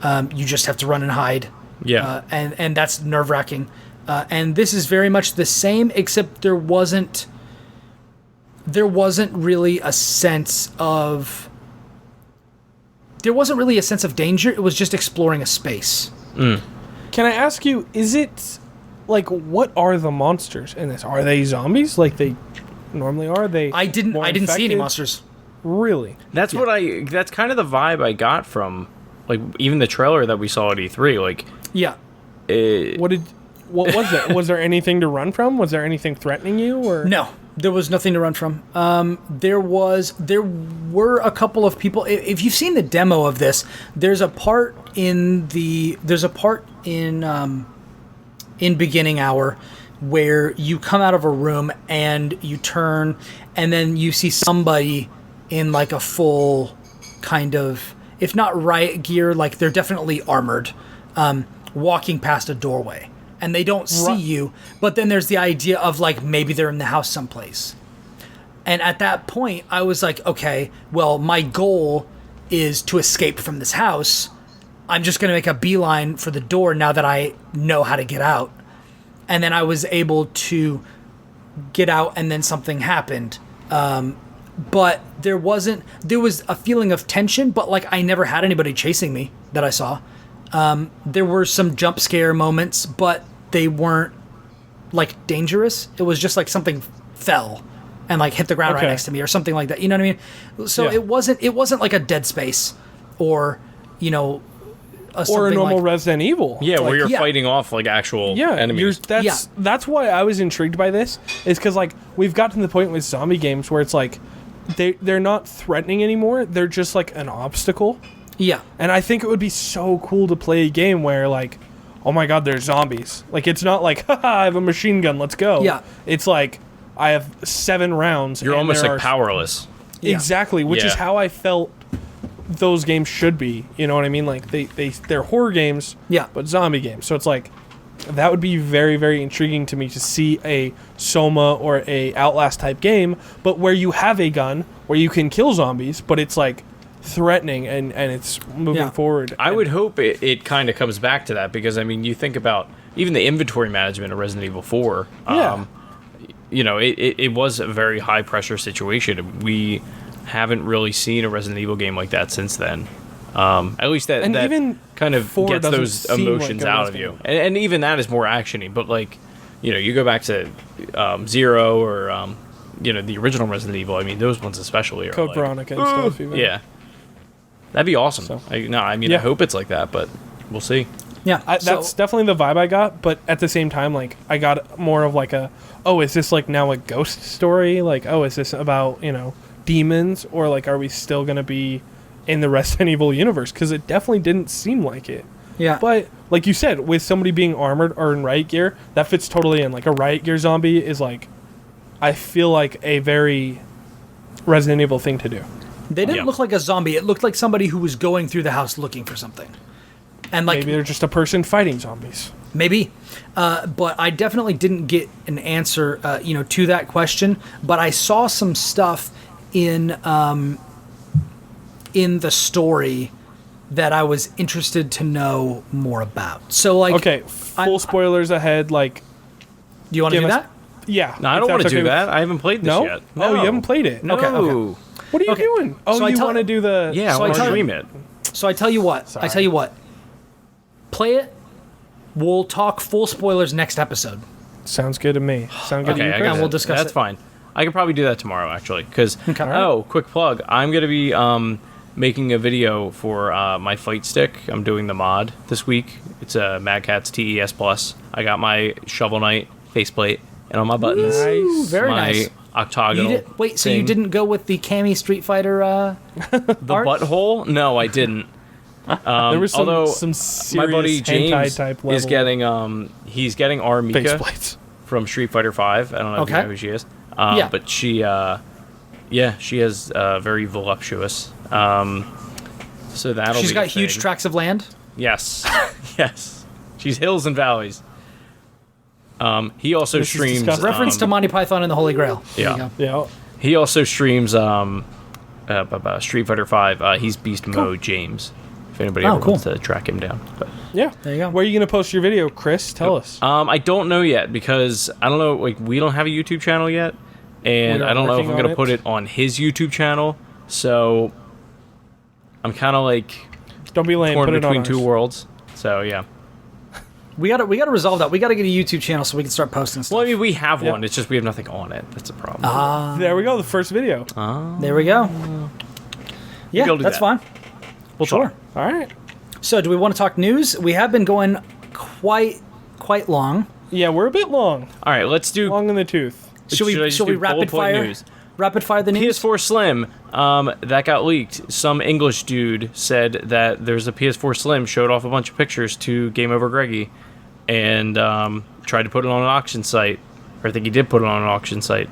You just have to run and hide. Yeah. And that's nerve-wracking. And this is very much the same, except there wasn't really a sense of... there wasn't really a sense of danger. It was just exploring a space. Mm. Can I ask you, is it... like, what are the monsters in this? Are they zombies like they normally are? I didn't see any monsters. Really? That's that's kind of the vibe I got from, like, even the trailer that we saw at E3. Like, yeah. What was it? Was there anything to run from? Was there anything threatening you? Or no, there was nothing to run from. There were a couple of people. If you've seen the demo of this, there's a part in beginning hour where you come out of a room and you turn, and then you see somebody in like a full kind of, if not riot gear, like they're definitely armored, walking past a doorway. And they don't see you, but then there's the idea of like maybe they're in the house someplace. And at that point, I was like, okay, well, my goal is to escape from this house. I'm just going to make a beeline for the door now that I know how to get out. And then I was able to get out, and then something happened. But there was a feeling of tension, but like I never had anybody chasing me that I saw. There were some jump scare moments, but they weren't like dangerous. It was just like something fell and like hit the ground right next to me or something like that. You know what I mean? So it wasn't like a Dead Space or, or a normal Resident Evil. Yeah, where you're fighting off like actual enemies. That's why I was intrigued by this, is because like we've gotten to the point with zombie games where it's like they're not threatening anymore. They're just like an obstacle. Yeah. And I think it would be so cool to play a game where, like, oh my god, there's zombies. Like, it's not like, haha, I have a machine gun, let's go. Yeah. It's like, I have 7 rounds. You're almost like powerless. Exactly, which is how I felt those games should be. You know what I mean? Like, they're horror games, but zombie games. So it's like, that would be very, very intriguing to me to see a Soma or a Outlast type game, but where you have a gun, where you can kill zombies, but it's like, threatening and it's moving forward. I would hope it kind of comes back to that, because I mean, you think about even the inventory management of Resident Evil 4. It was a very high pressure situation. We haven't really seen a Resident Evil game like that since then. At least that even kind of gets those emotions out of you. And even that is more actiony. But like, you go back to Zero or the original Resident Evil. I mean, those ones especially are Code like, Veronica and stuff. Even. Yeah. That'd be awesome. So. I Yeah. hope it's like that, but we'll see. Yeah, That's definitely the vibe I got, but at the same time, like, I got more of like is this like now a ghost story? Like, is this about, demons? Or like, are we still going to be in the Resident Evil universe? Because it definitely didn't seem like it. Yeah. But like you said, with somebody being armored or in riot gear, that fits totally in. Like a riot gear zombie is like, I feel like a very Resident Evil thing to do. They didn't look like a zombie. It looked like somebody who was going through the house looking for something. And like Maybe they're just a person fighting zombies. maybe, but I definitely didn't get an answer, to that question. But I saw some stuff in the story that I was interested to know more about. So like, Okay, full spoilers ahead. Like, do you want to give do us- that? yeah. No, I if don't want to that's do okay with- that. I haven't played this No? yet. Oh, you haven't played it? No. Okay. What are you Okay. doing? Oh, So I you tell- want to do the... Yeah, So I I want to tell you- stream it. So I tell you what. Sorry. I tell you what. Play it. We'll talk full spoilers next episode. Sounds good to me. Sound good to Okay, you, I Chris? got we'll it. discuss That's it. fine. I could probably do that tomorrow, actually. Because, Okay. quick plug. I'm going to be making a video for my fight stick. I'm doing the mod this week. It's a Mad Catz TES Plus. I got my Shovel Knight faceplate and all my buttons. Nice. Very my nice. octagonal. So you thing. didn't go with the Cammy Street Fighter The art? butthole? No, I didn't. There was some, although some my serious buddy James hentai-type level is getting he's getting our Mika faceplates. from Street Fighter 5. I don't know if you Okay. know who she is. Yeah. But she she has very voluptuous. So that'll She's be got a huge thing. tracts of land. Yes. Yes. She's hills and valleys. He also This is streams disgusting. Reference to Monty Python and the Holy Grail. There yeah. you go. Yeah. He also streams Street Fighter 5. He's Beast Mode James. If anybody Oh, ever cool. wants to track him down. But Yeah. There you go. Where are you going to post your video, Chris? Tell us. I don't know yet because I don't know. Like we don't have a YouTube channel yet, and We are I don't know if working I'm gonna on put it. it on his YouTube channel. So I'm kind of like Don't be lame. torn Put it on between two ours. worlds. So yeah. We gotta resolve that. We gotta get a YouTube channel so we can start posting stuff. Well, I mean, we have Yeah. one. It's just we have nothing on it. That's a problem. There we go. The first video. There we go. Yeah, We'll do that's that. fine. We'll Sure. talk. All right. So, do we want to talk news? We have been going quite long. Yeah, we're a bit long. All right, let's do. Long in the tooth. Should we I just should we do bullet rapid point fire news? rapid fire the news? PS4 Slim, that got leaked. Some English dude said that there's a PS4 Slim, showed off a bunch of pictures to Game Over Greggy, and tried to put it on an auction site. Or I think he did put it on an auction site.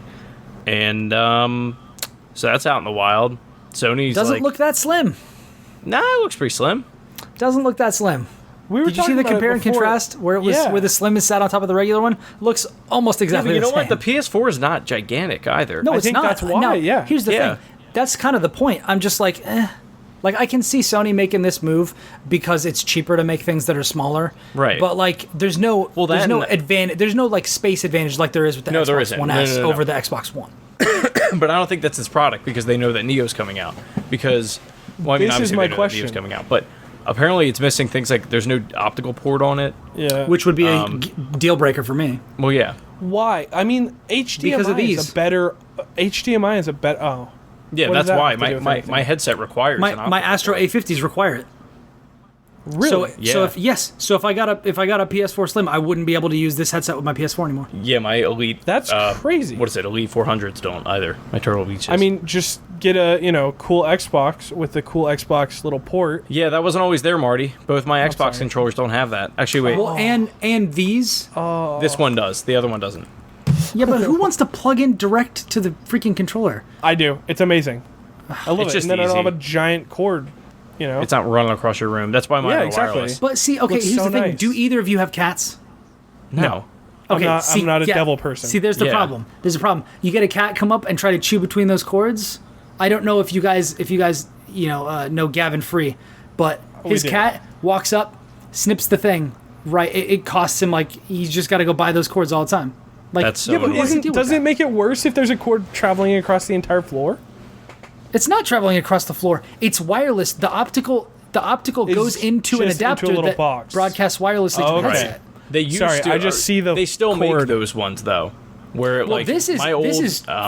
And so that's out in the wild. Sony's Doesn't like, look that slim. nah, it looks pretty slim. Doesn't look that slim. We were Did you see talking the about it compare and before. contrast where it was Yeah. where the slim is sat on top of the regular one? Looks almost Yeah, exactly but you the know what? same. The PS4 is not gigantic either. No, I it's think not. that's why, No, yeah. Here's the Yeah. thing. That's kind of the point. I'm just like, Like, I can see Sony making this move because it's cheaper to make things that are smaller. Right. But, like, there's no that and- advantage. There's no, like, space advantage like there is with the No, there Xbox isn't. One No, S no, no. over the Xbox One. But I don't think that's his product because they know that Neo's coming out. Because, well, I mean, This is obviously my they know that question. Neo's coming out, but apparently it's missing things like there's no optical port on it. Yeah. Which would be a deal breaker for me. Well, yeah. Why? I mean, HDMI Because of is these. a better. HDMI is a better. Oh. Yeah, What does that's that why have to do with my anything? headset requires an My optical Astro port. A50s require it. Really? So Yeah. so if I got a PS4 Slim, I wouldn't be able to use this headset with my PS4 anymore. Yeah, my Elite. That's crazy. What is it? Elite 400s don't either. My Turtle Beaches. I mean, just get a cool Xbox with the cool Xbox little port. yeah, that wasn't always there, Marty. Both my Xbox sorry. controllers don't have that. Actually, wait. Well, and these. This one does. The other one doesn't. Yeah, but who wants to plug in direct to the freaking controller? I do. It's amazing. I love It's it. just And then I don't easy. have a giant cord. It's not running across your room. That's why mine Yeah, are exactly. wireless. But see, okay, Looks here's so the thing. nice. Do either of you have cats? No. Okay, I'm not a devil person. See, there's the Yeah. problem. There's a problem. You get a cat come up and try to chew between those cords. I don't know if you guys know Gavin Free, but his do. cat walks up, snips the thing. Right, it costs him like he's just got to go buy those cords all the time. Like, That's so Yeah, but annoying. doesn't it make it worse if there's a cord traveling across the entire floor? It's not traveling across the floor. It's wireless. The optical Is goes into an just into a adapter little that box. broadcasts wirelessly to Oh, the okay. headset. They used Sorry, to. I just see the They still make cord. those ones though, where Well, like this is my old.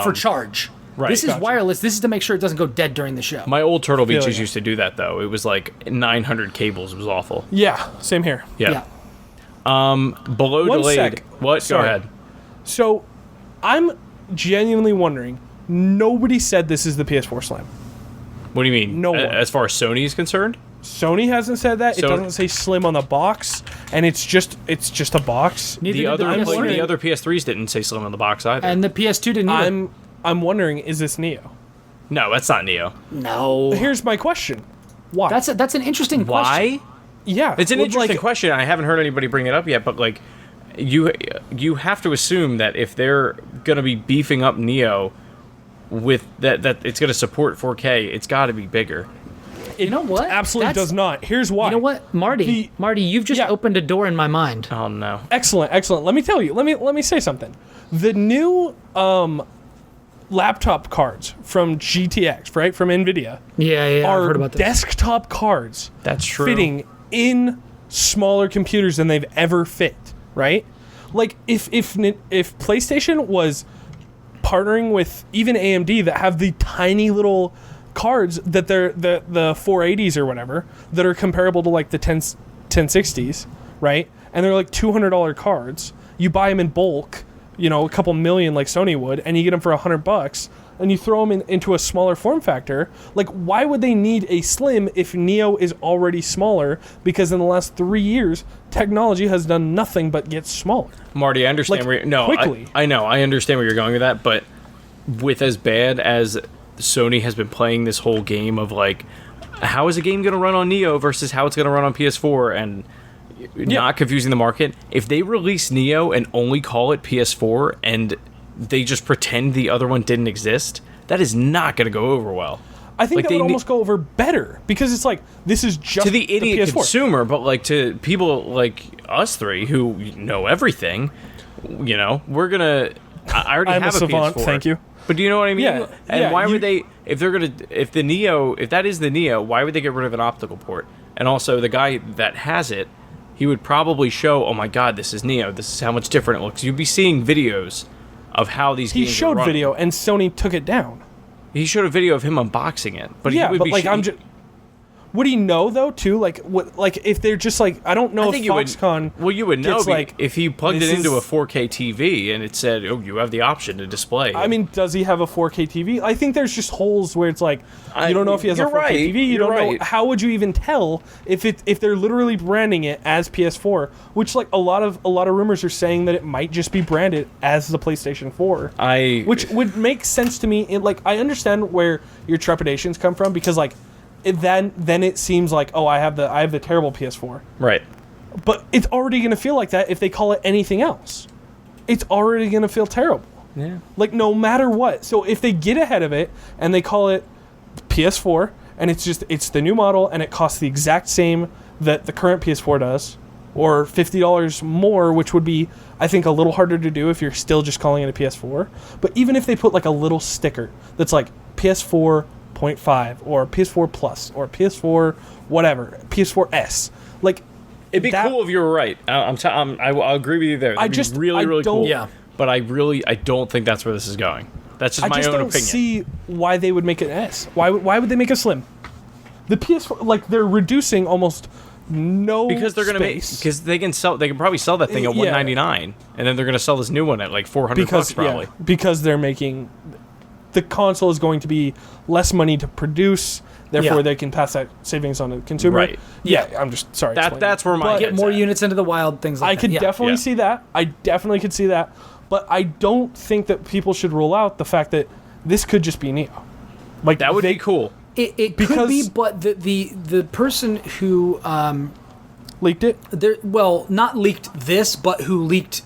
for charge. Right. This is Gotcha. wireless. This is to make sure it doesn't go dead during the show. My old Turtle Beaches ya. used to do that though. It was like 900 cables. It was awful. Yeah, same here. Yeah. Below One delayed. sec. What? Sorry. Go ahead. So, I'm genuinely wondering. Nobody said this is the PS4 Slim. What do you mean? No one. As far as Sony is concerned? Sony hasn't said that. It So- doesn't say Slim on the box, and it's just a box. Neither The did other PS3. the other PS3s didn't say Slim on the box either. And the PS2 didn't either. I'm wondering, is this Neo? No, that's not Neo. No. Here's my question. Why? That's an interesting question. Why? yeah. It's an well, interesting like, question. I haven't heard anybody bring it up yet, but like, you have to assume that if they're gonna be beefing up Neo with that it's gonna support 4K, it's got to be bigger. It You know what? absolutely That's- does not. Here's why. You know what, Marty? Marty, you've just Yeah. opened a door in my mind. Oh no. Excellent. Let me tell you. Let me say something. The new laptop cards from GTX, right, from NVIDIA, Yeah, I've are heard about this. desktop cards That's true. fitting in smaller computers than they've ever fit, right? Like if PlayStation was partnering with even AMD that have the tiny little cards that they're the 480s or whatever that are comparable to like the 1060s, right? And they're like $200 cards. You buy them in bulk, you know, a couple million like Sony would, and you get them for $100, and you throw them into a smaller form factor. Like, why would they need a Slim if Neo is already smaller? Because in the last 3 years, technology has done nothing but get smaller. Marty, I understand Like, where you're, no, quickly. I know, I understand where you're going with that, but with as bad as Sony has been playing this whole game of like, how is a game going to run on Neo versus how it's going to run on PS4 and not confusing the market, if they release Neo and only call it PS4 and they just pretend the other one didn't exist, that is not going to go over well. I think Like, that they would ne- almost go over better because it's like this is just To the idiot PS4. consumer, but like to people like us three who know everything, you know, we're gonna. I already I'm have a savant, PS4. thank you. But do you know what I mean? Yeah, And yeah, why you- would they? If they're gonna, if the Neo, if that is the Neo, why would they get rid of an optical port? And also, the guy that has it, he would probably show, oh my god, this is Neo. This is how much different it looks. You'd be seeing videos of how these He games are showed running. video and Sony took it down. He showed a video of him unboxing it, but Yeah, he would but be like I'm just. Would he know though too? Like what? Like if they're just like I don't know I if think you would. Foxconn. Well, you would know gets, like, if he plugged this it into a is- 4K TV and it said, "Oh, you have the option to display." I mean, does he have a 4K TV? I think there's just holes where it's like you don't know if he has a you're 4K right, TV. You you're don't know right. how would you even tell if they're literally branding it as PS4, which like a lot of rumors are saying that it might just be branded as the PlayStation 4. Which would make sense to me. Like I understand where your trepidations come from because like then it seems like I have the terrible PS4, right. but it's already gonna feel like that if they call it anything else. It's already gonna feel terrible. Yeah. Like no matter what. So if they get ahead of it and they call it PS4 and it's the new model and it costs the exact same that the current PS4 does, or $50 more, which would be I think a little harder to do if you're still just calling it a PS4. But even if they put like a little sticker that's like PS4 0.5 or PS4 Plus or PS4 whatever, PS4S, like It'd be that- cool if you were right. I'll agree with you there. That'd be really I cool. don't- Yeah. But I don't think that's where this is going. That's just I my just own don't opinion. see why they would make an S. Why would they make a Slim? The PS4, like they're reducing almost no Because they're gonna space. because they can probably sell that thing at Yeah. $199, and then they're gonna sell this new one at like $400 probably. because they're making the console is going to be less money to produce, therefore Yeah. they can pass that savings on to the consumer. Right. Yeah, I'm just sorry. explaining. That's where my But Get head's more at. units into the wild, things like I that. could Yeah. definitely Yeah. see that. I definitely could see that. But I don't think that people should rule out the fact that this could just be Neo. Like That would be cool. It could Because- be, but the person who leaked it. not leaked this, but who leaked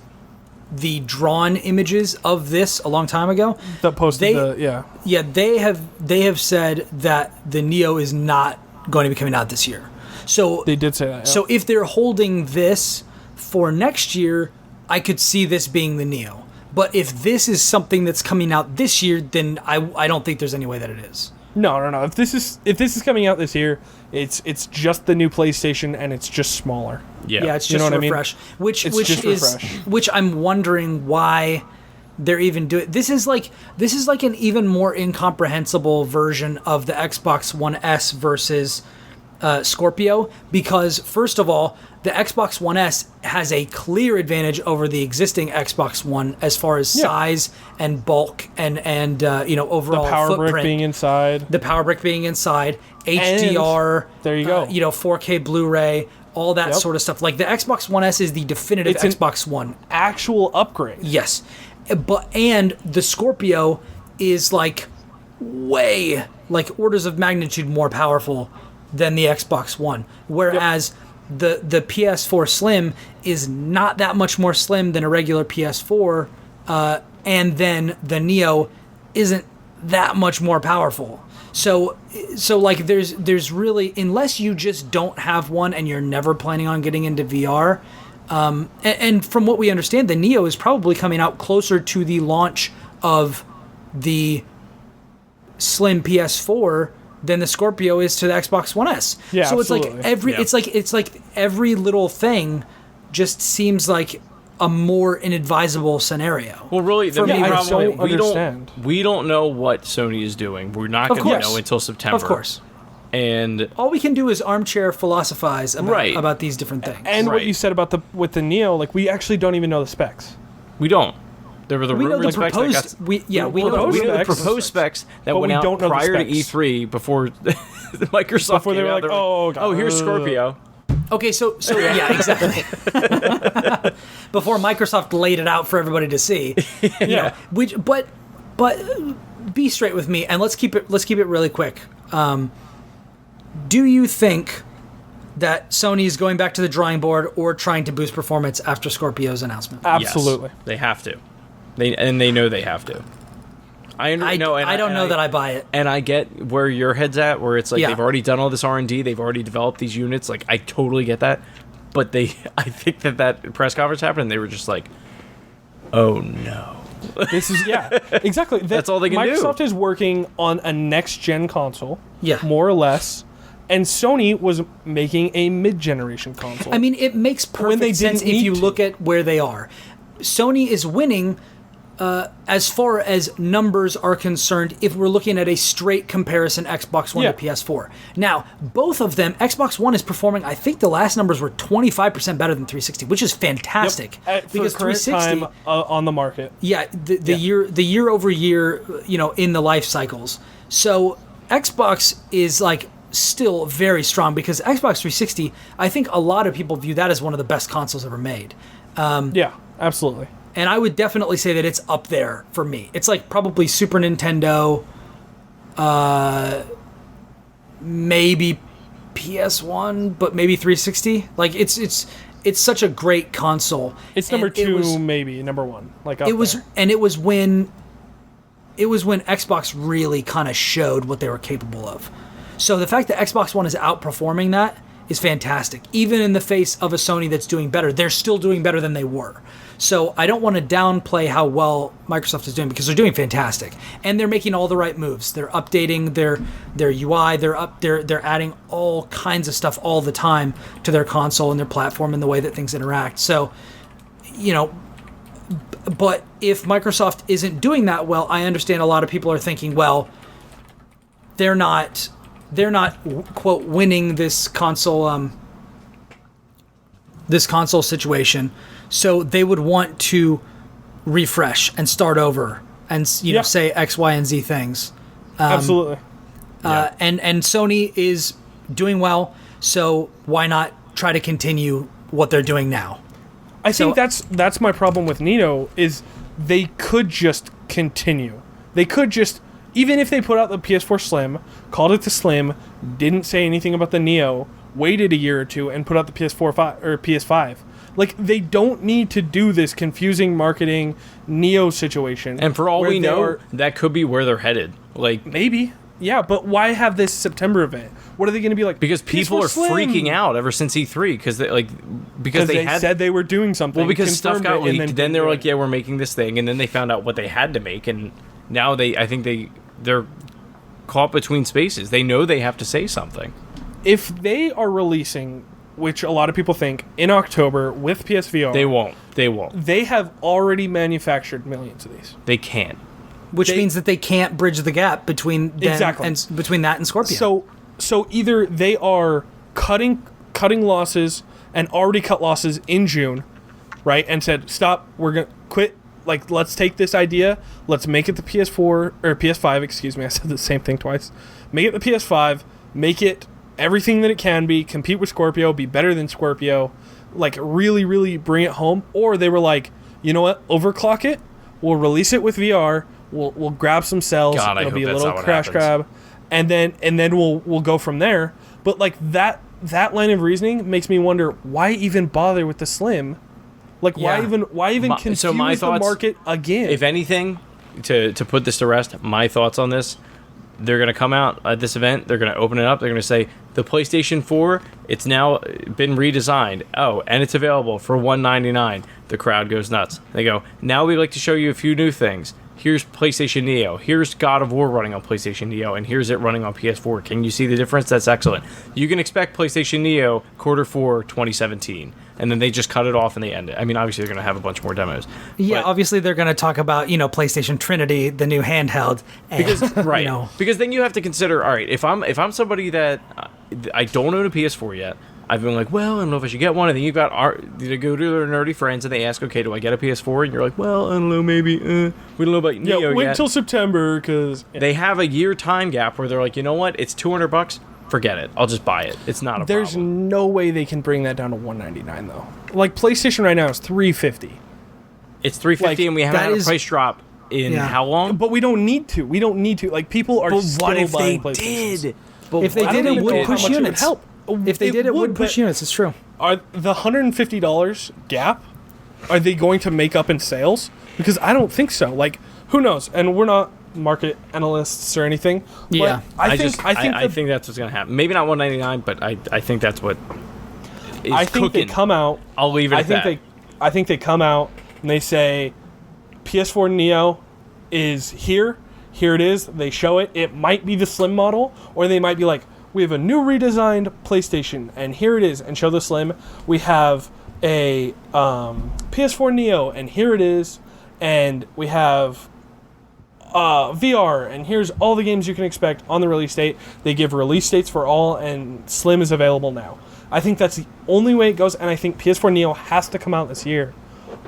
the drawn images of this a long time ago. That posted They- Yeah, they have said that the Neo is not going to be coming out this year. So They did say that. Yeah. So if they're holding this for next year, I could see this being the Neo. But if this is something that's coming out this year, then I don't think there's any way that it is. No. If this is coming out this year, it's just the new PlayStation and it's just smaller. Yeah. Yeah, it's You just know what I mean? refresh. Which It's which just is refresh. which I'm wondering why they're even doing. This is like an even more incomprehensible version of the Xbox One S versus Scorpio, because first of all, the Xbox One S has a clear advantage over the existing Xbox One as far as size and bulk and overall the power footprint. brick being inside. The power brick being inside, HDR, and there you go. 4K Blu-ray, all that sort of stuff. Like the Xbox One S is the definitive Xbox One. Actual upgrade. Yes. And the Scorpio is like way, like orders of magnitude more powerful than the Xbox One. Whereas the PS4 Slim is not that much more slim than a regular PS4, and then the Neo isn't that much more powerful. So like there's really, unless you just don't have one and you're never planning on getting into VR, and from what we understand, the Neo is probably coming out closer to the launch of the Slim PS4 than the Scorpio is to the Xbox One S. Yeah, so absolutely. It's like every little thing just seems like a more inadvisable scenario. Well, really, the main I problem don't understand. we don't know what Sony is doing. We're not going to know until September. Of course. And all we can do is armchair philosophize about these different things. And what you said about with the Neo, like we actually don't even know the specs. we don't. There were the we know rumored the specs proposed. that got, we know the specs. proposed specs that But went we out don't know the prior to specs. E3 before Microsoft Before they came were out. like, oh, God. oh, here's Scorpio. Okay, so yeah, exactly. Before Microsoft laid it out for everybody to see, Yeah. but be straight with me, and let's keep it really quick. Do you think that Sony is going back to the drawing board or trying to boost performance after Scorpio's announcement? Absolutely. Yes, they have to. They know they have to. I don't know that I buy it. And I get where your head's at, where it's like Yeah. they've already done all this R&D, they've already developed these units. Like I totally get that, but I think that press conference happened, and they were just like, "Oh no." This is exactly. That's all they can do. Microsoft is working on a next gen console, Yeah. more or less, and Sony was making a mid generation console. I mean, it makes perfect they sense didn't if you need to. look at where they are. Sony is winning as far as numbers are concerned if we're looking at a straight comparison Xbox One to PS4. Now, both of them, Xbox One is performing, I think the last numbers were 25% better than 360, which is fantastic. because for current time on the market. Yeah, the year over year, in the life cycles. So Xbox is like still very strong because Xbox 360, I think a lot of people view that as one of the best consoles ever made. Yeah, absolutely. And I would definitely say that it's up there for me. It's like probably Super Nintendo, maybe PS1, but maybe 360. Like it's such a great console. It's number two, maybe number one. Like up it was, there. and it was when Xbox really kind of showed what they were capable of. So the fact that Xbox One is outperforming that is fantastic. Even in the face of a Sony that's doing better, they're still doing better than they were. So I don't want to downplay how well Microsoft is doing because they're doing fantastic, and they're making all the right moves. They're updating their UI. They're adding all kinds of stuff all the time to their console and their platform and the way that things interact. So, but if Microsoft isn't doing that well, I understand a lot of people are thinking, well, they're not quote winning this console situation, so they would want to refresh and start over and say X, Y, and Z things. Absolutely. And Sony is doing well, so why not try to continue what they're doing now? I think that's my problem with Neo is they could just continue. They could just, even if they put out the PS4 Slim, called it the Slim, didn't say anything about the Neo, waited a year or two and put out the PS5. Like, they don't need to do this confusing marketing Neo situation. And for all we know, that could be where they're headed. Like, maybe. Yeah, but why have this September event? What are they going to be like? Because people are PS4 Slim. freaking out ever since E3 because they said they were doing something. Well, because stuff got confirmed it, leaked. Then they were like, "Yeah, we're making this thing," and then they found out what they had to make, and now I think they're caught between spaces. They know they have to say something. If they are releasing, which a lot of people think, in October with PSVR, They won't. They won't. They have already manufactured millions of these. They can't. Which means that they can't bridge the gap between them Exactly. and between that and Scorpio. So either they are cutting losses and already cut losses in June, right? And said, stop, we're going to quit. Like, let's take this idea. Let's make it the PS4 or PS5, excuse me. I said the same thing twice. Make it the PS5. Make it everything that it can be. Compete with Scorpio. Be better than Scorpio. Like, really, really bring it home. Or they were like, you know what? Overclock it. We'll release it with VR. We'll grab some cells. God, It'll be a that's little not what crash happens. grab. And then we'll go from there. But like that line of reasoning makes me wonder, why even bother with the Slim? Like, Yeah. why even confuse the market again? If anything, to put this to rest, my thoughts on this, they're going to come out at this event, they're going to open it up, they're going to say, the PlayStation 4, it's now been redesigned. Oh, and it's available for $199. The crowd goes nuts. They go, now we'd like to show you a few new things. Here's PlayStation Neo. Here's God of War running on PlayStation Neo, and here's it running on PS4. Can you see the difference? That's excellent. You can expect PlayStation Neo Q4 2017, and then they just cut it off and they end it. I mean, obviously they're going to have a bunch more demos. yeah, but- obviously they're going to talk about, PlayStation Trinity, the new handheld. And, right. Because then you have to consider, all right, if I'm somebody that I don't own a PS4 yet, I've been like, well, I don't know if I should get one. And then you got they go to their nerdy friends and they ask, okay, do I get a PS4? And you're like, well, I don't know, maybe. We don't know about Neo wait yet. until September because They have a year time gap where they're like, you know what? It's $200. Forget it. I'll just buy it. It's not a there's problem. no way they can bring that down to $199 though. Like PlayStation right now is $350. It's $350 like, and we haven't that had a is- price drop in Yeah. how long? But we don't need to. We don't need to. Like, people are But still what if they buying PlayStations. did? But If they what did, if it they would did? push How much it would units. help. If they did, it would push but units. It's true. Are the $150 gap, are they going to make up in sales? Because I don't think so. Like, who knows? And we're not market analysts or anything. But Yeah. I think that's what's gonna happen. Maybe not $199, but I think that's what is I think cooking. they come out. I'll leave it I at think that. I think they come out and they say, PS4 Neo is here. Here it is. They show it. It might be the Slim model, or they might be like, we have a new redesigned PlayStation, and here it is, and show the Slim. We have a PS4 Neo, and here it is, and we have VR, and here's all the games you can expect on the release date. They give release dates for all, and Slim is available now. I think that's the only way it goes, and I think PS4 Neo has to come out this year,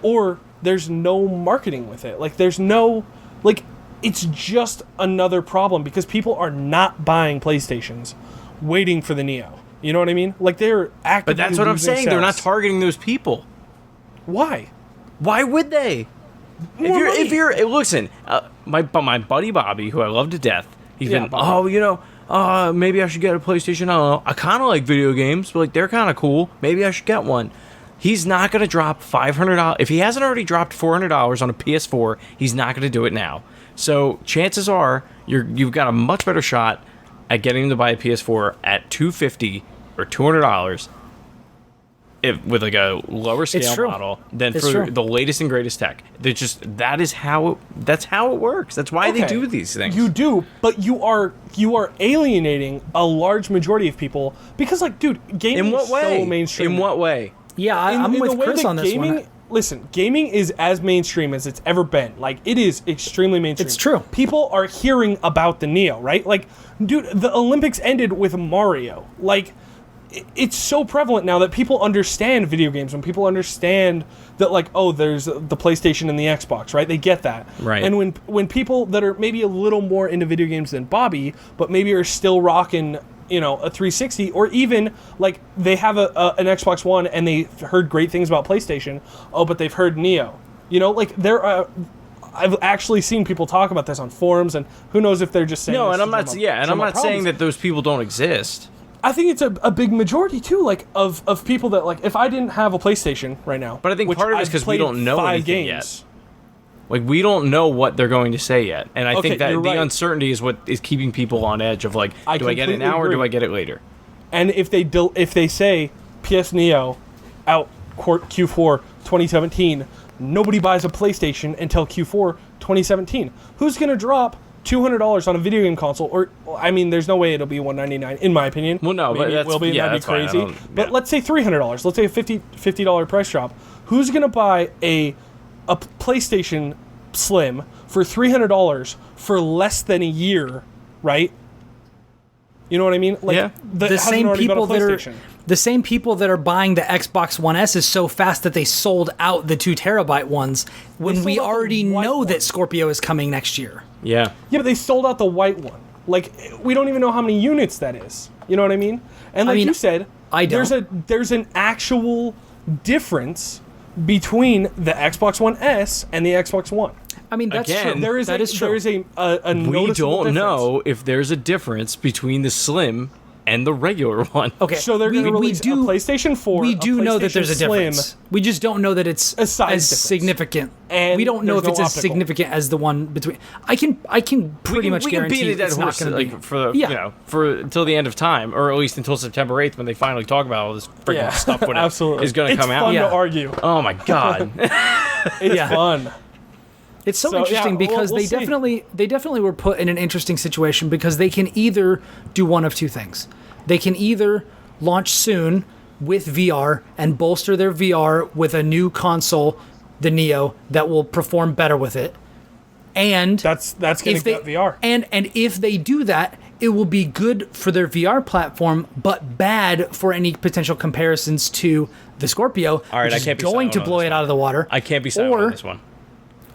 or there's no marketing with it. Like, there's no, like, it's just another problem because people are not buying PlayStations waiting for the Neo. You know what I mean? Like, they're actively But that's what I'm losing saying. They're not sales. targeting those people. Why? Why would they? If you're listen, my buddy Bobby, who I love to death, he's Yeah, been Bobby. maybe I should get a PlayStation. I don't know. I kind of like video games, but like they're kind of cool. Maybe I should get one. He's not going to drop $500 if he hasn't already dropped $400 on a PS4. He's not going to do it now. So chances are you've got a much better shot at getting him to buy a PS4 at $250 or $200 with like a lower scale true. model than It's for true. the latest and greatest tech. That's how it works. That's why they Okay, do these things. You do, but you are alienating a large majority of people because, like, dude, gaming In what is way? so mainstream. In what way? Yeah, I'm in the with way Chris that on this gaming, one. Listen, gaming is as mainstream as it's ever been. Like, it is extremely mainstream. It's true. People are hearing about the Neo, right? Like, dude, the Olympics ended with Mario. Like, it's so prevalent now that people understand video games, and people understand that, like, oh, there's the PlayStation and the Xbox, right? They get that. Right. And when people that are maybe a little more into video games than Bobby, but maybe are still rocking, a 360, or even like they have an Xbox One and they heard great things about PlayStation. Oh, but they've heard Neo. Like there are. I've actually seen people talk about this on forums, and who knows if they're just saying. No, this and I'm to not. drum up- Yeah, and drum I'm up not saying problems. that those people don't exist. I think it's a big majority too, like of people that, like, if I didn't have a PlayStation right now, But I think which part of it is I've 'cause we played don't know 5 anything games, Like, we don't know what they're going to say yet, and I Okay, think that you're the right. uncertainty is what is keeping people on edge of like, I do I get it completely now or do agree. I get it later? And if they say PS Neo out Q4 2017, nobody buys a PlayStation until Q4 2017. Who's going to drop $200 on a video game console, or I mean, there's no way it'll be $199 in my opinion. Well, no, maybe but it will be. yeah, That'd be that's crazy. fine. But let's say $300. Let's say a $50 price drop. Who's gonna buy a PlayStation Slim for $300 for less than a year, right? You know what I mean? Like, Yeah. The same people that are buying the Xbox One S is so fast that they sold out the 2 terabyte ones when we already know that Scorpio is coming next year. Yeah. Yeah, but they sold out the white one. Like, we don't even know how many units that is. You know what I mean? And like you said, there's an actual difference between the Xbox One S and the Xbox One. I mean, that's Again, true. There is That is true. There is a We noticeable don't difference. know if there's a difference between the Slim and the regular one. Okay, So they're going to release a PlayStation 4. We do know that there's a Slim, difference. We just don't know that it's A size as difference. significant. And we don't know if there's it's no as optical. significant as the one between. I can pretty much we can guarantee beat a dead it's horse not going to be like, for the, Yeah. you know, for until the end of time, or at least until September 8th when they finally talk about all this freaking Yeah, stuff when absolutely. it is going to come It's out. fun Yeah. to argue. Oh my god. It's Yeah. fun. It's so So, interesting yeah, because we'll they see. definitely were put in an interesting situation because they can either do one of two things. They can either launch soon with VR and bolster their VR with a new console, the Neo, that will perform better with it. And That's going to get VR. And if they do that, it will be good for their VR platform, but bad for any potential comparisons to the Scorpio, All right, which I is can't be going silent to on blow this it out of the water. I can't be silent on this one.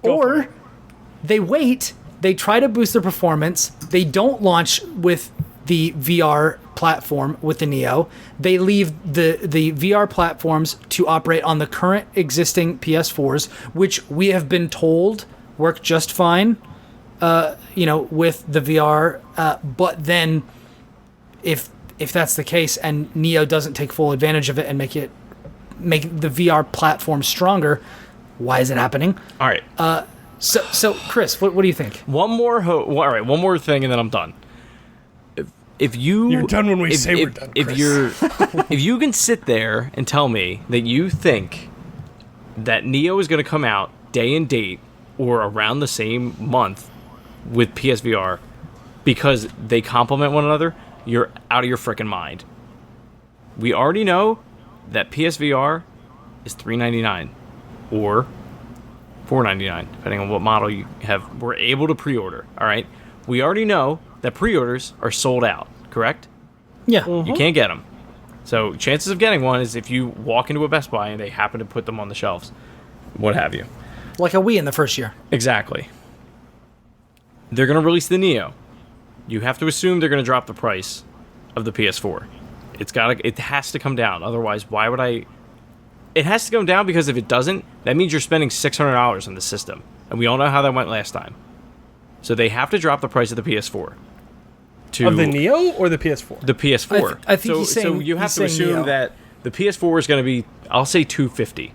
Or they wait, they try to boost their performance, they don't launch with the VR platform with the Neo. They leave the VR platforms to operate on the current existing PS4s, which we have been told work just fine, with the VR. But then if that's the case and Neo doesn't take full advantage of it and make the VR platform stronger, why is it happening? All right. So Chris, what do you think? One more thing and then I'm done. If You're done when we say we're done, Chris. If you can sit there and tell me that you think that Neo is going to come out day and date or around the same month with PSVR because they complement one another, you're out of your freaking mind. We already know that PSVR is $399 or $499, depending on what model you have. We're able to pre-order. All right. We already know that pre-orders are sold out. Correct? Yeah. You can't get them. So chances of getting one is if you walk into a Best Buy and they happen to put them on the shelves, what have you. Like a Wii in the first year. Exactly. They're going to release the Neo. You have to assume they're going to drop the price of the PS4. It has to come down. Otherwise, why would I? It has to come down because if it doesn't, that means you're spending $600 on the system. And we all know how that went last time. So they have to drop the price of the PS4. Of the Neo or the PS4? The PS4. I think he's saying, so you have he's to saying assume Neo. that the PS4 is going to be, I'll say $250,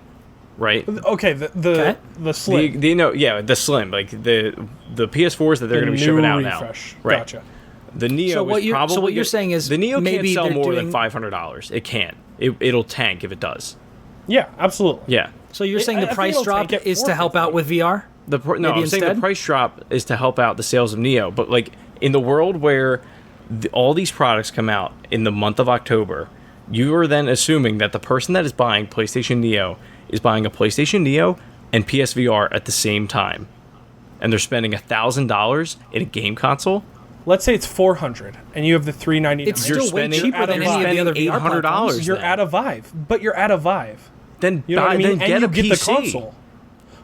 right? Okay, the Slim. The Slim, like the PS4s that they're going to be shipping out refresh. now. Right. Gotcha. The Neo So what is you're- probably so what you're saying is the Neo maybe can't sell they're more doing- than $500. It can't. It'll tank if it does. Yeah, absolutely. Yeah. So you're saying I the think price it'll drop take it is to help out with VR? No, Maybe I'm saying the instead? price drop is to help out the sales of Neo. But like in the world where all these products come out in the month of October, you are then assuming that the person that is buying PlayStation Neo is buying a PlayStation Neo and PSVR at the same time, and they're spending $1,000 in a game console. Let's say it's $400, and you have the $399. It's still way spending- cheaper than you're any of the other spending VR $800 platforms. You're then. at a Vive, but you're at a Vive. Then You know what I mean? then get and you a get PC. the console.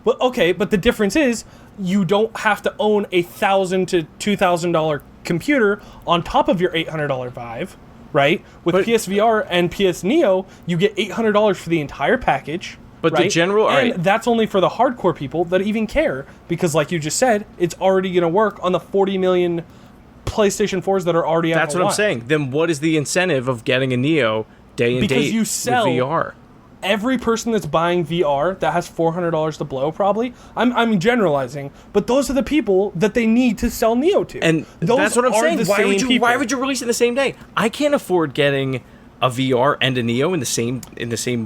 Well, okay, but the difference is you don't have to own a $1,000 to $2,000 computer on top of your $800 Vive, right? With But- PSVR and PS Neo, you get $800 for the entire package. But the right? general- and alright. that's only for the hardcore people that even care, because like you just said, it's already going to work on the 40 million PlayStation 4s that are already out. That's what I'm saying. Then what is the incentive of getting a Neo day and Because date you sell- with VR? Every person that's buying VR that has $400 to blow, probably. I'm generalizing, but those are the people that they need to sell Neo to. And those that's what I'm are saying. the Why same would you? people. Why would you release it the same day? I can't afford getting a VR and a Neo in the same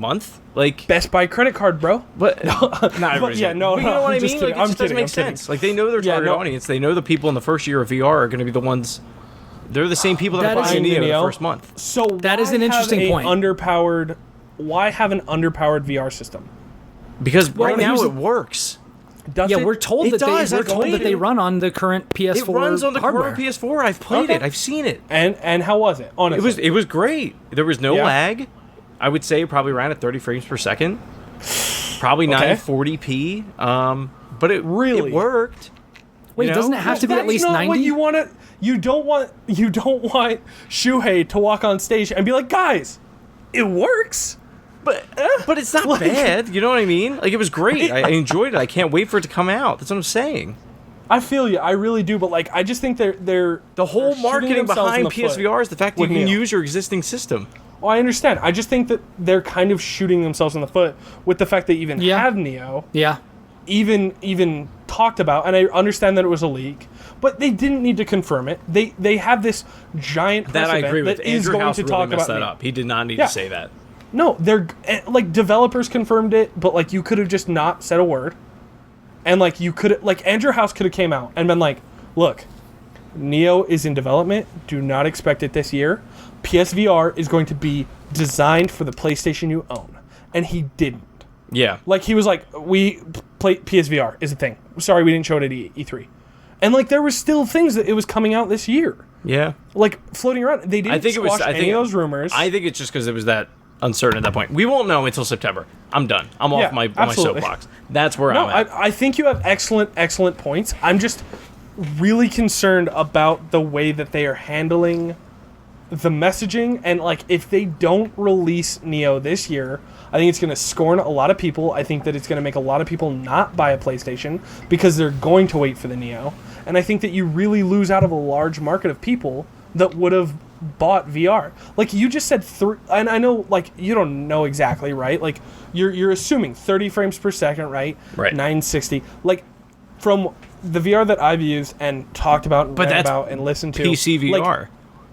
month. Like Best Buy credit card, bro. But not everybody's yeah, no, but you know no, what I'm I just mean? kidding. Like, it just doesn't I'm make kidding. sense. Like, they know their Yeah, target no. audience. They know the people in the first year of VR are going to be the ones. They're the same people that are That is- buying a Neo Neo. the first month. So That is why an interesting have a point. Why have an underpowered VR system? Because Well, right now here's it works. Does Yeah, it? we're told It that does, we're I've told played that they it. run on the current PS4 It runs on the hardware. current PS4. I've played Okay. it. I've seen it. And how was it? Honestly, It was great. There was no Yeah. lag. I would say it probably ran at 30 frames per second. Probably Okay. 940p. But it Really? it worked. Wait, You know? doesn't it have to be at That's least not 90? What you want to. You don't want Shuhei to walk on stage and be like, guys, it works. But it's not Like- bad. You know what I mean? Like, it was great. I enjoyed it. I can't wait for it to come out. That's what I'm saying. I feel you. I really do. But like, I just think they're The whole shooting marketing themselves in behind the foot PSVR is the fact that you with can Neo. use your existing system. Well, I understand. I just think that they're kind of shooting themselves in the foot with the fact they even Yeah. have Neo, Yeah. even talked about, and I understand that it was a leak, but they didn't need to confirm it. They have this giant press That I event agree with. that is Andrew going House to really talk messed about that Neo. up. He did not need Yeah. to say that. No, they're like developers confirmed it, but like you could have just not said a word, and like you could like Andrew House could have came out and been like, "Look, Neo is in development. Do not expect it this year. PSVR is going to be designed for the PlayStation you own," and he didn't. Yeah. Like he was like, "We play PSVR is a thing. Sorry, we didn't show it at E3," and like there was still things that it was coming out this year, Yeah. like floating around. They didn't I think it was. squash I any think of those rumors. I think it's just because it was that uncertain at that point. We won't know until September. I'm done. I'm Yeah, off my absolutely. soapbox. That's where No, I'm at. I think you have excellent points. I'm just really concerned about the way that they are handling the messaging, and like if they don't release Neo this year, I think it's going to scorn a lot of people. I think that it's going to make a lot of people not buy a PlayStation because they're going to wait for the Neo, and I think that you really lose out of a large market of people that would have bought VR. Like you just said, and I know like you don't know exactly, right? Like you're assuming 30 frames per second, right? Right. 960. Like from the VR that I've used and talked about and But read that's about and listened to, PC VR. like,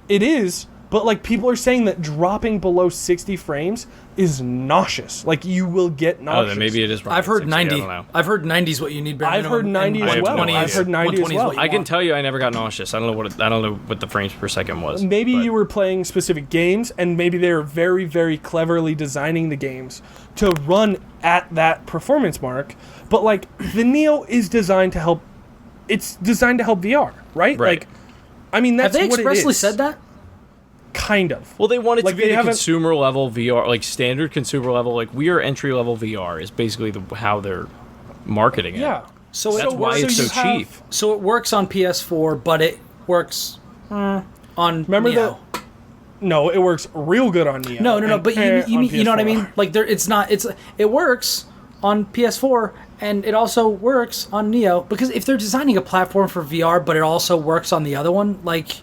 it is, but like people are saying that dropping below 60 frames is nauseous. Like you will get nauseous. Oh, then maybe it is. running I've heard at 60. 90. I don't know. I've heard 90 is what you need. bare I've minimum, heard 90 and as well. 120 I've is- heard 90 as 120 is well. what you I can want. tell you, I never got nauseous. I don't know what the frames per second was. Maybe but- you were playing specific games, and maybe they were very, very cleverly designing the games to run at that performance mark. But like the Neo is designed to help. It's designed to help VR, right? Right. Like, I mean, that's Have they what expressly it is. said that? Kind of. Well, they want it Like, to be they the haven't- consumer level VR, like standard consumer level. Like we are entry level VR is basically how they're marketing it. Yeah. So That's why it's you so cheap. So it works on PS4, but it works on Remember Neo. that? No, it works real good on Neo. No, and but you on know what I PS4. mean? Like it works on PS4 and it also works on Neo, because if they're designing a platform for VR but it also works on the other one, like,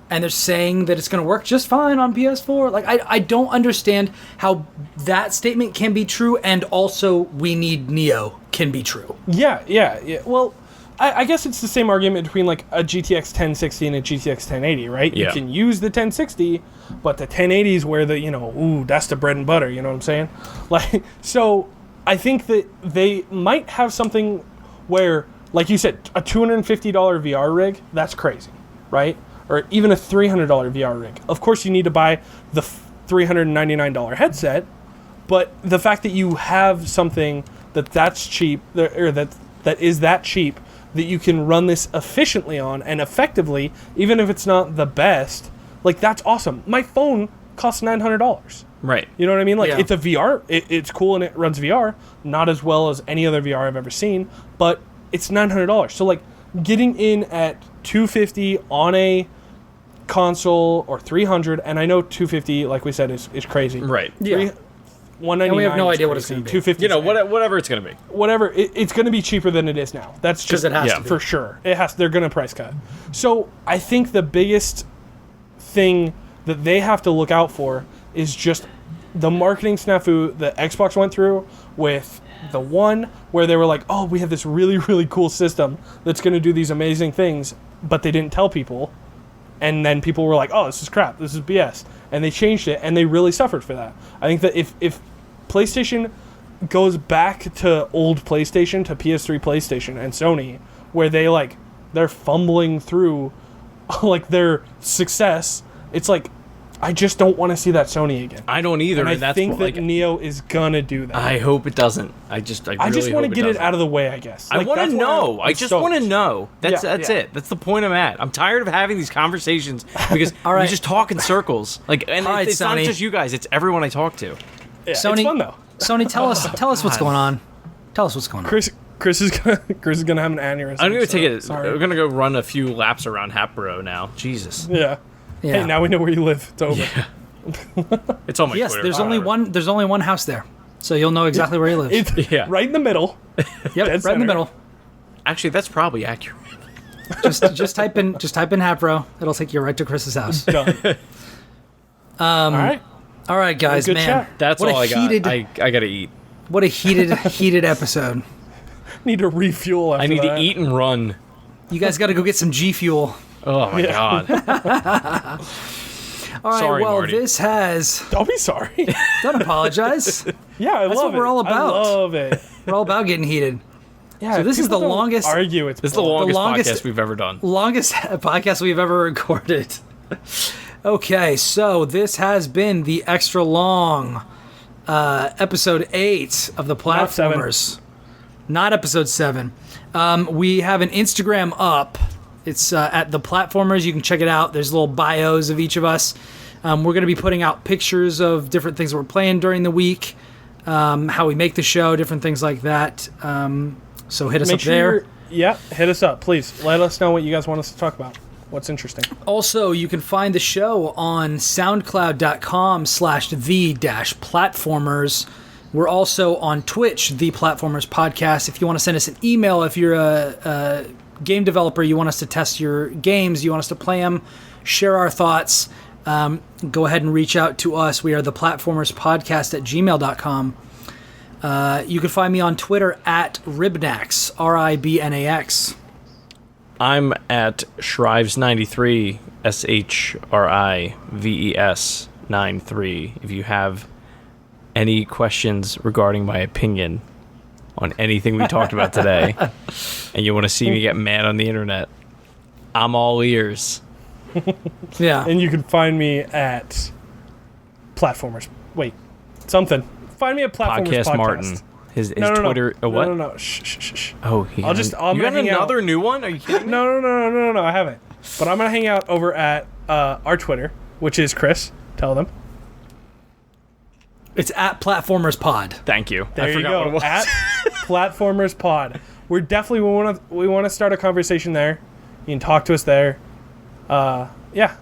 and they're saying that it's going to work just fine on PS4, like I don't understand how that statement can be true and also we need Neo can be true. Yeah. Well, I guess it's the same argument between like a GTX 1060 and a GTX 1080, right? Yeah. You can use the 1060, but the 1080 is where that's the bread and butter. You know what I'm saying? Like, so I think that they might have something where, like you said, a $250 VR rig, that's crazy, right? Or even a $300 VR rig. Of course, you need to buy the $399 headset, but the fact that you have something that's cheap, or that is that cheap, that you can run this efficiently on and effectively, even if it's not the best, like that's awesome. My phone costs $900. Right. You know what I mean? Like Yeah. it's a VR. It's cool and it runs VR, not as well as any other VR I've ever seen, but it's $900. So like getting in at $250 on a console or $300, and I know $250, like we said, is crazy. Right. Yeah. $199. And we have no is idea what it's crazy. gonna be. $250. You know, whatever it's gonna be. Whatever. It's going to be cheaper than it is now. That's just 'Cause it has to be. for sure. It has. They're going to price cut. So I think the biggest thing that they have to look out for is just the marketing snafu that Xbox went through with the One, where they were like, "Oh, we have this really, really cool system that's going to do these amazing things," but they didn't tell people. and then people were like, "Oh, this is crap. This is BS," and they changed it, and they really suffered for that. I think that if PlayStation goes back to old PlayStation, to PS3 PlayStation and Sony, where they're fumbling through like their success, it's like, I just don't want to see that Sony again. I don't either. And I think that Neo is gonna do that. I hope it doesn't. I just want to get it out of the way, I guess. I want to know. I just want to know. That's Yeah. it. That's the point I'm at. I'm tired of having these conversations because we just talk in circles. And All right, it's not Sony. just you guys. It's everyone I talk to. Yeah, Sony, it's fun though. Sony, tell us what's going on. Tell us what's going on. Chris is gonna have an aneurysm. I'm gonna take it. Sorry. We're gonna go run a few laps around Hatboro now. Jesus. Yeah. Yeah. Hey, now we know where you live. It's over. Yeah. It's on my Yes, Twitter. there's only one. There's only one house there, so you'll know exactly where he lives. It's Yeah. right in the middle. Yep, right in center. the middle. Actually, that's probably accurate. Just type in Hapro. It'll take you right to Chris's house. Done. All right. All right, guys, Good man. chat. That's what all a I got. heated, I gotta eat. What a heated episode. Need to refuel after I need that. to eat and run. You guys got to go get some G Fuel. Oh my god. All right, Sorry, well, Marty. this has... Don't be sorry. Don't apologize. Yeah, I That's love what it. we're all about. I love it. We're all about getting heated. Yeah. So this is people the don't longest- Argue. It's This is the boring. longest longest- podcast we've ever done. Longest podcast we've ever recorded. Okay, so this has been the extra long episode 8 of the Not 7. Platformers. Not episode 7. We have an Instagram up. It's at the Platformers. You can check it out. There's little bios of each of us. We're going to be putting out pictures of different things that we're playing during the week, how we make the show, different things like that. So hit us Make up sure there. Yeah, hit us up, please. Let us know what you guys want us to talk about. What's interesting. Also, you can find the show on soundcloud.com/the-platformers. We're also on Twitch, The Platformers Podcast. If you want to send us an email, if you're a game developer, you want us to test your games, you want us to play them, share our thoughts, go ahead and reach out to us. We are The Platformers Podcast at gmail.com. You can find me on Twitter at Ribnax, Ribnax. I'm at Shrives93, SHRIVES 93. If you have any questions regarding my opinion on anything we talked about today, and you want to see me get mad on the internet, I'm all ears. Yeah. And you can find me at Platformers. Wait, something. Find me at Platformers Podcast Martin. His Twitter. No. What? No. Shh. Oh, I'm you gonna got hang another out. new one? Are you kidding me? No, I haven't. But I'm gonna hang out over at our Twitter, which is Chris. Tell them. It's at Platformers Pod. Thank you. There I you forgot go. what it was. At Platformers Pod. We're definitely we want to start a conversation there. You can talk to us there. Yeah.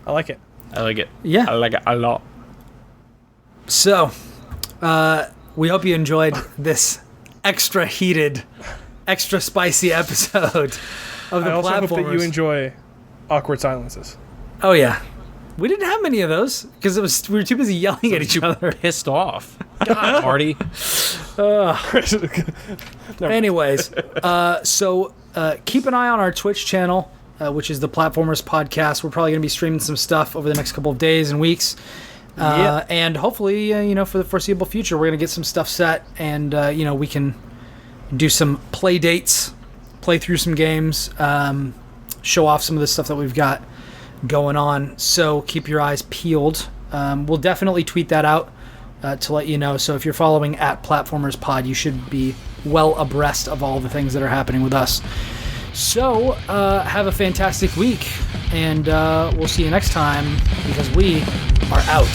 I like it. I like it. Yeah. I like it a lot. So, we hope you enjoyed this extra heated, extra spicy episode of the I also hope that you Platformers. enjoy awkward silences. Oh yeah, we didn't have many of those because we were too busy yelling at each other. Pissed off. God, Marty. Anyways, so keep an eye on our Twitch channel, which is the Platformers Podcast. We're probably going to be streaming some stuff over the next couple of days and weeks. And hopefully, for the foreseeable future, we're going to get some stuff set and, we can do some play dates, play through some games, show off some of the stuff that we've got going on. So keep your eyes peeled. We'll definitely tweet that out to let you know. So if you're following at Platformers Pod, you should be well abreast of all the things that are happening with us. So have a fantastic week, and we'll see you next time because we are out.